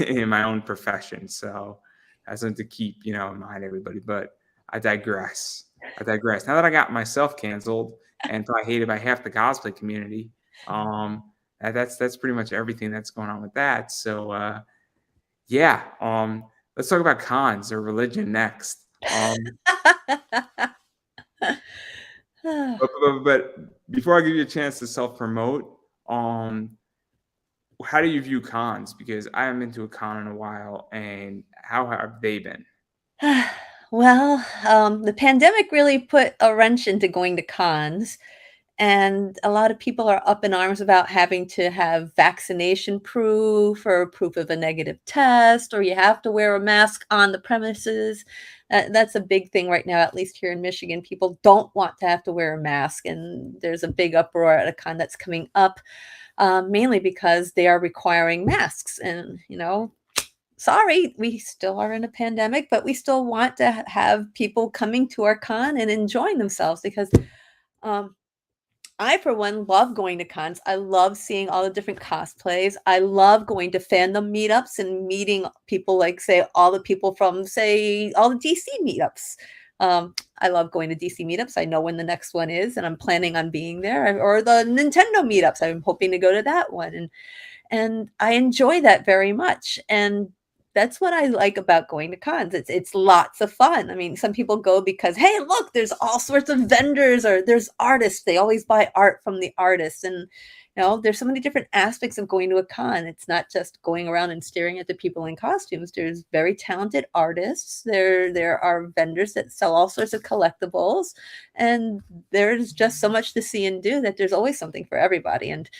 in my own profession. So that's something to keep, in mind, everybody. But I digress. Now that I got myself canceled and probably hated by half the cosplay community, that's pretty much everything that's going on with that. So let's talk about cons or religion next. But before I give you a chance to self-promote, how do you view cons? Because I haven't been to a con in a while, and how have they been? Well, the pandemic really put a wrench into going to cons. And a lot of people are up in arms about having to have vaccination proof or proof of a negative test, or you have to wear a mask on the premises. That's a big thing right now, at least here in Michigan. People don't want to have to wear a mask, and there's a big uproar at a con that's coming up, mainly because they are requiring masks. And, sorry, we still are in a pandemic, but we still want to have people coming to our con and enjoying themselves because I, for one, love going to cons. I love seeing all the different cosplays. I love going to fandom meetups and meeting people like, say, all the people from, say, all the DC meetups. I love going to DC meetups. I know when the next one is, and I'm planning on being there. Or the Nintendo meetups. I'm hoping to go to that one. And I enjoy that very much. And that's what I like about going to cons. It's lots of fun. I mean, some people go because, hey, look, there's all sorts of vendors or there's artists. They always buy art from the artists. And, there's so many different aspects of going to a con. It's not just going around and staring at the people in costumes. There's very talented artists. There are vendors that sell all sorts of collectibles. And there's just so much to see and do that there's always something for everybody. And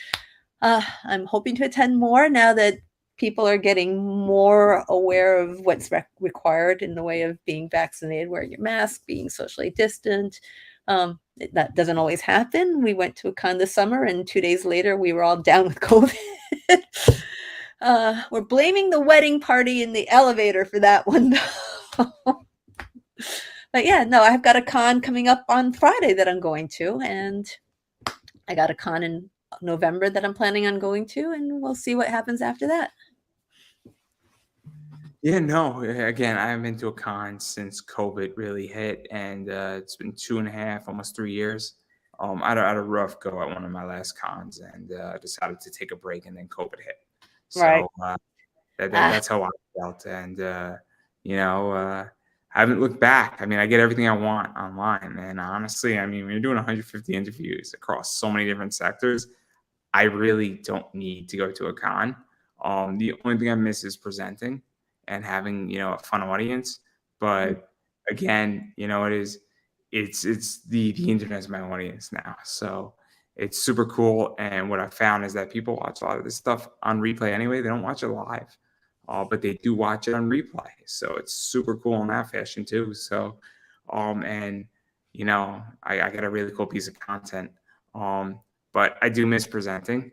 I'm hoping to attend more now that people are getting more aware of what's required in the way of being vaccinated, wearing your mask, being socially distant. That doesn't always happen. We went to a con this summer, and 2 days later, we were all down with COVID. We're blaming the wedding party in the elevator for that one, though. But yeah, no, I've got a con coming up on Friday that I'm going to, and I got a con in November that I'm planning on going to, and we'll see what happens after that. Yeah, no, again, I haven't been to a con since COVID really hit, and it's been 2.5, almost 3 years. I had a rough go at one of my last cons, and decided to take a break, and then COVID hit. Right. So that's how I felt, and I haven't looked back. I mean, I get everything I want online, and honestly, I mean, when you're doing 150 interviews across so many different sectors, I really don't need to go to a con. The only thing I miss is presenting and having, a fun audience. But again, it's the internet's my audience now. So it's super cool. And what I found is that people watch a lot of this stuff on replay anyway. They don't watch it live, but they do watch it on replay. So it's super cool in that fashion too. So, and I got a really cool piece of content. But I do miss presenting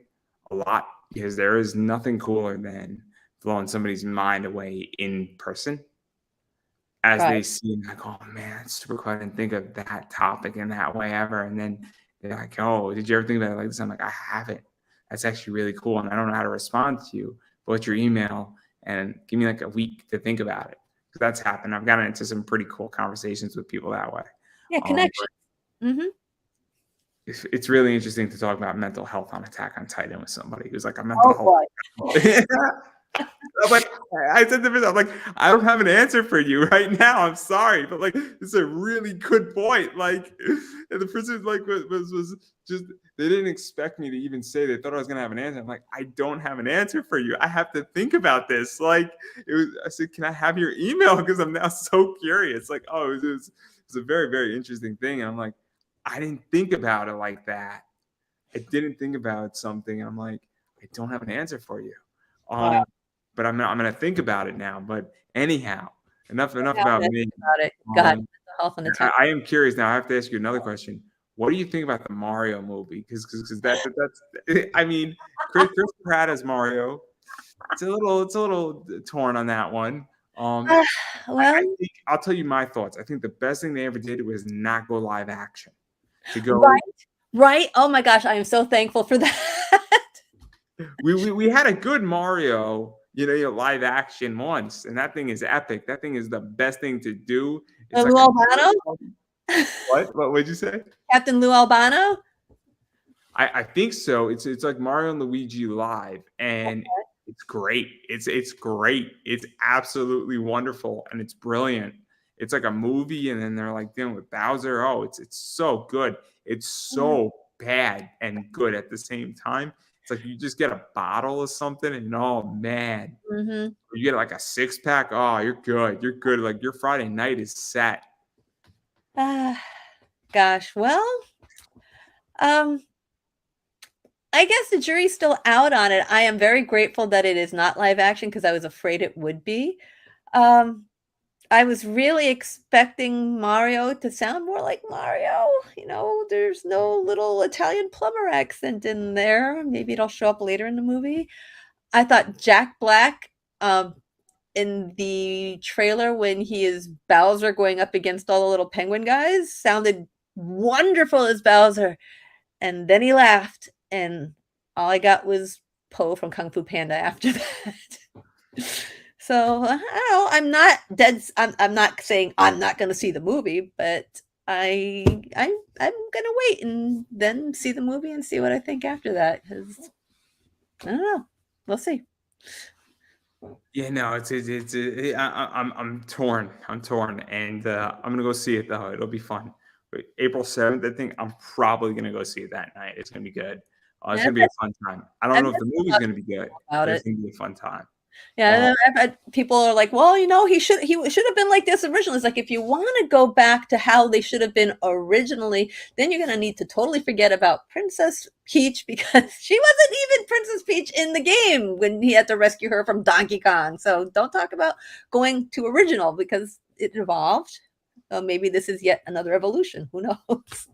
a lot because there is nothing cooler than blowing somebody's mind away in person as Right. they see like, oh man, it's super cool. I didn't think of that topic in that way ever. And then they're like, oh, did you ever think about it like this? I'm like, I haven't. That's actually really cool. And I don't know how to respond to you. But what's your email? And give me like a week to think about it. Because that's happened. I've gotten into some pretty cool conversations with people that way. Yeah, connection. Mm-hmm. It's really interesting to talk about mental health on Attack on Titan with somebody who's like a mental health. I'm like, I said to myself, like, I don't have an answer for you right now. I'm sorry, but like, it's a really good point. Like, and the person like was just they didn't expect me to even say. They thought I was gonna have an answer. I'm like, I don't have an answer for you. I have to think about this. Like, I said, can I have your email? Because I'm now so curious. Like, oh, it was a very, very interesting thing. And I'm like, I didn't think about it like that. I didn't think about something. And I'm like, I don't have an answer for you. Wow. But I'm gonna think about it now. But anyhow, enough about me. About it. God, mental health and attention. I am curious now. I have to ask you another question. What do you think about the Mario movie? Because that's I mean, Chris Pratt as Mario. It's a little torn on that one. Well, I think I'll tell you my thoughts. I think the best thing they ever did was not go live action. To go right. Oh my gosh, I am so thankful for that. We had a good Mario, live action once, and that thing is epic. That thing is the best thing to do. It's Lou Albano? What would you say? Captain Lou Albano? I think so. It's like Mario and Luigi live, and it's great. It's great. It's absolutely wonderful, and it's brilliant. It's like a movie, and then they're like dealing with Bowser. Oh, it's so good. It's so bad and good at the same time. It's like you just get a bottle of something, and oh man, you get like a 6-pack. Oh, you're good. You're good. Like your Friday night is set. Gosh, well, Um, I guess the jury's still out on it. I am very grateful that it is not live action because I was afraid it would be. Um, I was really expecting Mario to sound more like Mario. There's no little Italian plumber accent in there. Maybe it'll show up later in the movie. I thought Jack Black, in the trailer when he is Bowser going up against all the little penguin guys, sounded wonderful as Bowser. And then he laughed, and all I got was Poe from Kung Fu Panda after that. So I don't know. I'm not dead. I'm not saying I'm not going to see the movie, but I'm gonna wait and then see the movie and see what I think after that. Because I don't know. We'll see. Yeah, no, I'm torn. I'm torn, and I'm gonna go see it though. It'll be fun. But April 7th, I think I'm probably gonna go see it that night. It's gonna be good. It's Yeah, gonna be a fun time. I don't I've know if heard the a movie's lot gonna be good, about but it's it. gonna be a fun time. Yeah, I've had people are like, well, he should have been like this originally. It's like if you want to go back to how they should have been originally, then you're gonna need to totally forget about Princess Peach because she wasn't even Princess Peach in the game when he had to rescue her from Donkey Kong. So don't talk about going to original because it evolved. Maybe this is yet another evolution. Who knows?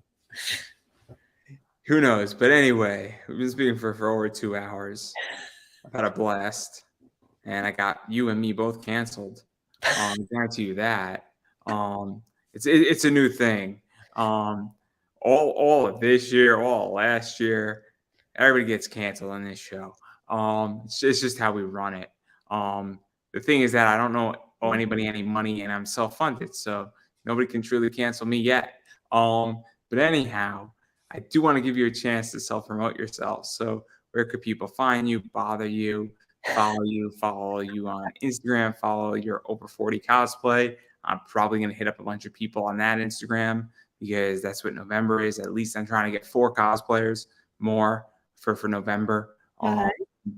Who knows? But anyway, we've been speaking for over 2 hours. I've had a blast, and I got you and me both canceled. I guarantee you that. It's a new thing. All of this year, all of last year, everybody gets canceled on this show. It's just how we run it. The thing is that I don't owe anybody any money, and I'm self-funded, so nobody can truly cancel me yet. But anyhow, I do want to give you a chance to self-promote yourself. So where could people find you, bother you, follow you on Instagram, follow your over 40 cosplay? I'm probably going to hit up a bunch of people on that Instagram because that's what November is. At least I'm trying to get 4 cosplayers more for November.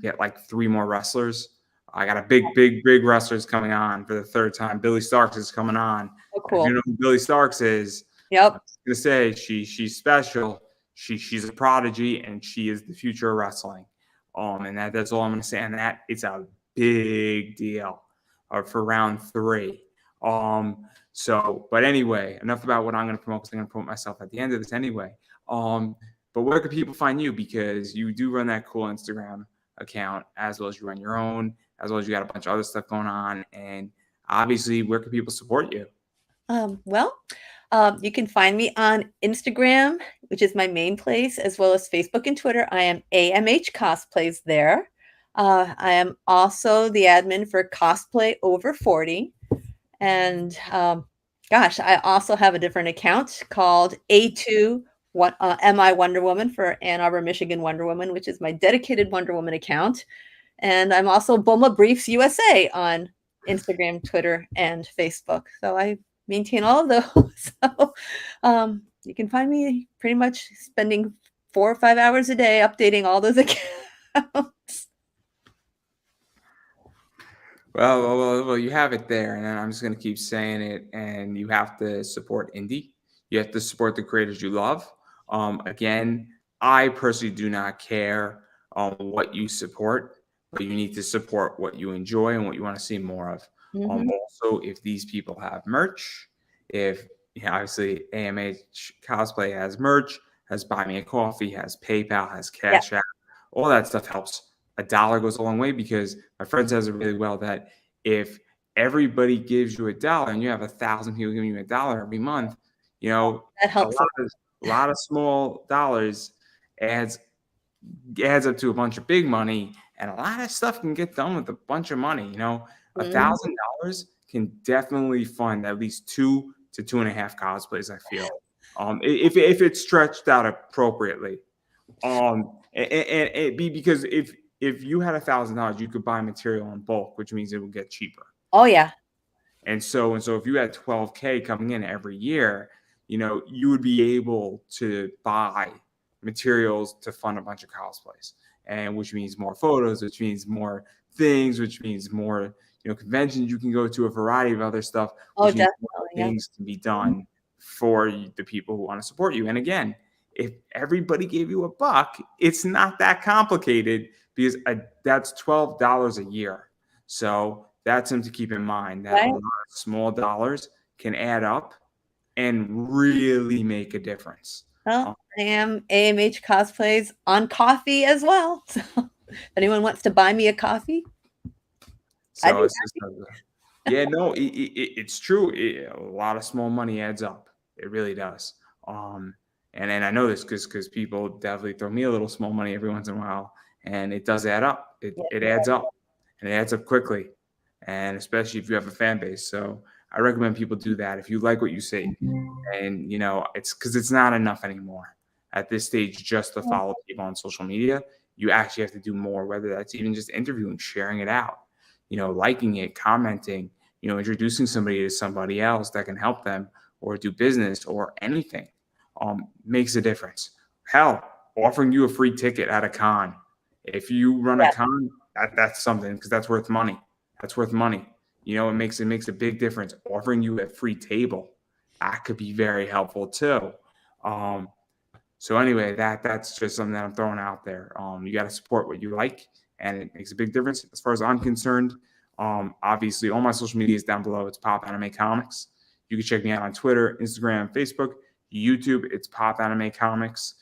Get like 3 more wrestlers. I got a big wrestlers coming on for the 3rd time. Billy Starks is coming on. Oh, If cool. you know who Billy Starks is, Yep. I'm gonna say she's special. She's a prodigy, and she is the future of wrestling. And that's all I'm gonna say. And that it's a big deal for round 3. But anyway, enough about what I'm gonna promote because I'm gonna promote myself at the end of this anyway. But where can people find you? Because you do run that cool Instagram account as well as you run your own, as well as you got a bunch of other stuff going on. And obviously, where can people support you? You can find me on Instagram, which is my main place, as well as Facebook and Twitter. I am AMHCosplays there. I am also the admin for Cosplay Over 40. And I also have a different account called A2 MI Wonder Woman for Ann Arbor, Michigan Wonder Woman, which is my dedicated Wonder Woman account. And I'm also Boma Briefs USA on Instagram, Twitter, and Facebook. So I maintain all of those. So you can find me pretty much spending 4 or 5 hours a day updating all those accounts. Well, you have it there, and I'm just going to keep saying it. And you have to support indie. You have to support the creators you love. Again, I personally do not care what you support, but you need to support what you enjoy and what you want to see more of. Also, if these people have merch, if obviously AMH Cosplay has merch, has Buy Me a Coffee, has PayPal, has Cash App, all that stuff helps. $1 goes a long way because my friend says it really well that if everybody gives you $1 and you have 1,000 people giving you $1 every month, that helps. A lot of small dollars adds up to a bunch of big money, and a lot of stuff can get done with a bunch of money. $1,000 can definitely fund at least 2 to 2.5 cosplays. I feel, if it's stretched out appropriately, and because if you had $1,000, you could buy material in bulk, which means it will get cheaper. Oh yeah. And so if you had $12K coming in every year, you would be able to buy materials to fund a bunch of cosplays, and which means more photos, which means more things, which means more conventions you can go to, a variety of other stuff. Oh, Which definitely. things can be done for the people who want to support you. And again, If everybody gave you $1, it's not that complicated because that's $12 a year. So that's something to keep in mind, that a Right. lot of small dollars can add up and really make a difference. Well, I am AMH Cosplays on coffee as well. So if anyone wants to buy me a coffee, I'd So be it's just, yeah, no, it's true. A lot of small money adds up. It really does. Um, and then I know this because people definitely throw me a little small money every once in a while, and it does add up. It adds up, and it adds up quickly, and especially if you have a fan base. So I recommend people do that if you like what you see. And it's because it's not enough anymore at this stage just to follow people on social media. You actually have to do more, whether that's even just interviewing, sharing it out, liking it, commenting, introducing somebody to somebody else that can help them or do business or anything. Makes a difference. Hell, offering you a free ticket at a con. If you run a Yeah. con, that's something, because that's worth money. That's worth money. It makes a big difference. Offering you a free table, that could be very helpful too. So anyway, that's just something that I'm throwing out there. You got to support what you like, and it makes a big difference. As far as I'm concerned, obviously all my social media is down below. It's Pop Anime Comics. You can check me out on Twitter, Instagram, Facebook, YouTube. It's Pop Anime Comics,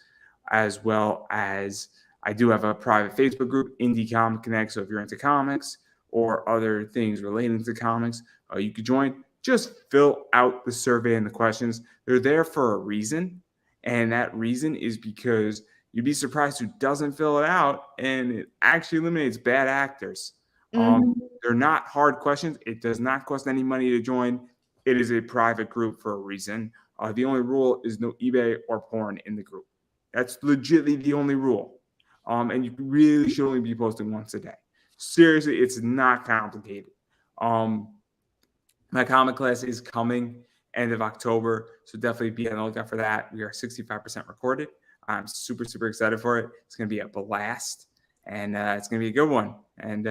as well as I do have a private Facebook group, Indie Comic Connect. So if you're into comics or other things relating to comics, you could join. Just fill out the survey and the questions. They're there for a reason. And that reason is because you'd be surprised who doesn't fill it out, and it actually eliminates bad actors. They're not hard questions. It does not cost any money to join. It is a private group for a reason. The only rule is no eBay or porn in the group. That's legitimately the only rule. And you really should only be posting once a day. Seriously, it's not complicated. My comic class is coming end of October, so definitely be on the lookout for that. We are 65% recorded. I'm super, super excited for it. It's going to be a blast, and it's going to be a good one. And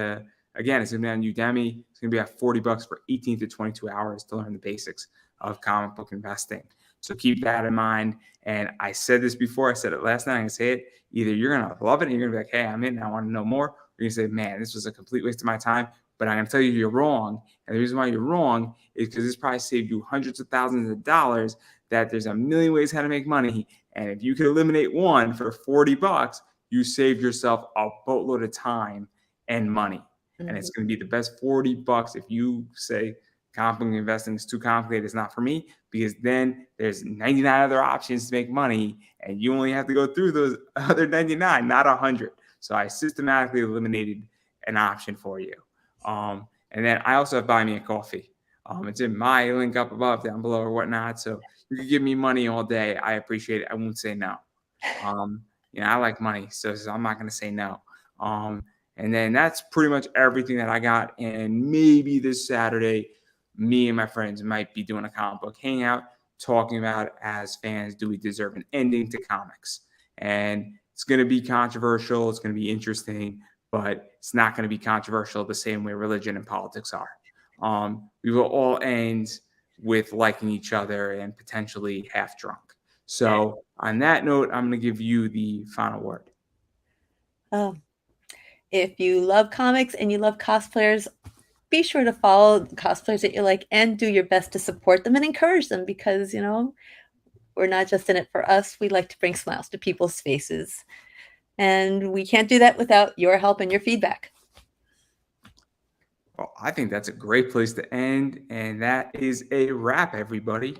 again, it's going to be on Udemy. It's going to be at $40 for 18 to 22 hours to learn the basics of comic book investing. So keep that in mind. And I said this before. I said it last night. I'm going to say it. Either you're going to love it and you're going to be like, hey, I'm in. I want to know more. Or you're going to say, man, this was a complete waste of my time. But I'm going to tell you you're wrong. And the reason why you're wrong is because this probably saved you hundreds of thousands of dollars, that there's a million ways how to make money. And if you can eliminate one for $40, you save yourself a boatload of time and money. And it's going to be the best $40 if you say comic book investing is too complicated, it's not for me, because then there's 99 other options to make money and you only have to go through those other 99, not 100. So I systematically eliminated an option for you. And then I also have Buy Me a Coffee. It's in my link up above, down below, or whatnot. So you can give me money all day. I appreciate it. I won't say no. I like money, so I'm not going to say no. And then that's pretty much everything that I got. And maybe this Saturday, me and my friends might be doing a comic book hangout, talking about, as fans, do we deserve an ending to comics? And it's going to be controversial. It's going to be interesting, but it's not going to be controversial the same way religion and politics are. We will all end with liking each other and potentially half drunk. So on that note, I'm going to give you the final word. If you love comics and you love cosplayers, be sure to follow the cosplayers that you like and do your best to support them and encourage them, because, we're not just in it for us. We like to bring smiles to people's faces. And we can't do that without your help and your feedback. Well, I think that's a great place to end. And that is a wrap, everybody.